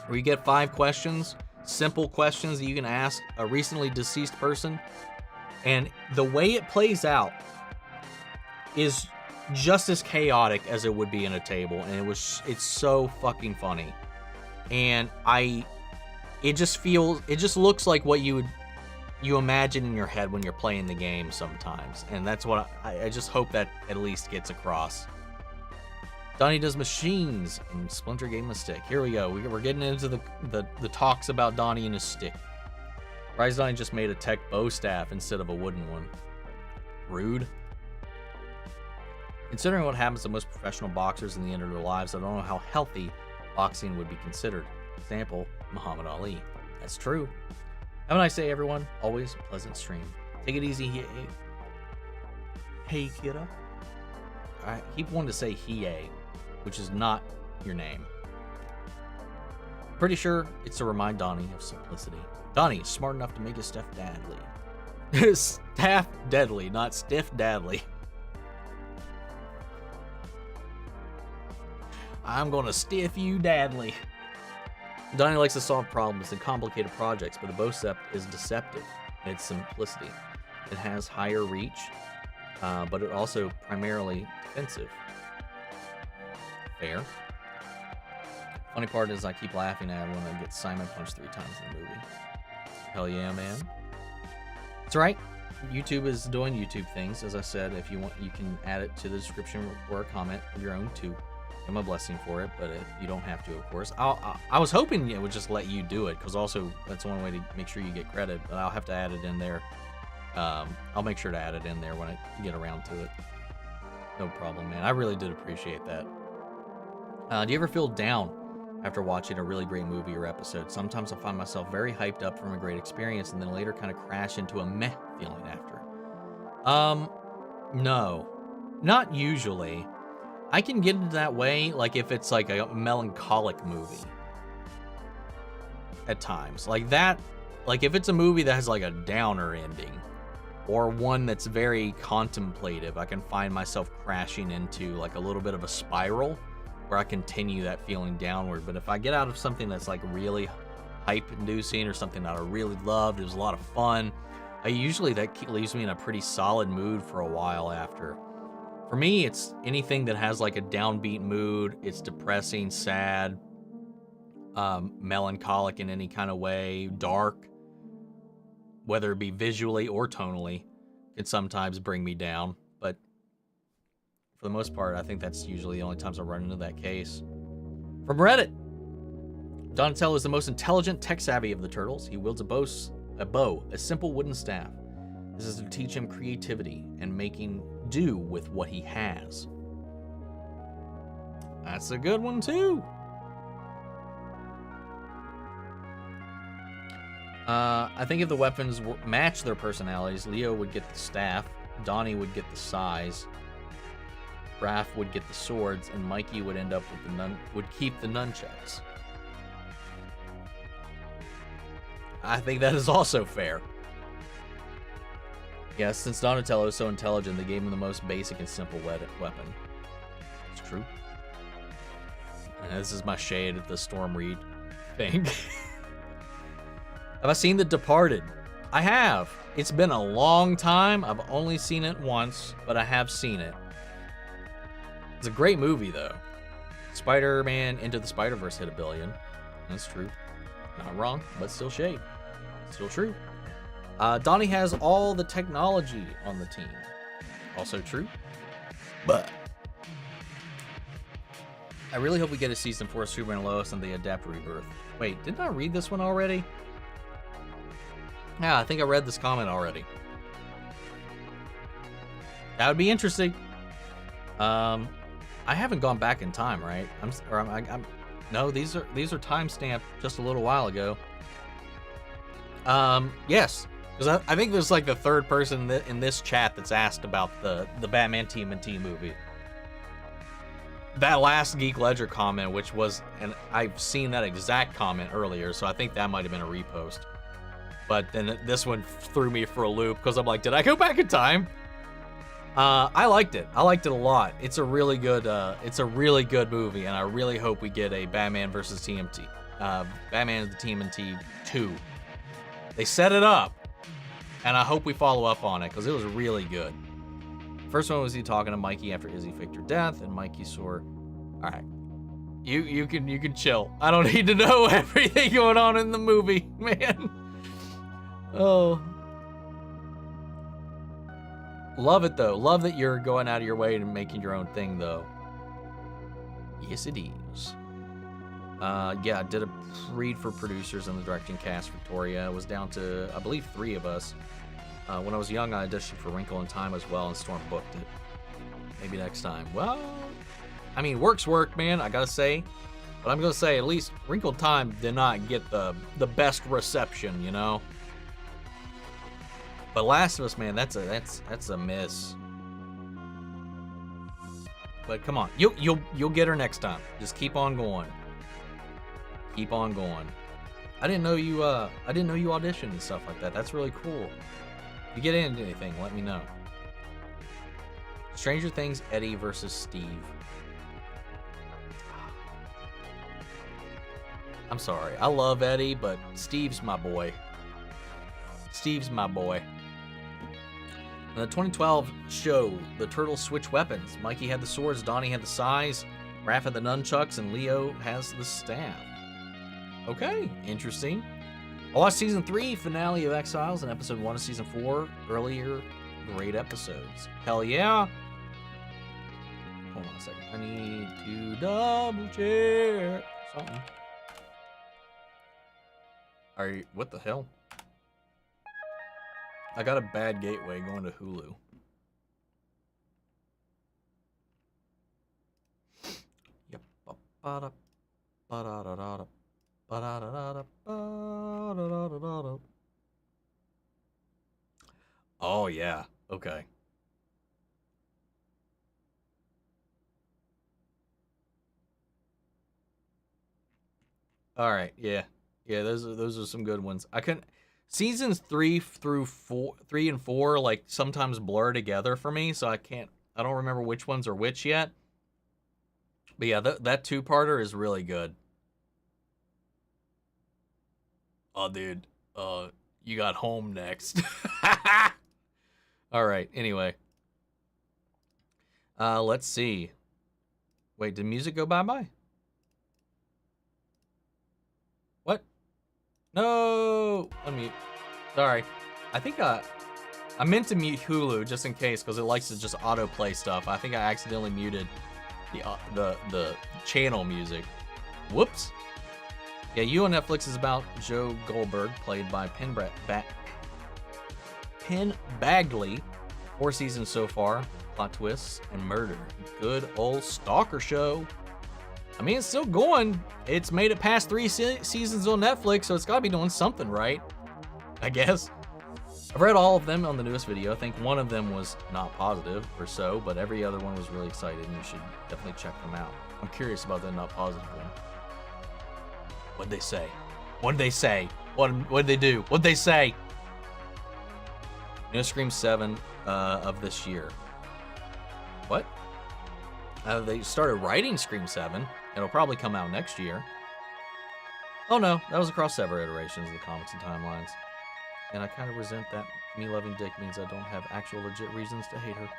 [SPEAKER 1] where you get 5 questions, simple questions that you can ask a recently deceased person. And the way it plays out is just as chaotic as it would be in a table, and it's so fucking funny. And it just looks like what you imagine in your head when you're playing the game sometimes, and that's what I just hope that at least gets across. Donnie does machines, and Splinter gave him a stick. Here we go. We're getting into the talks about Donnie and his stick. Rise Donnie just made a tech bow staff instead of a wooden one. Rude. Considering what happens to most professional boxers in the end of their lives, I don't know how healthy boxing would be considered. Example, Muhammad Ali. That's true. Have a nice day, everyone. Always a pleasant stream. Take it easy. Hey, kiddo. I keep wanting to say Hiei, which is not your name. Pretty sure it's to remind Donnie of simplicity. Donnie is smart enough to make his stuff deadly. Staff deadly, not stiff dadly. I'm gonna stiff you dadly. Donnie likes to solve problems and complicated projects, but the bow step is deceptive in its simplicity. It has higher reach, but it also primarily defensive. Fair. Funny part is I keep laughing at when I get Simon punched 3 times in the movie. Hell yeah, man. That's right. YouTube is doing YouTube things. As I said, if you want, you can add it to the description or a comment of your own too. I'm a blessing for it, but you don't have to, of course. I was hoping it would just let you do it, because also that's one way to make sure you get credit, but I'll have to add it in there. I'll make sure to add it in there when I get around to it. No problem, man. I really did appreciate that. Do you ever feel down after watching a really great movie or episode? Sometimes I find myself very hyped up from a great experience and then later kind of crash into a meh feeling after. No. Not usually. I can get into that way, like if it's like a melancholic movie. At times. Like that, like if it's a movie that has like a downer ending, or one that's very contemplative, I can find myself crashing into like a little bit of a spiral where I continue that feeling downward. But if I get out of something that's like really hype-inducing or something that I really loved, it was a lot of fun, usually that leaves me in a pretty solid mood for a while after. For me, it's anything that has like a downbeat mood. It's depressing, sad, melancholic in any kind of way, dark, whether it be visually or tonally, can sometimes bring me down. But for the most part, I think that's usually the only times I run into that case. From Reddit, Donatello is the most intelligent, tech-savvy of the turtles. He wields a bow, a simple wooden staff. This is to teach him creativity and making do with what he has. That's a good one too. I think if the weapons match their personalities, Leo would get the staff, Donnie would get the size, Raph would get the swords, and Mikey would end up with would keep the nunchucks. I think that is also fair. Yes, since Donatello is so intelligent, they gave him the most basic and simple weapon. It's true. And this is my shade at the Storm Reed thing. Have I seen The Departed? I have. It's been a long time. I've only seen it once, but I have seen it. It's a great movie, though. Spider-Man Into the Spider-Verse hit $1 billion. That's true. Not wrong, but still shade. Still true. Donnie has all the technology on the team. Also true. But I really hope we get a season 4 of Superman and Lois and they adapt Rebirth. Wait, didn't I read this one already? Yeah, I think I read this comment already. That would be interesting. I haven't gone back in time, right? No, these are timestamped just a little while ago. Yes. Because I think there's like the third person in this chat that's asked about the Batman TMNT movie. That last Geek Ledger comment, which was, and I've seen that exact comment earlier, so I think that might have been a repost. But then this one threw me for a loop because I'm like, did I go back in time? I liked it. I liked it a lot. It's a really good movie, and I really hope we get a Batman versus TMT. Batman the TMNT 2. They set it up, and I hope we follow up on it because it was really good. First one was he talking to Mikey after Izzy faked her death, and Mikey saw. All right, you can chill. I don't need to know everything going on in the movie, man. Oh. Love it, though. Love that you're going out of your way and making your own thing, though. Yes, it is. Yeah, I did a read for producers and the directing cast. Victoria. It was down to, I believe, 3 of us. When I was young, I auditioned for Wrinkle in Time as well, and Storm booked it. Maybe next time. Well, I mean, work's work, man, I gotta say. But I'm gonna say, at least Wrinkle in Time did not get the best reception, you know? But Last of Us, man, that's a miss. But come on, you'll get her next time. Just keep on going. Keep on going. I didn't know you auditioned and stuff like that. That's really cool. If you get into anything, let me know. Stranger Things, Eddie versus Steve. I'm sorry. I love Eddie, but Steve's my boy. Steve's my boy. In the 2012 show, the Turtles switch weapons. Mikey had the swords, Donnie had the sais, Raph had the nunchucks, and Leo has the staff. Okay, interesting. I watched season 3, finale of Exiles, and episode 1 of season 4. Earlier, great episodes. Hell yeah. Hold on a second. I need to double check something. Are you, what the hell? I got a bad gateway going to Hulu. Yep. Oh yeah. Okay. All right. Yeah. Yeah. Those are some good ones. I couldn't. Seasons 3 and 4 like sometimes blur together for me, so I don't remember which ones are which yet. But yeah, that 2-parter is really good. Oh, dude, you got home next. All right. Anyway, let's see. Wait, did music go bye-bye? What? No, unmute. Sorry. I think I meant to mute Hulu just in case because it likes to just autoplay stuff. I think I accidentally muted the channel music. Whoops. Yeah, You on Netflix is about Joe Goldberg, played by Penn Bagley. 4 seasons so far. Plot twists and murder. Good old stalker show. I mean, it's still going. It's made it past 3 seasons on Netflix, so it's got to be doing something right, I guess. I've read all of them on the newest video. I think one of them was not positive or so, but every other one was really excited, and you should definitely check them out. I'm curious about the not positive one. What'd they say? What'd they say? What'd they do? What'd they say? Scream 7 of this year. What? They started writing Scream 7. It'll probably come out next year. Oh no, that was across several iterations of the comics and timelines. And I kind of resent that me loving Dick means I don't have actual legit reasons to hate her.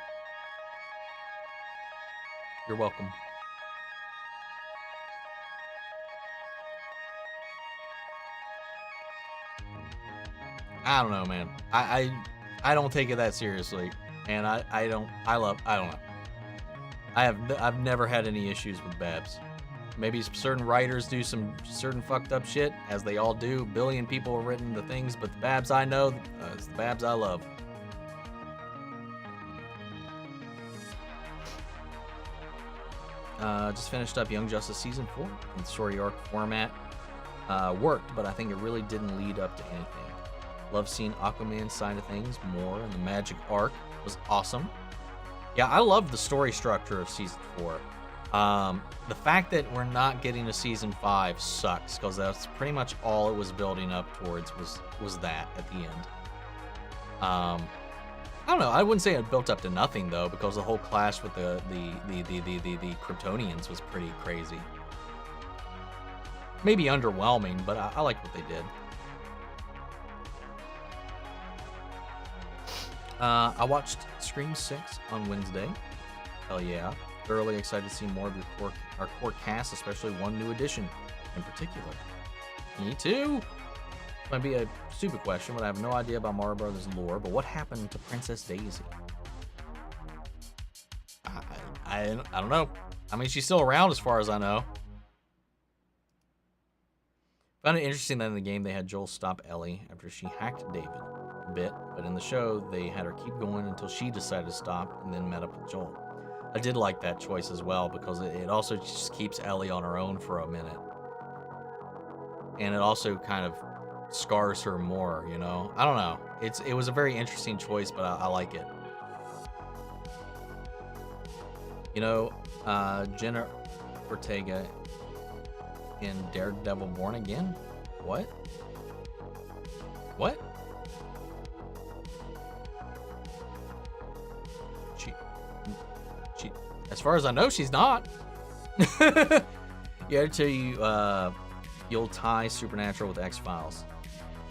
[SPEAKER 1] You're welcome. I don't know, man. I don't take it that seriously, and I don't know. I've never had any issues with Babs. Maybe certain writers do some certain fucked up shit, as they all do. A billion people have written the things, but the Babs I know, it's the Babs I love. Just finished up Young Justice Season 4 in the story arc format. Worked, but I think it really didn't lead up to anything. Love seeing Aquaman's side of things more, and the magic arc was awesome. Yeah, I love the story structure of Season 4. The fact that we're not getting a season 5 sucks, because that's pretty much all it was building up towards was that at the end. I don't know. I wouldn't say it built up to nothing though, because the whole clash with the Kryptonians was pretty crazy. Maybe underwhelming, but I like what they did. I watched Scream 6 on Wednesday. Hell yeah. Thoroughly excited to see more of our core cast, especially one new addition in particular. Me too. Might be a stupid question, but I have no idea about Mario Brothers lore, but what happened to Princess Daisy? I don't know. I mean, she's still around as far as I know. Found it interesting that in the game they had Joel stop Ellie after she hacked David a bit, but in the show they had her keep going until she decided to stop and then met up with Joel. I did like that choice as well, because it also just keeps Ellie on her own for a minute. And it also kind of scars her more, you know? I don't know. It was a very interesting choice, but I like it. You know, Jenna Ortega in Daredevil Born Again? What? What? She, as far as I know, she's not. Yeah, I tell you, you'll tie Supernatural with X-Files,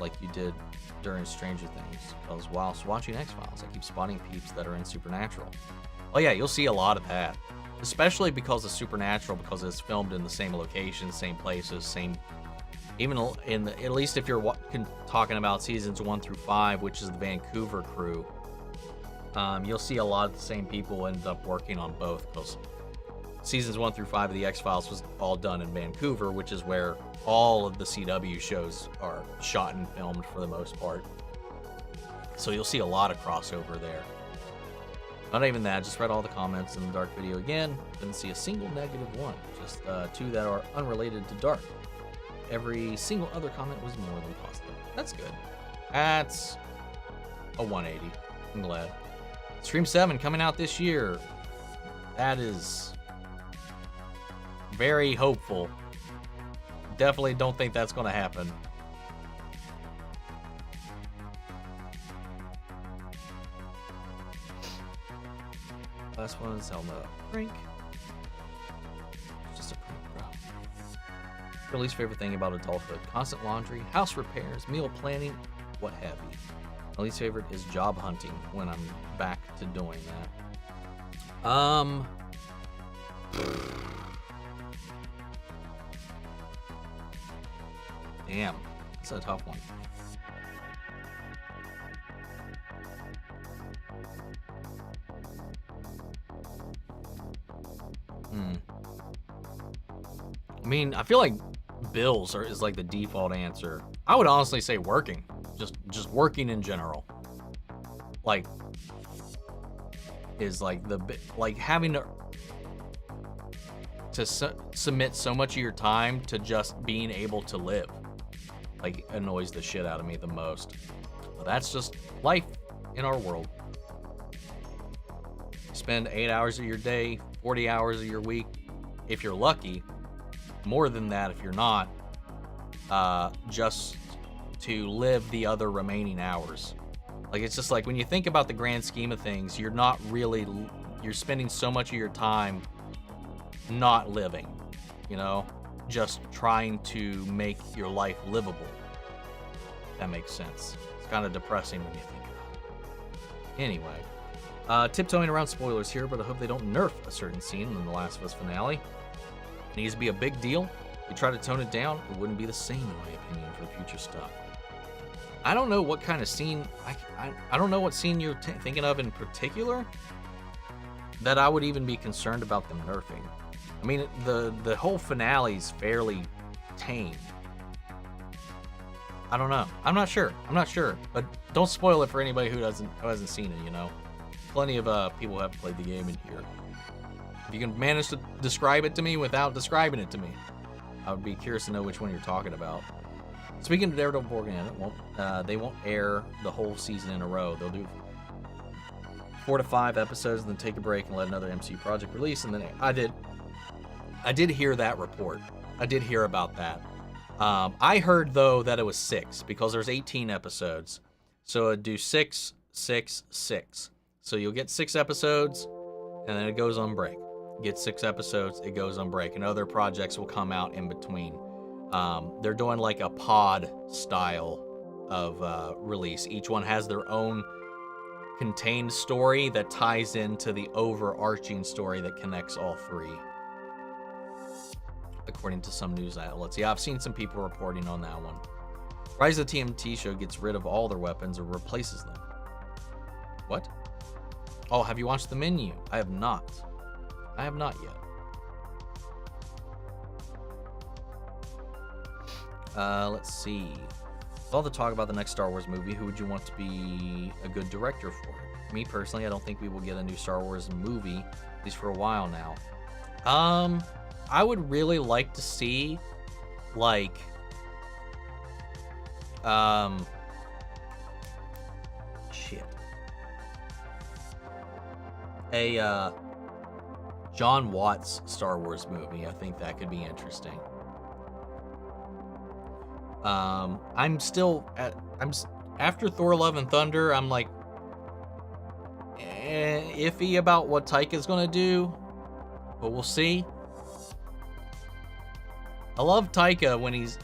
[SPEAKER 1] like you did during Stranger Things. Because whilst watching X-Files, I keep spotting peeps that are in Supernatural. Oh yeah, you'll see a lot of that. Especially because of Supernatural, because it's filmed in the same locations, same places, same... Even in the... At least if you're talking about seasons 1 through 5, which is the Vancouver crew, you'll see a lot of the same people end up working on both, because seasons 1 through 5 of the X-Files was all done in Vancouver, which is where all of the CW shows are shot and filmed for the most part. So you'll see a lot of crossover there. Not even that, just read all the comments in the Dark video again. Didn't see a single negative one, just 2 that are unrelated to Dark. Every single other comment was more than positive. That's good. That's a 180. I'm glad. Scream 7 coming out this year. That is very hopeful. Definitely don't think that's going to happen. Last one is Zelda. Prank. Just a prank, bro. Your least favorite thing about adulthood: constant laundry, house repairs, meal planning, what have you. My least favorite is job hunting when I'm back to doing that. Damn, that's a tough one. I mean, I feel like bills is like the default answer. I would honestly say working, just working in general. Like, is like having to submit so much of your time to just being able to live. Like, annoys the shit out of me the most. But that's just life in our world. Spend 8 hours of your day, 40 hours of your week, if you're lucky. More than that if you're not, just to live the other remaining hours. Like, it's just like, when you think about the grand scheme of things, you're spending so much of your time not living, you know, just trying to make your life livable. That makes sense. It's kind of depressing when you think about it. Anyway, tiptoeing around spoilers here, but I hope they don't nerf a certain scene in the Last of Us finale. It needs to be a big deal. If you try to tone it down, it wouldn't be the same, in my opinion, for future stuff. I don't know what kind of scene, I don't know what scene you're thinking of in particular that I would even be concerned about them nerfing. I mean, the whole finale's fairly tame. I don't know. I'm not sure. But don't spoil it for anybody who hasn't seen it, you know. Plenty of people have played the game in here. If you can manage to describe it to me without describing it to me, I would be curious to know which one you're talking about. Speaking of Daredevil Born Again, they won't air the whole season in a row. They'll do 4 to 5 episodes and then take a break and let another MCU project release. And then I did I did hear that report. I did hear about that. I heard, though, that it was 6 because there's 18 episodes. So it'd do 6, 6, 6. So you'll get 6 episodes, and then it goes on break. Get 6 episodes, it goes on break. And other projects will come out in between. They're doing like a pod style of release. Each one has their own contained story that ties into the overarching story that connects all 3. According to some news outlets. Yeah, I've seen some people reporting on that one. Rise of the TMT show gets rid of all their weapons or replaces them. What? Oh, have you watched the menu? I have not. I have not yet. Let's see. With all the talk about the next Star Wars movie, who would you want to be a good director for? Me personally, I don't think we will get a new Star Wars movie, at least for a while now. I would really like to see, like, shit. A, John Watts Star Wars movie. I think that could be interesting. After Thor Love and Thunder, I'm like, iffy about what Taika's gonna do, but we'll see. I love Taika when he's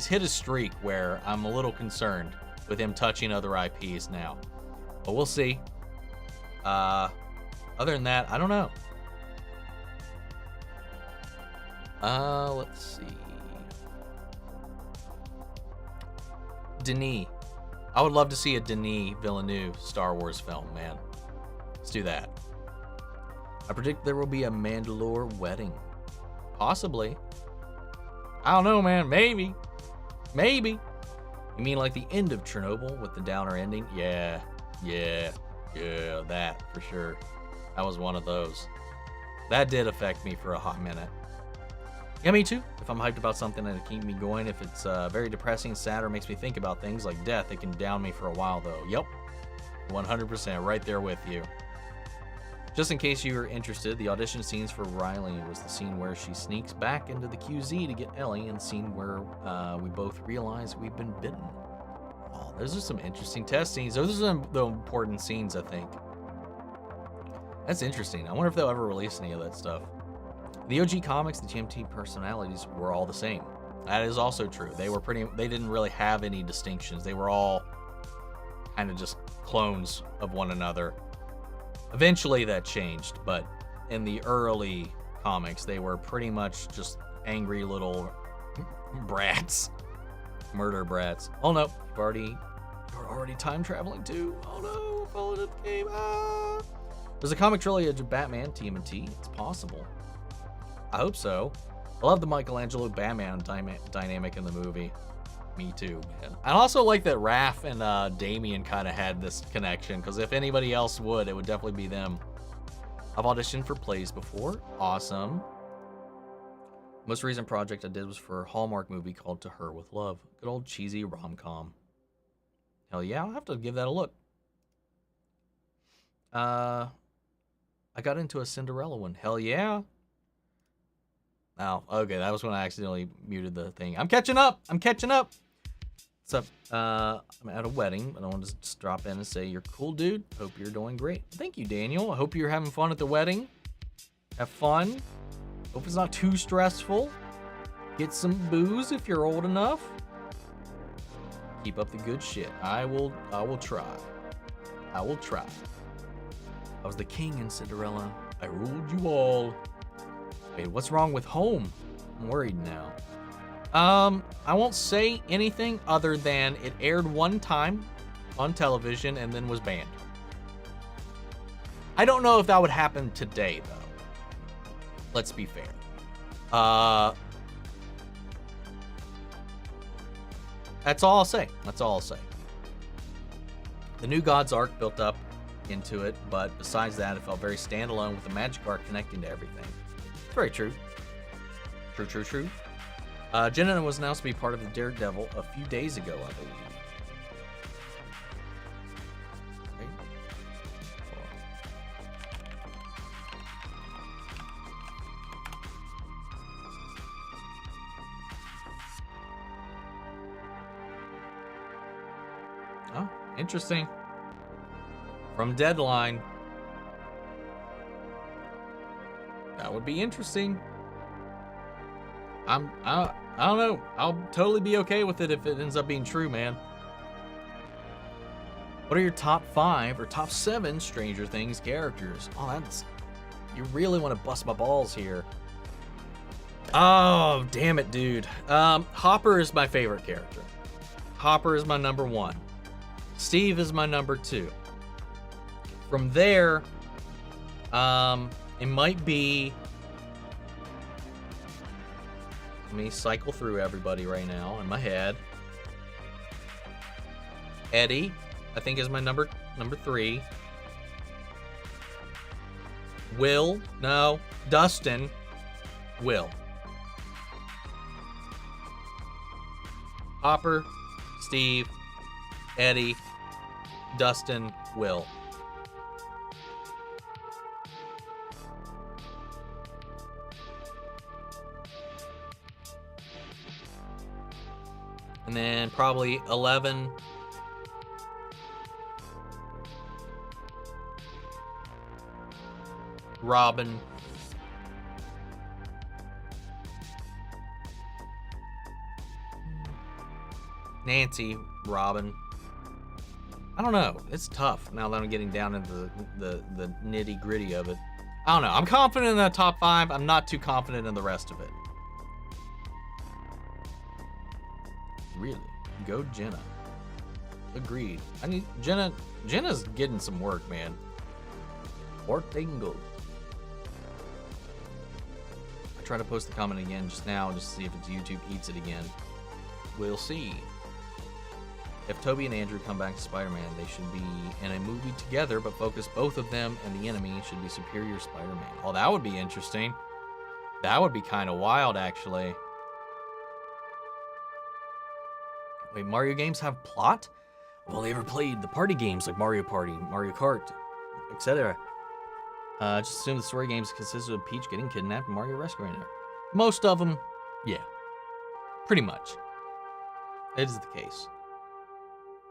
[SPEAKER 1] hit a streak where I'm a little concerned with him touching other IPs now, but we'll see. Other than that, I don't know. Let's see. Denis. I would love to see a Denis Villeneuve Star Wars film, man. Let's do that. I predict there will be a Mandalore wedding. Possibly. I don't know, man. Maybe. Maybe. You mean like the end of Chernobyl with the downer ending? Yeah, that for sure. That was one of those. That did affect me for a hot minute. Yeah, me too. If I'm hyped about something that'll keep me going, if it's very depressing, sad, or makes me think about things like death, it can down me for a while, though. Yep. 100% right there with you. Just in case you were interested, the audition scenes for Riley was the scene where she sneaks back into the QZ to get Ellie, and the scene where we both realize we've been bitten. Oh, those are some interesting test scenes. Those are some the important scenes, I think. That's interesting. I wonder if they'll ever release any of that stuff. The OG comics, the GMT personalities were all the same. That is also true. They didn't really have any distinctions. They were all kind of just clones of one another. Eventually that changed, but in the early comics, they were pretty much just angry little brats. Murder brats. Oh no, you're already time traveling too. Oh no, followed up the game. Ah. There's a comic trilogy of Batman, TMNT. It's possible. I hope so. I love the Michelangelo Batman dynamic in the movie. Me too, man. I also like that Raph and Damien kind of had this connection, because if anybody else would, it would definitely be them. I've auditioned for plays before. Awesome. Most recent project I did was for a Hallmark movie called To Her With Love. Good old cheesy rom-com. Hell yeah, I'll have to give that a look. I got into a Cinderella one. Hell yeah. Oh, okay, that was when I accidentally muted the thing. I'm catching up. What's up? I'm at a wedding, but I want to just drop in and say you're cool, dude. Hope you're doing great. Thank you, Daniel. I hope you're having fun at the wedding. Have fun. Hope it's not too stressful. Get some booze if you're old enough. Keep up the good shit. I will try. I will try. I was the king in Cinderella. I ruled you all. Wait, what's wrong with home? I'm worried now. I won't say anything other than it aired one time on television and then was banned. I don't know if that would happen today, though. Let's be fair. That's all I'll say. The New Gods arc built up into it, but besides that, it felt very standalone with the magic arc connecting to everything. Very true. True. Jenna was announced to be part of the Daredevil a few days ago, I believe. Interesting. From Deadline. That would be interesting. I don't know. I'll totally be okay with it if it ends up being true, man. What are your top 5 or top 7 Stranger Things characters? Oh, that's... You really want to bust my balls here. Oh, damn it, dude. Hopper is my favorite character. Hopper is my number 1. Steve is my number 2. From there, it might be... Let me cycle through everybody right now in my head. Eddie, I think, is my number 3. Will, no, Dustin, Will. Hopper, Steve, Eddie, Dustin, Will. And then probably 11. Robin. Nancy, Robin. I don't know. It's tough now that I'm getting down into the nitty gritty of it. I don't know. I'm confident in the top 5. I'm not too confident in the rest of it. Really? Go Jenna. Agreed. I need Jenna's getting some work, man. Portingo. I tried to post the comment again just now just to see if it's YouTube eats it again. We'll see. If Toby and Andrew come back to Spider-Man, they should be in a movie together, but focus both of them and the enemy should be Superior Spider-Man. Oh, that would be interesting. That would be kind of wild, actually. Wait, Mario games have plot? I've only ever played the party games like Mario Party, Mario Kart, etc. Just assume the story games consist of Peach getting kidnapped and Mario rescuing her. Most of them, yeah. Pretty much. It is the case.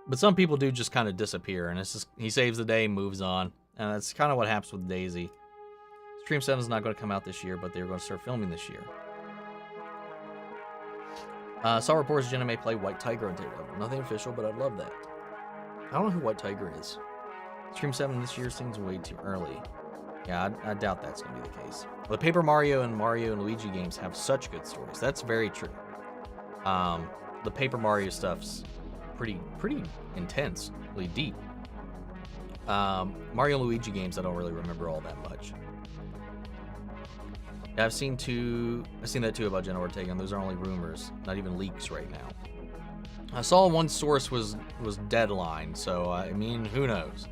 [SPEAKER 1] But some people do just kind of disappear, and it's just, he saves the day, moves on. And that's kind of what happens with Daisy. Stream 7 is not going to come out this year, but they're going to start filming this year. Saw reports Jenna may play White Tiger on Daredevil. Nothing official, but I'd love that. I don't know who White Tiger is. Stream 7 this year seems way too early. Yeah, I doubt that's going to be the case. The Paper Mario and Luigi games have such good stories. That's very true. The Paper Mario stuff's pretty intensely deep. Mario and Luigi games, I don't really remember all that much. Yeah, I've seen that too about Jenna Ortega, and those are only rumors, not even leaks right now. I saw one source was Deadline, so I mean, who knows?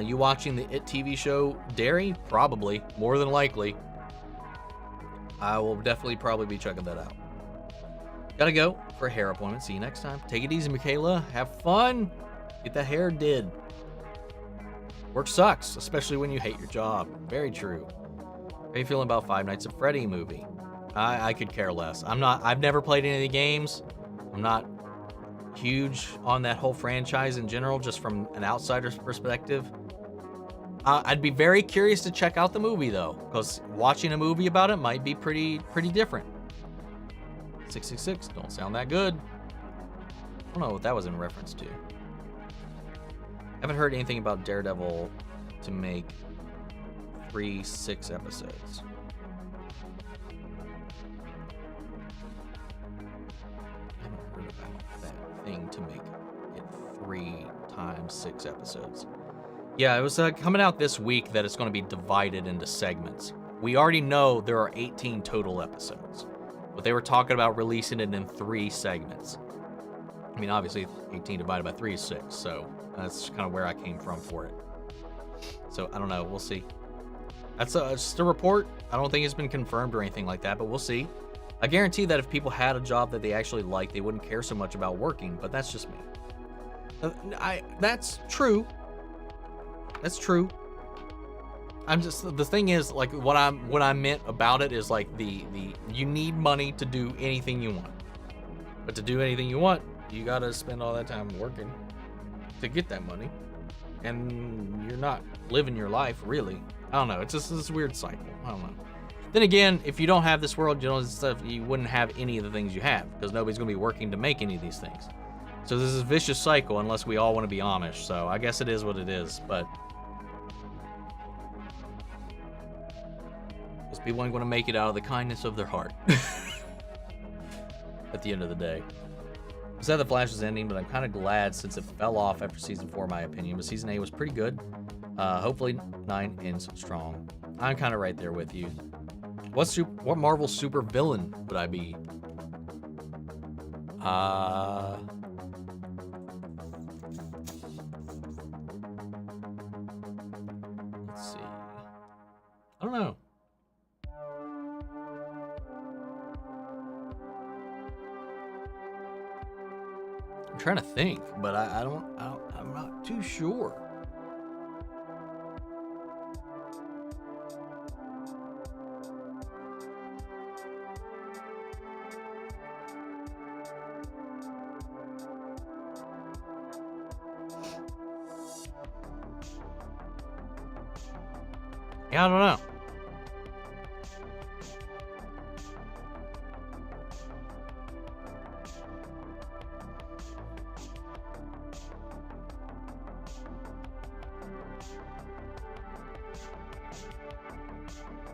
[SPEAKER 1] You watching the It TV show Derry? Probably, more than likely. I will definitely probably be checking that out. Gotta go for a hair appointment. See you next time. Take it easy, Michaela. Have fun. Get that hair did. Work sucks, especially when you hate your job. Very true. How are you feeling about Five Nights at Freddy movie? I could care less. I've never played any of the games. I'm not huge on that whole franchise in general, just from an outsider's perspective. I'd be very curious to check out the movie though, because watching a movie about it might be pretty different. 666, don't sound that good. I don't know what that was in reference to. Haven't heard anything about Daredevil to make 3-6 episodes. Haven't heard about that thing to make it 3 times 6 episodes. Yeah, it was coming out this week that it's going to be divided into segments. We already know there are 18 total episodes, but they were talking about releasing it in 3 segments. I mean, obviously 18 divided by 3 is 6, so that's kind of where I came from for it. So I don't know, we'll see. That's just a report. I don't think it's been confirmed or anything like that, but we'll see. I guarantee that if people had a job that they actually liked, they wouldn't care so much about working, but that's just me. That's true. That's true. I'm just, the thing is, like, what I meant about it is like the you need money to do anything you want. But to do anything you want, you gotta spend all that time working to get that money, and you're not living your life really. I don't know. It's just this weird cycle. I don't know. Then again, if you don't have this world, you know, stuff, you wouldn't have any of the things you have because nobody's gonna be working to make any of these things. So this is a vicious cycle unless we all want to be Amish. So I guess it is what it is, but those people ain't gonna make it out of the kindness of their heart. At the end of the day. I said the Flash was ending, but I'm kind of glad since it fell off after season 4, in my opinion. But season 8 was pretty good. Hopefully 9 ends strong. I'm kind of right there with you. What Marvel super villain would I be? Let's see. I don't know. I'm trying to think, but I'm not too sure. Yeah, I don't know.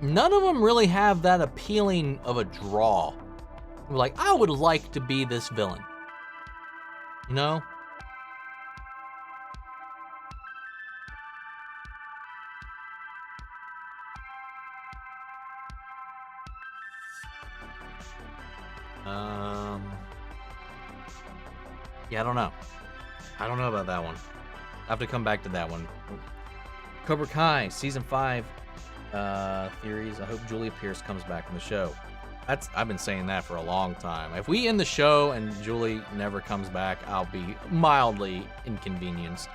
[SPEAKER 1] None of them really have that appealing of a draw. Like, I would like to be this villain. You know? Yeah, I don't know. I don't know about that one. I have to come back to that one. Cobra Kai, Season 5 theories. I hope Julia Pierce comes back in the show. I've been saying that for a long time. If we end the show and Julie never comes back, I'll be mildly inconvenienced.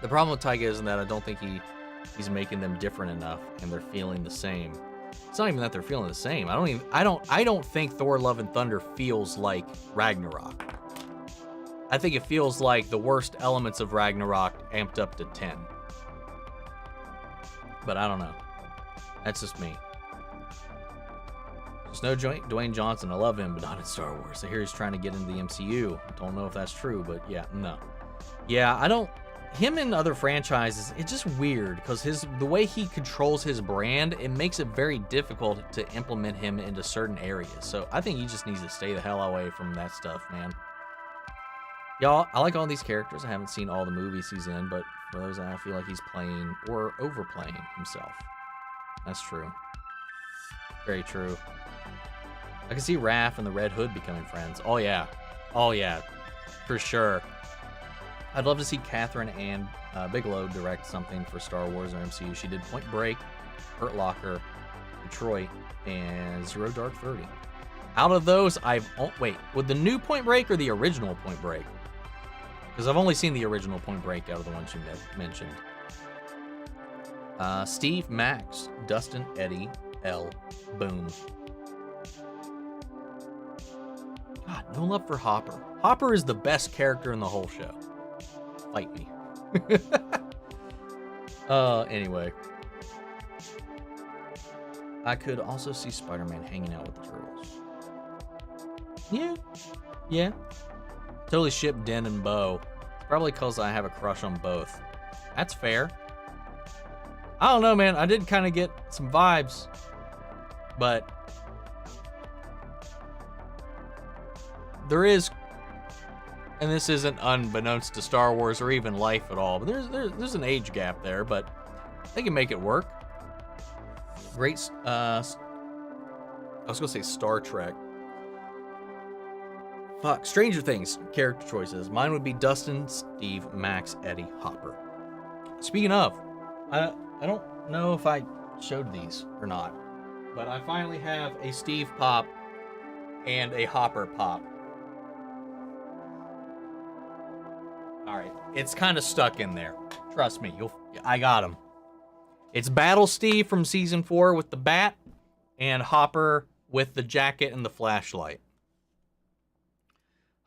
[SPEAKER 1] The problem with Tyga is that I don't think he's making them different enough and they're feeling the same. It's not even that they're feeling the same. I don't think Thor Love and Thunder feels like Ragnarok. I think it feels like the worst elements of Ragnarok amped up to 10. But I don't know. That's just me. There's no Dwayne Johnson. I love him, but not in Star Wars. I hear he's trying to get into the MCU. Don't know if that's true, but yeah, no. Yeah, I don't... Him in other franchises, it's just weird because the way he controls his brand, it makes it very difficult to implement him into certain areas. So I think he just needs to stay the hell away from that stuff, man. Y'all, I like all these characters. I haven't seen all the movies he's in, but for those, I feel like he's playing or overplaying himself. That's true. Very true. I can see Raph and the Red Hood becoming friends. Oh, yeah. Oh, yeah. For sure. I'd love to see Catherine Ann Bigelow direct something for Star Wars or MCU. She did Point Break, Hurt Locker, Detroit, and Zero Dark 30. Out of those, wait, would the new Point Break or the original Point Break? Because I've only seen the original Point Break out of the ones you mentioned. Steve, Max, Dustin, Eddie, L, Boom. God, no love for Hopper. Hopper is the best character in the whole show. Fight me. Anyway. I could also see Spider-Man hanging out with the Turtles. Yeah. Yeah. Totally ship Den and Bo. It's probably because I have a crush on both. That's fair. I don't know, man. I did kind of get some vibes. But there is, and this isn't unbeknownst to Star Wars or even life at all, but there's an age gap there, but they can make it work. Great, I was gonna say Star Trek. Fuck, Stranger Things character choices. Mine would be Dustin, Steve, Max, Eddie, Hopper. Speaking of, I don't know if I showed these or not, but I finally have a Steve pop and a Hopper pop. All right, it's kind of stuck in there. Trust me, I got him. It's Battle Steve from Season 4 with the bat, and Hopper with the jacket and the flashlight.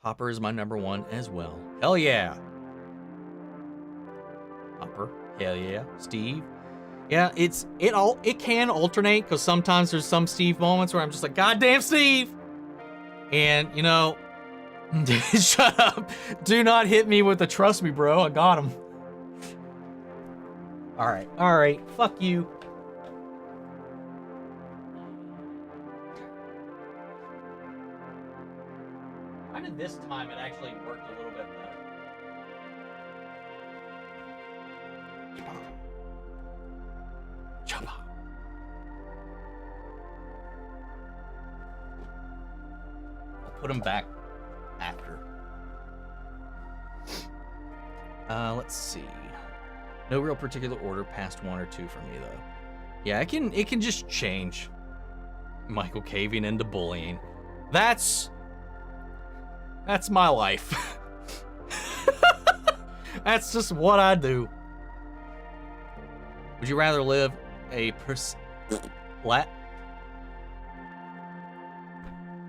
[SPEAKER 1] Hopper is my number one as well. Hell yeah. Hopper. Hell yeah. Steve. Yeah, it can alternate because sometimes there's some Steve moments where I'm just like, goddamn Steve! And, you know, shut up. Do not hit me with the trust me, bro. I got him. Alright. Fuck you. Why did this time it actually worked a little bit better? Choppa. I'll put him back after. Let's see. No real particular order past 1 or 2 for me though. Yeah, it can just change. Michael caving into bullying. That's my life. That's just what I do. Would you rather live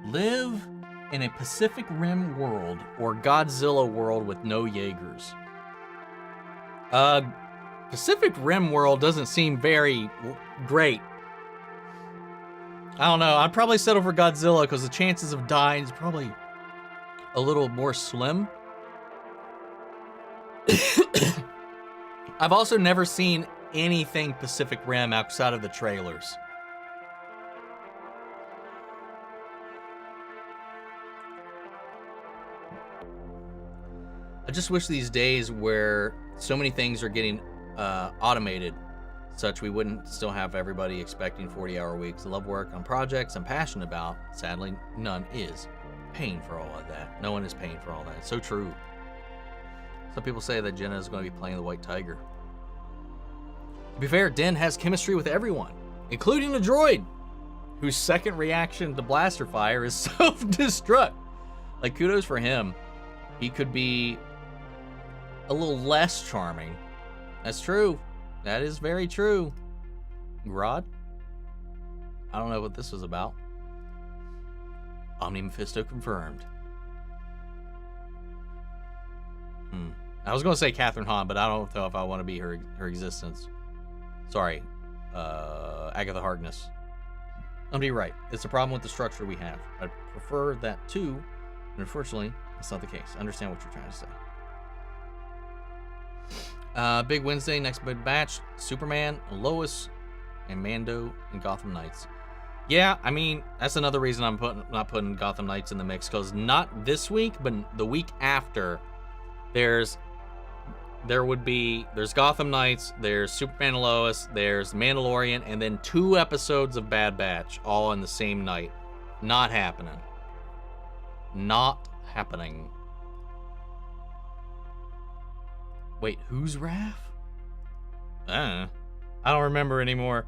[SPEAKER 1] live in a Pacific Rim world or Godzilla world with no Jaegers? Pacific Rim world doesn't seem very great. I don't know. I'd probably settle for Godzilla because the chances of dying is probably a little more slim. I've also never seen anything Pacific Rim outside of the trailers. I just wish these days where so many things are getting automated, such we wouldn't still have everybody expecting 40-hour weeks. I love work on projects I'm passionate about. Sadly, none is paying for all of that. No one is paying for all that. It's so true. Some people say that Jenna is going to be playing the White Tiger. To be fair, Den has chemistry with everyone, including the droid, whose second reaction to blaster fire is self-destruct. Like, kudos for him. He could be a little less charming. That's true. That is very true. Rod? I don't know what this was about. Omni Mephisto confirmed. I was going to say Catherine Hahn, but I don't know if I want to be her existence. Sorry. Agatha Harkness. I'm going to be right. It's a problem with the structure we have. I prefer that too, but unfortunately, that's not the case. I understand what you're trying to say. Big Wednesday, next big batch. Superman, Lois, and Mando in Gotham Knights. Yeah, I mean, that's another reason I'm not putting Gotham Knights in the mix, because not this week, but the week after, there's Gotham Knights, there's Superman and Lois, there's Mandalorian, and then 2 episodes of Bad Batch, all in the same night. Not happening. Not happening. Wait, who's Raph? I don't remember anymore.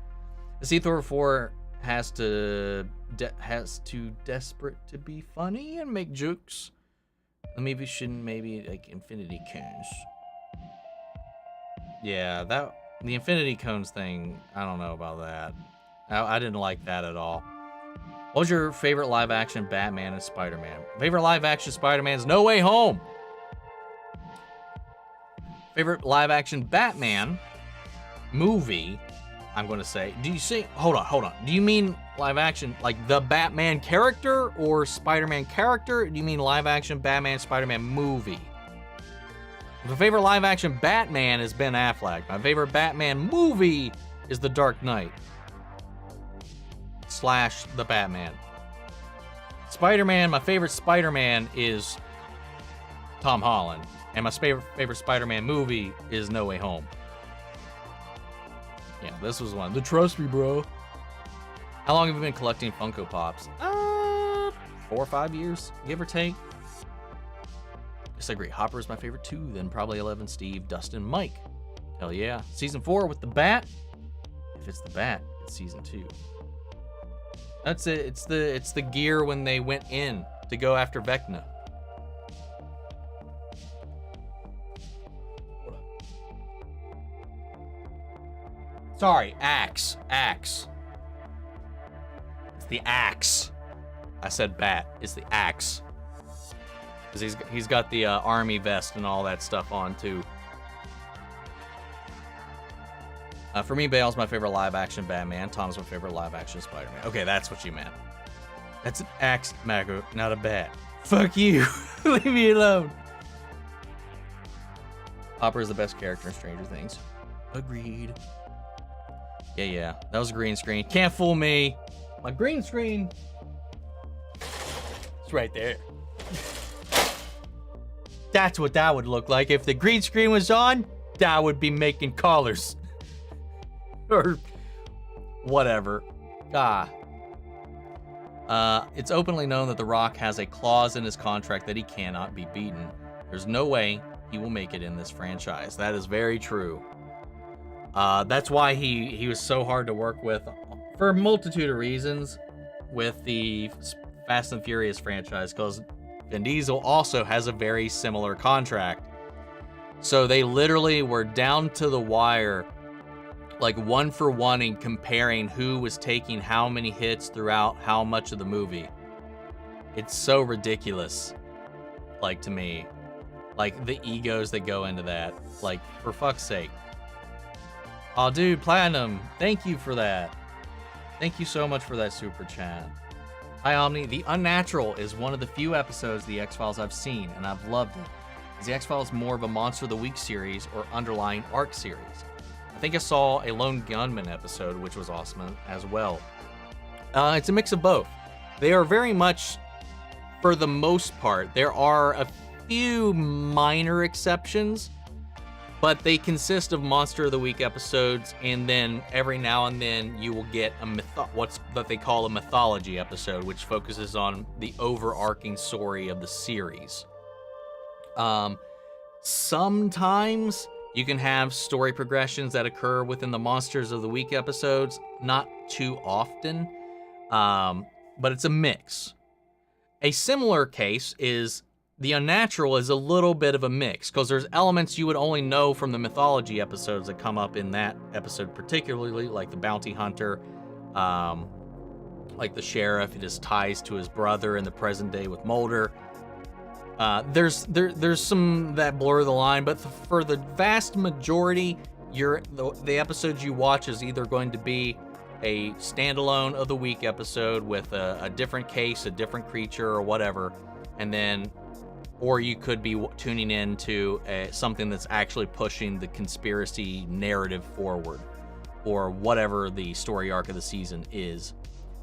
[SPEAKER 1] The Thor 4 has to desperate to be funny and make jokes. Maybe shouldn't like Infinity Cones. Yeah, the Infinity Cones thing, I don't know about that. I didn't like that at all. What was your favorite live action Batman and Spider-Man? Favorite live action Spider-Man is No Way Home. Favorite live action Batman movie, I'm going to say. Do you say, hold on. Do you mean live action, like the Batman character or Spider-Man character? Or do you mean live action Batman, Spider-Man movie? My favorite live action Batman is Ben Affleck. My favorite Batman movie is The Dark Knight / The Batman. Spider-Man, my favorite Spider-Man is Tom Holland. And my favorite Spider-Man movie is No Way Home. Yeah, this was one. The trust me, bro. How long have you been collecting Funko Pops? 4 or 5 years, give or take. Yes, I agree. Hopper is my favorite too. Then probably 11, Steve, Dustin, Mike. Hell yeah. Season 4 with the Bat. If it's the Bat, it's season 2. That's it. It's the gear when they went in to go after Vecna. Sorry, axe. It's the axe. I said bat. It's the axe. Because he's got the army vest and all that stuff on, too. For me, Bale's my favorite live-action Batman. Tom's my favorite live-action Spider-Man. Okay, that's what you meant. That's an axe, Mago, not a bat. Fuck you. Leave me alone. Hopper is the best character in Stranger Things. Agreed. Yeah. That was a green screen. Can't fool me. My green screen. It's right there. That's what that would look like. If the green screen was on, that would be making callers. Or whatever. It's openly known that The Rock has a clause in his contract that he cannot be beaten. There's no way he will make it in this franchise. That is very true. That's why he was so hard to work with for a multitude of reasons with the Fast and Furious franchise, because Vin Diesel also has a very similar contract. So they literally were down to the wire, like one for one, in comparing who was taking how many hits throughout how much of the movie. It's so ridiculous, like, to me. Like, the egos that go into that. Like, for fuck's sake. Oh, dude, Platinum, thank you for that. Thank you so much for that super chat. Hi, Omni. The Unnatural is one of the few episodes of The X-Files I've seen, and I've loved it. Is The X-Files more of a Monster of the Week series or underlying arc series? I think I saw a Lone Gunman episode, which was awesome as well. It's a mix of both. They are very much, for the most part, there are a few minor exceptions, but they consist of Monster of the Week episodes, and then every now and then you will get what's that they call a mythology episode, which focuses on the overarching story of the series. Sometimes you can have story progressions that occur within the Monsters of the Week episodes, not too often, but it's a mix. A similar case is The Unnatural is a little bit of a mix, because there's elements you would only know from the mythology episodes that come up in that episode particularly, like the bounty hunter, like the sheriff, it has ties to his brother in the present day with Mulder. There's some that blur the line, but for the vast majority, the episodes you watch is either going to be a standalone of the week episode with a different case, a different creature, or whatever, and then, or you could be tuning in to something that's actually pushing the conspiracy narrative forward, or whatever the story arc of the season is.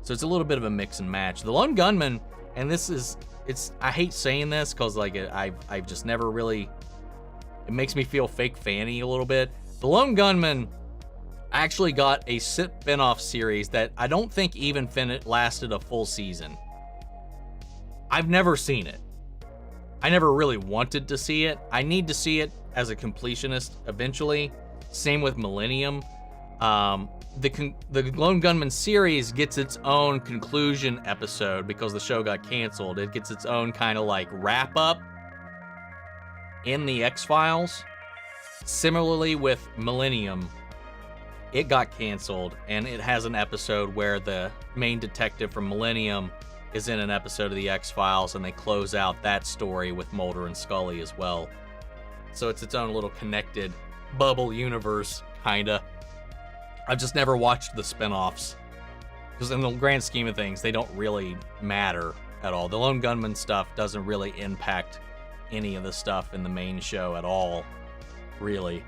[SPEAKER 1] So it's a little bit of a mix and match. The Lone Gunman, and this is, I hate saying this because like I've just never really, it makes me feel fake fanny a little bit. The Lone Gunman actually got a spin-off series that I don't think even lasted a full season. I've never seen it. I never really wanted to see it. I need to see it as a completionist eventually. Same with Millennium. The Lone Gunman series gets its own conclusion episode because the show got canceled. It gets its own kind of like wrap up in the X-Files. Similarly with Millennium, it got canceled, and it has an episode where the main detective from Millennium is in an episode of the X-Files, and they close out that story with Mulder and Scully as well. So it's its own little connected bubble universe, kinda. I've just never watched the spin-offs, because in the grand scheme of things, they don't really matter at all. The Lone Gunman stuff doesn't really impact any of the stuff in the main show at all, really.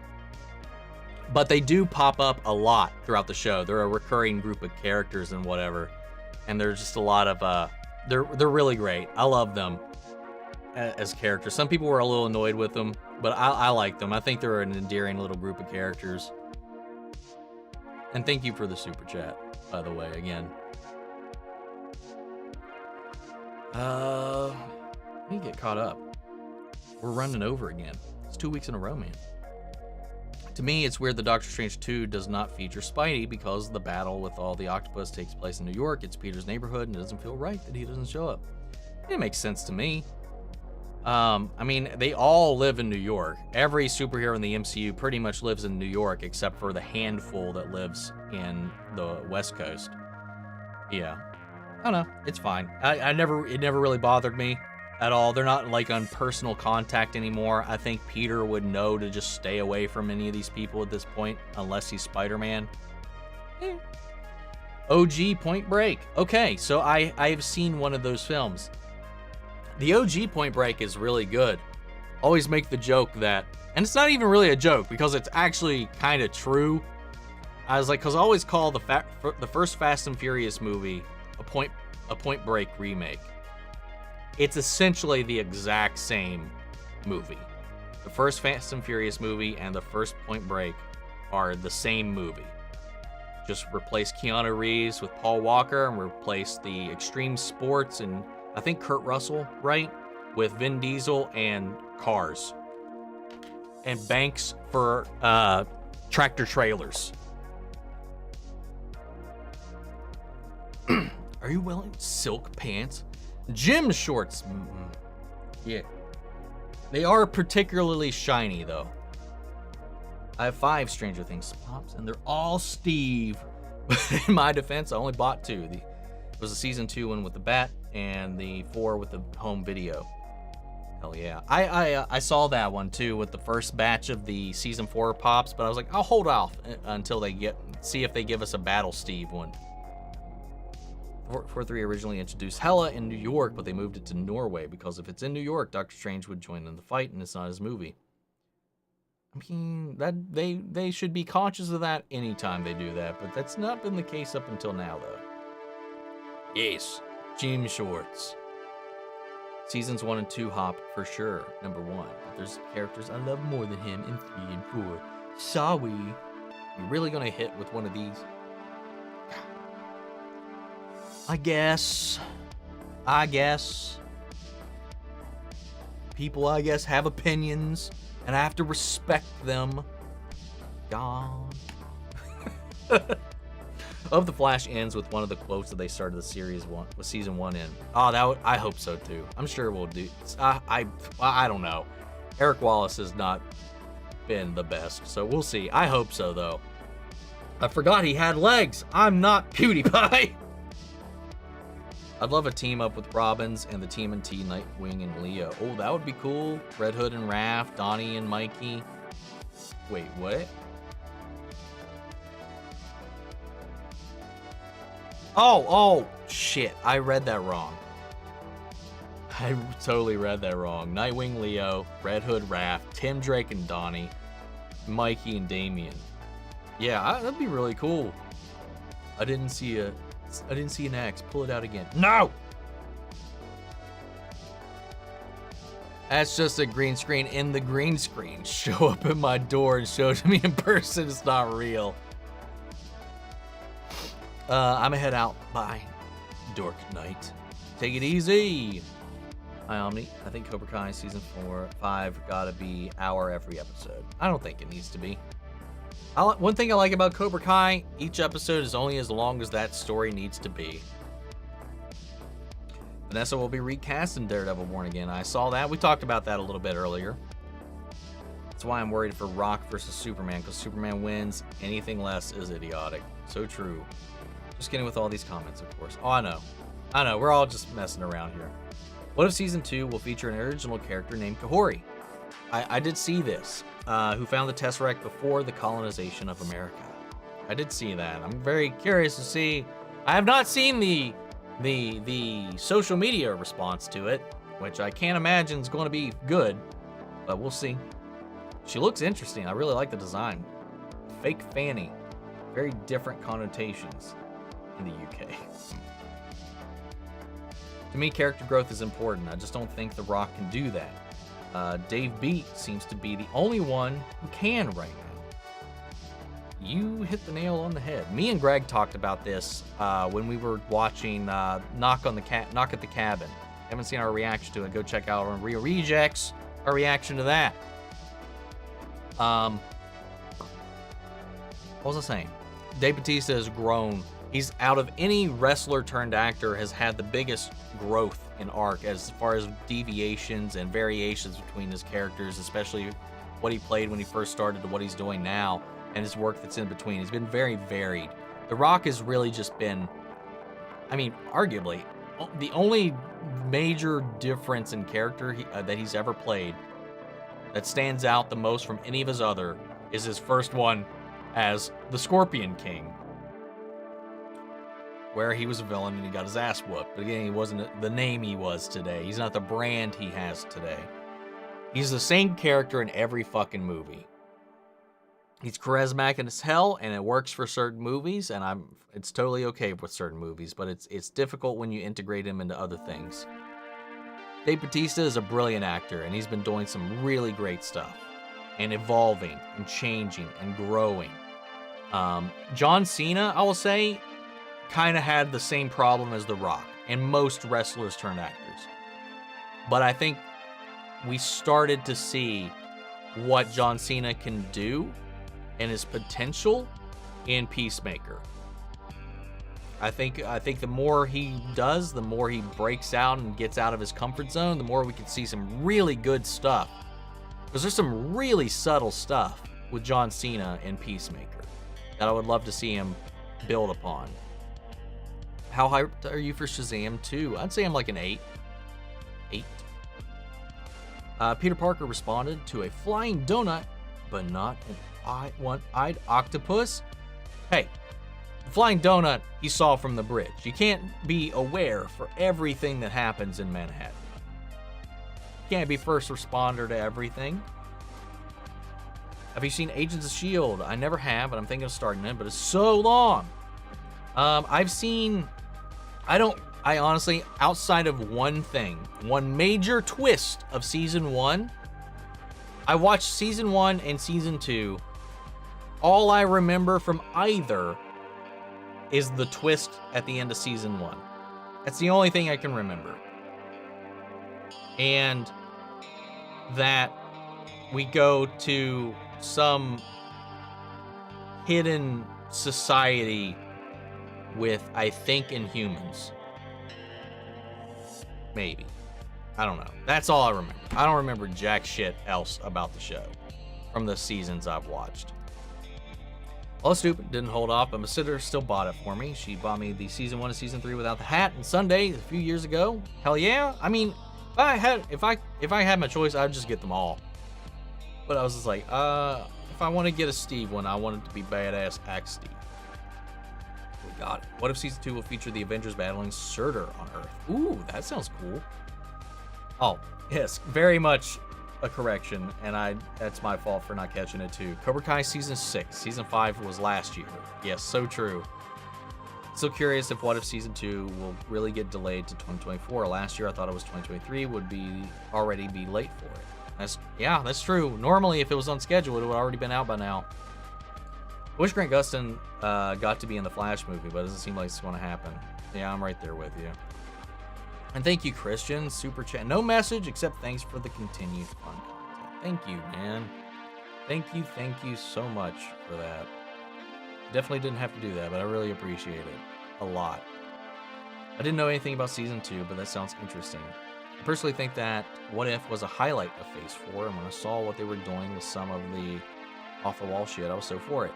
[SPEAKER 1] But they do pop up a lot throughout the show. They're a recurring group of characters and whatever. And there's just a lot of, they're really great. I love them as characters. Some people were a little annoyed with them, but I like them. I think they're an endearing little group of characters. And thank you for the super chat, by the way, again. Let me get caught up. We're running over again. It's 2 weeks in a row, man. To me, it's weird that Doctor Strange 2 does not feature Spidey because the battle with all the octopus takes place in New York. It's Peter's neighborhood, and it doesn't feel right that he doesn't show up. It makes sense to me. I mean, they all live in New York. Every superhero in the MCU pretty much lives in New York, except for the handful that lives in the West Coast. Yeah. I don't know. It's fine. It never really bothered me. at all. They're not like on personal contact anymore. I think Peter would know to just stay away from any of these people at this point, unless he's Spider-Man. OG Point Break. Okay, so I've seen one of those films. The OG Point Break is really good. Always make the joke that, and it's not even really a joke because it's actually kind of true. I was like, because I always call the first Fast and Furious movie a Point Break remake. It's essentially the exact same movie. The first Fast and Furious movie and the first Point Break are the same movie. Just replace Keanu Reeves with Paul Walker and replace the extreme sports and I think Kurt Russell, right? With Vin Diesel and cars. And banks for tractor trailers. Are you wearing silk pants? Gym shorts. Yeah. They are particularly shiny, though. I have 5 Stranger Things pops, and they're all Steve. In my defense, I only bought 2. It was the season 2 one with the bat, and the 4 with the home video. Hell yeah. I saw that one, too, with the first batch of the season 4 pops, but I was like, I'll hold off until they see if they give us a Battle Steve one. 4-3 originally introduced Hela in New York, but they moved it to Norway because if it's in New York, Doctor Strange would join in the fight, and it's not his movie. I mean, that they should be conscious of that anytime they do that, but that's not been the case up until now, though. Yes, gym shorts. Seasons 1 and 2 hop for sure, number 1. But there's characters I love more than him in 3 and 4. Sorry. You really gonna hit with one of these? I guess. People, I guess, have opinions, and I have to respect them. God. Of the Flash ends with one of the quotes that they started the series with season 1 in. Oh, I hope so too. I'm sure we'll do. I don't know. Eric Wallace has not been the best, so we'll see. I hope so though. I forgot he had legs. I'm not PewDiePie. I'd love a team up with Robbins and the TMNT Nightwing and Leo. Oh, that would be cool. Red Hood and Raph, Donnie and Mikey. Wait, what? Oh, shit. I read that wrong. I totally read that wrong. Nightwing, Leo, Red Hood, Raph, Tim Drake and Donnie, Mikey and Damien. Yeah, that'd be really cool. I didn't see an X. Pull it out again. No! That's just a green screen in the green screen. Show up at my door and show it to me in person. It's not real. I'm gonna head out. Bye. Dork night. Take it easy. Hi, Omni. I think Cobra Kai season 5 gotta be hour every episode. I don't think it needs to be. One thing I like about Cobra Kai, each episode is only as long as that story needs to be. Vanessa will be recast in Daredevil Born Again. I saw that. We talked about that a little bit earlier. That's why I'm worried for Rock versus Superman, because Superman wins. Anything less is idiotic. So true. Just kidding with all these comments, of course. Oh, I know. We're all just messing around here. What if season 2 will feature an original character named Kahori? I did see this. Who found the Tesseract before the colonization of America. I did see that. I'm very curious to see. I have not seen the social media response to it, which I can't imagine is going to be good, but we'll see. She looks interesting. I really like the design. Fake Fanny. Very different connotations in the UK. To me, character growth is important. I just don't think The Rock can do that. Dave Beat seems to be the only one who can right now. You hit the nail on the head. Me and Greg talked about this when we were watching Knock at the Cabin. Haven't seen our reaction to it. Go check out on Real Rejects our reaction to that. What was I saying? Dave Bautista has grown. He's, out of any wrestler turned actor, has had the biggest growth in arc as far as deviations and variations between his characters, especially what he played when he first started to what he's doing now, and his work that's in between. He's been very varied. The Rock has really just been, I mean, arguably, the only major difference in character that he's ever played that stands out the most from any of his other is his first one as the Scorpion King, where he was a villain and he got his ass whooped. But again, he wasn't the name he was today. He's not the brand he has today. He's the same character in every fucking movie. He's charismatic as hell, and it works for certain movies, and it's totally okay with certain movies, but it's difficult when you integrate him into other things. Dave Bautista is a brilliant actor, and he's been doing some really great stuff, and evolving, and changing, and growing. John Cena, I will say, kind of had the same problem as The Rock, and most wrestlers turned actors. But I think we started to see what John Cena can do and his potential in Peacemaker. I think the more he does, the more he breaks out and gets out of his comfort zone, the more we can see some really good stuff. Because there's some really subtle stuff with John Cena in Peacemaker that I would love to see him build upon. How hyped are you for Shazam 2? I'd say I'm like an 8. 8. Peter Parker responded to a flying donut, but not an one-eyed octopus. Hey, the flying donut he saw from the bridge. You can't be aware for everything that happens in Manhattan. You can't be first responder to everything. Have you seen Agents of S.H.I.E.L.D.? I never have, but I'm thinking of starting it, but it's so long. I honestly, outside of one major twist of season 1, I watched season 1 and season 2. All I remember from either is the twist at the end of season 1. That's the only thing I can remember. And that we go to some hidden society with, I think, Inhumans. Maybe. I don't know. That's all I remember. I don't remember jack shit else about the show from the seasons I've watched. All stupid, didn't hold off, but my sister still bought it for me. She bought me the season 1 and season 3 without the hat and Sunday a few years ago. Hell yeah. I mean, if I had my choice, I'd just get them all. But I was just like, if I want to get a Steve one, I want it to be badass axe Steve. We got it. What if season 2 will feature the Avengers battling Surtur on Earth? Ooh, that sounds cool. Oh, yes, very much a correction, and that's my fault for not catching it too. Cobra Kai season 6. Season 5 was last year. Yes, so true. Still curious if What If season 2 will really get delayed to 2024. Last year I thought it was 2023 would already be late for it. That's true. Normally if it was on schedule it would have already been out by now. I wish Grant Gustin got to be in the Flash movie, but it doesn't seem like it's going to happen. Yeah, I'm right there with you. And thank you, Christian. Super chat. No message except thanks for the continued fun content. Thank you, man. Thank you so much for that. Definitely didn't have to do that, but I really appreciate it a lot. I didn't know anything about season 2, but that sounds interesting. I personally think that What If was a highlight of Phase 4, and when I saw what they were doing with some of the off-the-wall shit, I was so for it.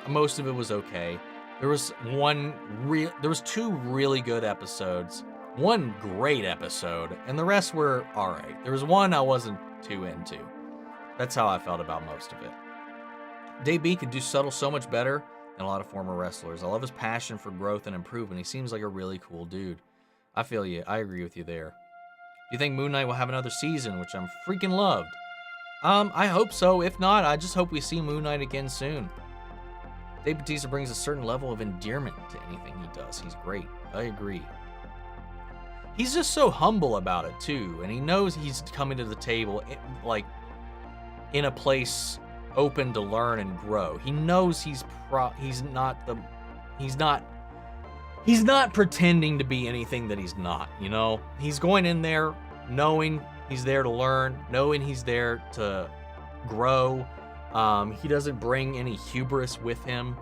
[SPEAKER 1] Most of it was okay. There was two really good episodes, one great episode, and the rest were alright. There was one I wasn't too into. That's how I felt about most of it. Dave B could do subtle so much better than a lot of former wrestlers. I love his passion for growth and improvement. He seems like a really cool dude. I feel you. I agree with you there. Do you think Moon Knight will have another season, which I'm freaking loved? I hope so. If not, I just hope we see Moon Knight again soon. Dave Bautista brings a certain level of endearment to anything he does. He's great. I agree. He's just so humble about it too, and he knows he's coming to the table in a place open to learn and grow. He knows he's not pretending to be anything that he's not, you know? He's going in there knowing he's there to learn, knowing he's there to grow. He doesn't bring any hubris with him.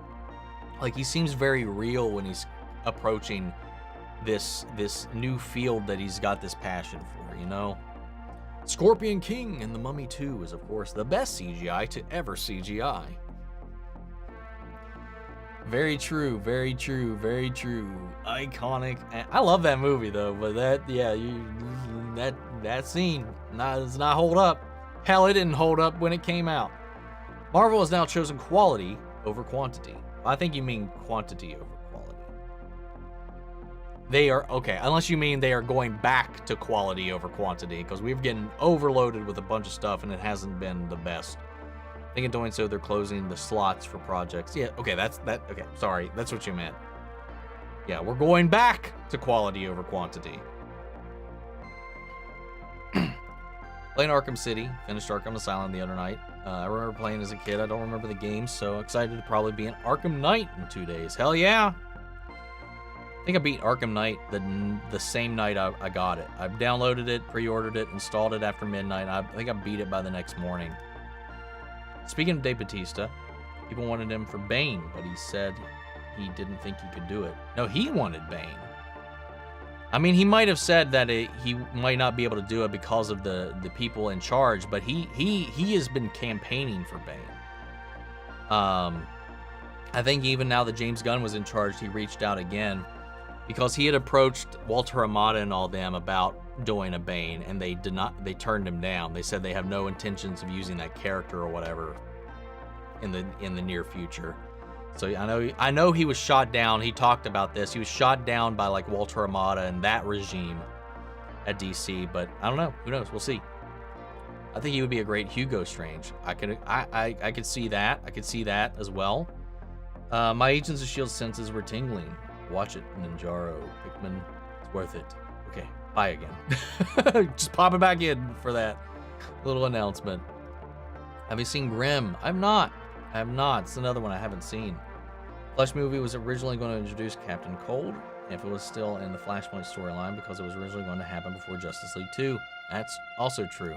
[SPEAKER 1] Like, he seems very real when he's approaching this new field that he's got this passion for, you know? Scorpion King and The Mummy 2 is, of course, the best CGI to ever CGI. Very true, very true, very true. Iconic. I love that movie though, but that scene does not hold up. Hell, it didn't hold up when it came out. Marvel has now chosen quality over quantity. I think you mean quantity over quality. They are, okay, unless you mean they are going back to quality over quantity, because we've getting overloaded with a bunch of stuff and it hasn't been the best. I think in doing so, they're closing the slots for projects. Yeah, okay, okay, sorry, that's what you meant. Yeah, we're going back to quality over quantity. Playing Arkham City, finished Arkham Asylum the other night. I remember playing as a kid. I don't remember the game, so excited to probably be an Arkham Knight in 2 days. Hell yeah! I think I beat Arkham Knight the same night I got it. I downloaded it, pre-ordered it, installed it after midnight. I think I beat it by the next morning. Speaking of Dave Bautista, people wanted him for Bane, but he said he didn't think he could do it. No, he wanted Bane. I mean, he might have said that he might not be able to do it because of the people in charge, but he has been campaigning for Bane. I think even now that James Gunn was in charge, he reached out again because he had approached Walter Hamada and all them about doing a Bane, and they turned him down. They said they have no intentions of using that character or whatever in the near future. So I know he was shot down. He talked about this. He was shot down by like Walter Hamada and that regime at DC, but I don't know. Who knows? We'll see. I think he would be a great Hugo Strange. I could see that. I could see that as well. My Agents of S.H.I.E.L.D. senses were tingling. Watch it, Ninjaro. Pikmin, it's worth it. Okay, bye again. Just pop it back in for that little announcement. Have you seen Grimm? I have not. It's another one I haven't seen. Flash movie was originally going to introduce Captain Cold if it was still in the Flashpoint storyline, because it was originally going to happen before Justice League 2. That's also true.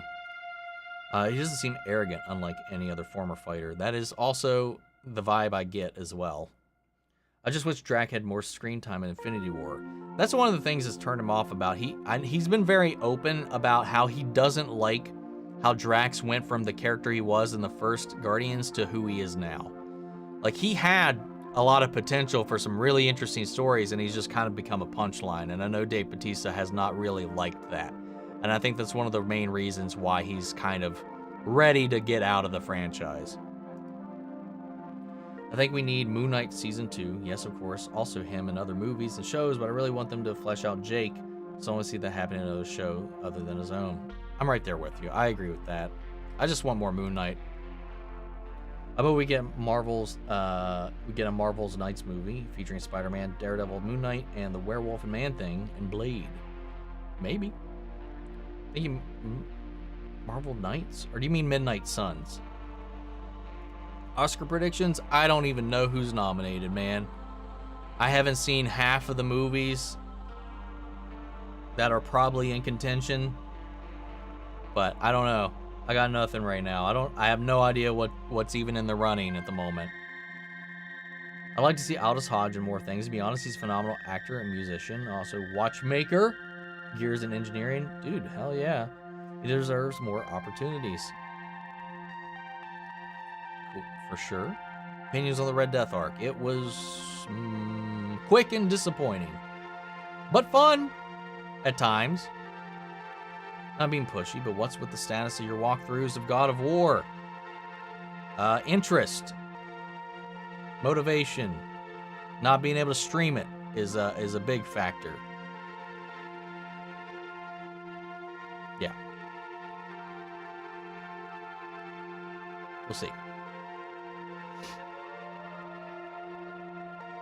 [SPEAKER 1] He doesn't seem arrogant, unlike any other former fighter. That is also the vibe I get as well. I just wish Drac had more screen time in Infinity War. That's one of the things that's turned him off about. He's been very open about how he doesn't like how Drax went from the character he was in the first Guardians to who he is now. Like, he had a lot of potential for some really interesting stories, and he's just kind of become a punchline. And I know Dave Bautista has not really liked that. And I think that's one of the main reasons why he's kind of ready to get out of the franchise. I think we need Moon Knight Season 2. Yes, of course. Also him in other movies and shows, but I really want them to flesh out Jake, so I want to see that happen in another show other than his own. I'm right there with you. I agree with that. I just want more Moon Knight. How about we get a Marvel's Knights movie featuring Spider-Man, Daredevil, Moon Knight, and the Werewolf and Man-Thing, and Blade? Maybe. I think Marvel Knights? Or do you mean Midnight Suns? Oscar predictions? I don't even know who's nominated, man. I haven't seen half of the movies that are probably in contention, but I don't know. I got nothing right now. I have no idea what's even in the running at the moment. I'd like to see Aldous Hodge in more things. To be honest, he's a phenomenal actor and musician. Also, watchmaker, gears and engineering. Dude, hell yeah. He deserves more opportunities. Cool, for sure. Opinions on the Red Death arc. It was quick and disappointing, but fun at times. Not being pushy, but what's with the status of your walkthroughs of God of War? Interest, motivation, not being able to stream it is a big factor. Yeah, we'll see.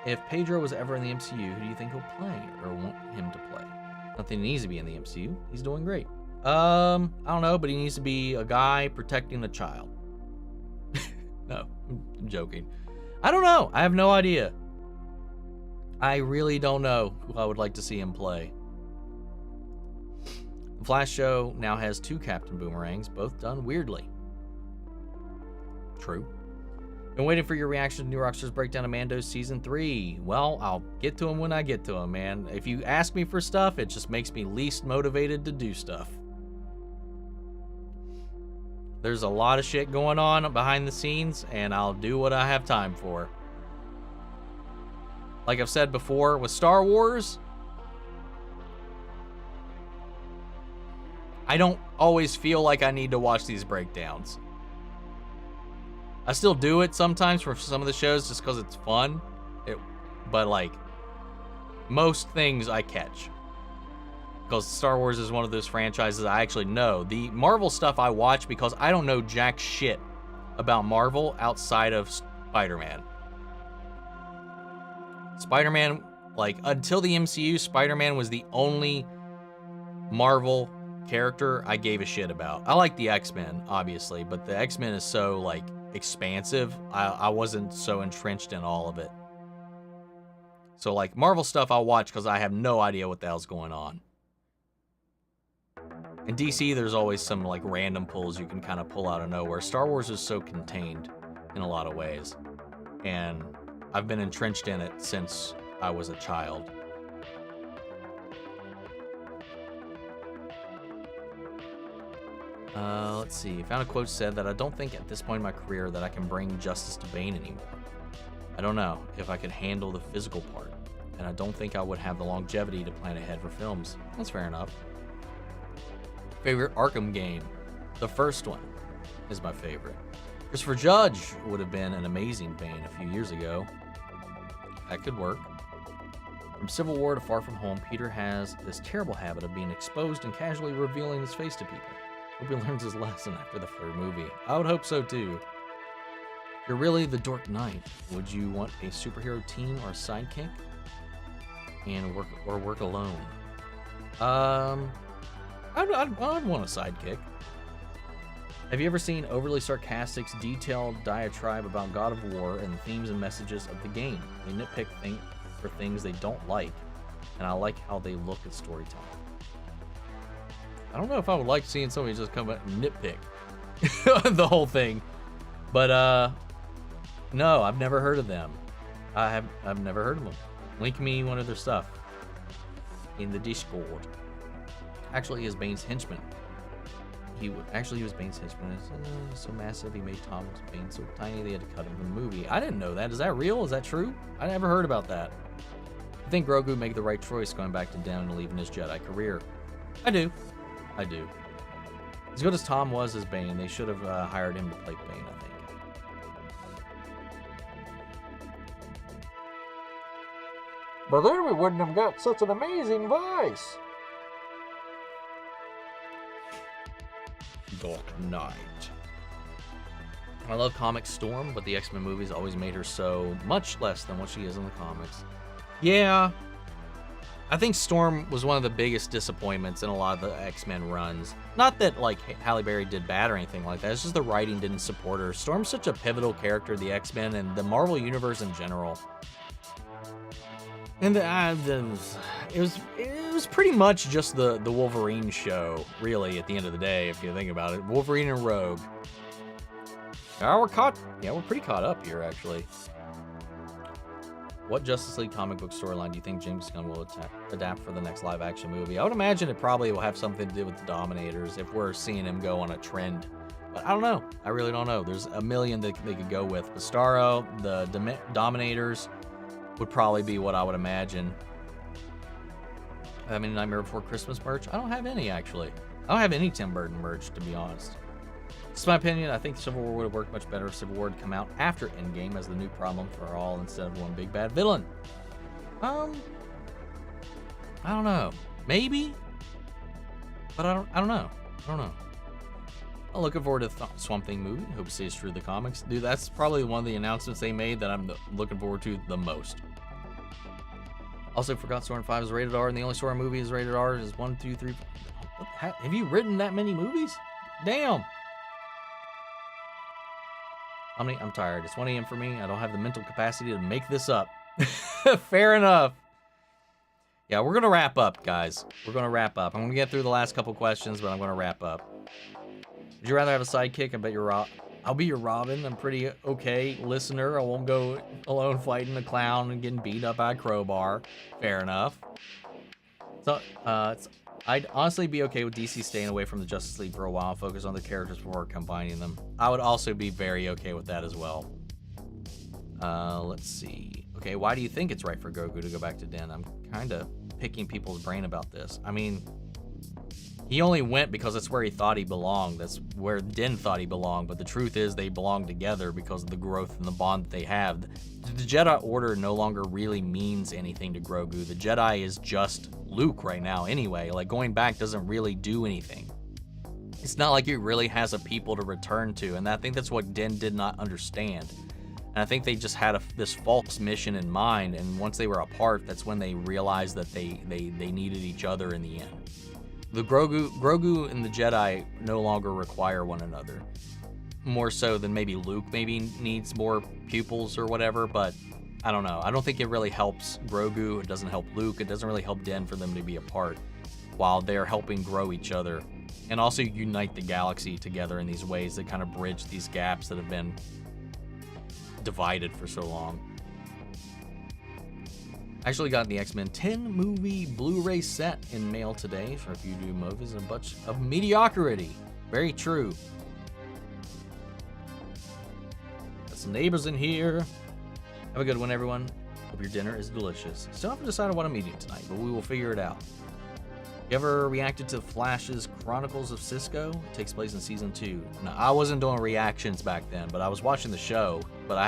[SPEAKER 1] If Pedro was ever in the MCU, who do you think he'll play or want him to play? Nothing needs to be in the MCU. He's doing great. I don't know, but he needs to be a guy protecting a child. No, I'm joking. I don't know. I have no idea. I really don't know who I would like to see him play. The Flash show now has 2 Captain Boomerangs, both done weirdly. True. Been waiting for your reaction to New Rockstars breakdown of Mando's Season 3. Well, I'll get to him when I get to him, man. If you ask me for stuff, it just makes me least motivated to do stuff. There's a lot of shit going on behind the scenes, and I'll do what I have time for. like I've said before, with Star Wars, I don't always feel like I need to watch these breakdowns. I still do it sometimes for some of the shows just because it's fun. But like, most things I catch. Because Star Wars is one of those franchises I actually know. The Marvel stuff I watch because I don't know jack shit about Marvel outside of Spider-Man. Spider-Man, like, until the MCU, Spider-Man was the only Marvel character I gave a shit about. I like the X-Men, obviously, but the X-Men is so, like, expansive. I wasn't so entrenched in all of it. So, like, Marvel stuff I'll watch because I have no idea what the hell's going on. In DC, there's always some, like, random pulls you can kind of pull out of nowhere. Star Wars is so contained in a lot of ways. And I've been entrenched in it since I was a child. Let's see. Found a quote said that I don't think at this point in my career that I can bring justice to Bane anymore. I don't know if I could handle the physical part, and I don't think I would have the longevity to plan ahead for films. That's fair enough. Favorite Arkham game? The first one is my favorite. Christopher Judge would have been an amazing Bane a few years ago. That could work. From Civil War to Far From Home, Peter has this terrible habit of being exposed and casually revealing his face to people. Hope he learns his lesson after the third movie. I would hope so too. If you're really the Dark Knight, would you want a superhero team or a sidekick? And work alone? I'd want a sidekick. Have you ever seen overly sarcastic's detailed diatribe about God of War and the themes and messages of the game? They nitpick for things they don't like, and I like how they look at storytelling. I don't know if I would like seeing somebody just come back and nitpick the whole thing, but no, I've never heard of them. I've never heard of them. Link me one of their stuff in the Discord. Actually, he is Bane's henchman. He was Bane's henchman. He's so massive, he made Thomas Bane so tiny they had to cut him from the movie. I didn't know that. Is that real? Is that true? I never heard about that. I think Grogu would make the right choice going back to down and leaving his Jedi career. I do. As good as Tom was as Bane, they should have hired him to play Bane, I think. But then we wouldn't have got such an amazing voice. Dark Knight. I love comic Storm, but the X-Men movies always made her so much less than what she is in the comics. Yeah, I think Storm was one of the biggest disappointments in a lot of the X-Men runs. Not that, like, Halle Berry did bad or anything like that. It's just the writing didn't support her. Storm's such a pivotal character, the X-Men, and the Marvel Universe in general. And it was pretty much just the Wolverine show, really, at the end of the day, if you think about it. Wolverine and Rogue. We're pretty caught up here, actually. What Justice League comic book storyline do you think James Gunn will adapt for the next live-action movie? I would imagine it probably will have something to do with the Dominators, if we're seeing him go on a trend. But I don't know. I really don't know. There's a million that they could go with. Starro, the Dominators would probably be what I would imagine. I mean, Nightmare Before Christmas merch? I don't have any, actually. I don't have any Tim Burton merch, to be honest. It's my opinion. I think Civil War would have worked much better if Civil War had come out after Endgame as the new problem for all instead of one big bad villain. I don't know. Maybe? But I don't know. I'm looking forward to the Swamp Thing movie. Hope to see it's through the comics. Dude, that's probably one of the announcements they made that I'm looking forward to the most. Also, forgot Soarin' 5 is rated R, and the only Soarin' movie is rated R is 1, 2, 3. Have you written that many movies? Damn. I'm tired. It's 1 a.m. for me. I don't have the mental capacity to make this up. Fair enough. Yeah, we're going to wrap up, guys. We're going to wrap up. I'm going to get through the last couple questions, but I'm going to wrap up. Would you rather have a sidekick? I bet you're I'll be your Robin. I'm pretty okay listener. I won't go alone fighting a clown and getting beat up by a crowbar. Fair enough. So, I'd honestly be okay with DC staying away from the Justice League for a while and focus on the characters before combining them. I would also be very okay with that as well. Let's see. okay, why do you think it's right for Grogu to go back to Den? I'm kind of picking people's brain about this. I mean, he only went because that's where he thought he belonged. That's where Din thought he belonged. But the truth is they belong together because of the growth and the bond that they have. The Jedi Order no longer really means anything to Grogu. The Jedi is just Luke right now anyway. Like, going back doesn't really do anything. It's not like he really has a people to return to. And I think that's what Din did not understand. And I think they just had this false mission in mind. And once they were apart, that's when they realized that they needed each other in the end. The Grogu and the Jedi no longer require one another. More so than maybe Luke maybe needs more pupils or whatever, but I don't know. I don't think it really helps Grogu. It doesn't help Luke. It doesn't really help Din for them to be apart while they're helping grow each other and also unite the galaxy together in these ways that kind of bridge these gaps that have been divided for so long. I actually got the X-Men 10 movie Blu-ray set in mail today for a few new movies and a bunch of mediocrity. Very true. Got some neighbors in here. Have a good one, everyone. Hope your dinner is delicious. Still haven't decided what I'm eating tonight, but we will figure it out. You ever reacted to Flash's Chronicles of Cisco? It takes place in season 2. No, I wasn't doing reactions back then, but I was watching the show, but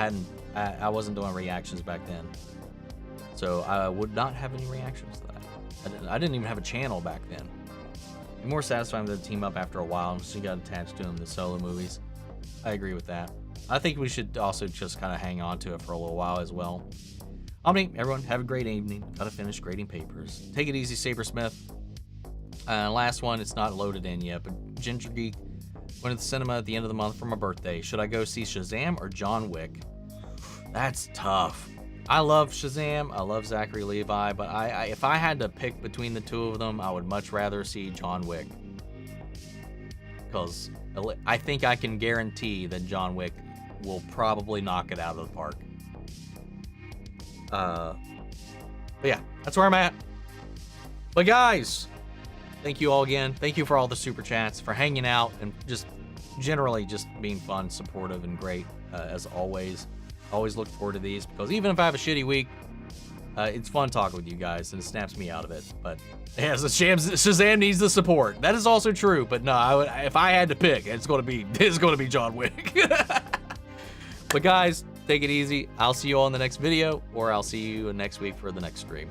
[SPEAKER 1] I wasn't doing reactions back then. So I would not have any reactions to that. I didn't even have a channel back then. It's more satisfying to team up after a while, so you got attached to them, the solo movies. I agree with that. I think we should also just kind of hang on to it for a little while as well. Omni, everyone, have a great evening. Gotta finish grading papers. Take it easy, Sabersmith. Last one, it's not loaded in yet, but Ginger Geek went to the cinema at the end of the month for my birthday. Should I go see Shazam or John Wick? That's tough. I love Shazam, I love Zachary Levi, but if I had to pick between the two of them, I would much rather see John Wick. Because I think I can guarantee that John Wick will probably knock it out of the park. But yeah, that's where I'm at. But guys, thank you all again. Thank you for all the super chats, for hanging out, and just generally just being fun, supportive, and great as always. Always look forward to these because even if I have a shitty week, it's fun talking with you guys and it snaps me out of it. But yeah, so Shazam needs the support. That is also true. But no, if I had to pick, it's going to be John Wick. But guys, take it easy. I'll see you all in the next video, or I'll see you next week for the next stream.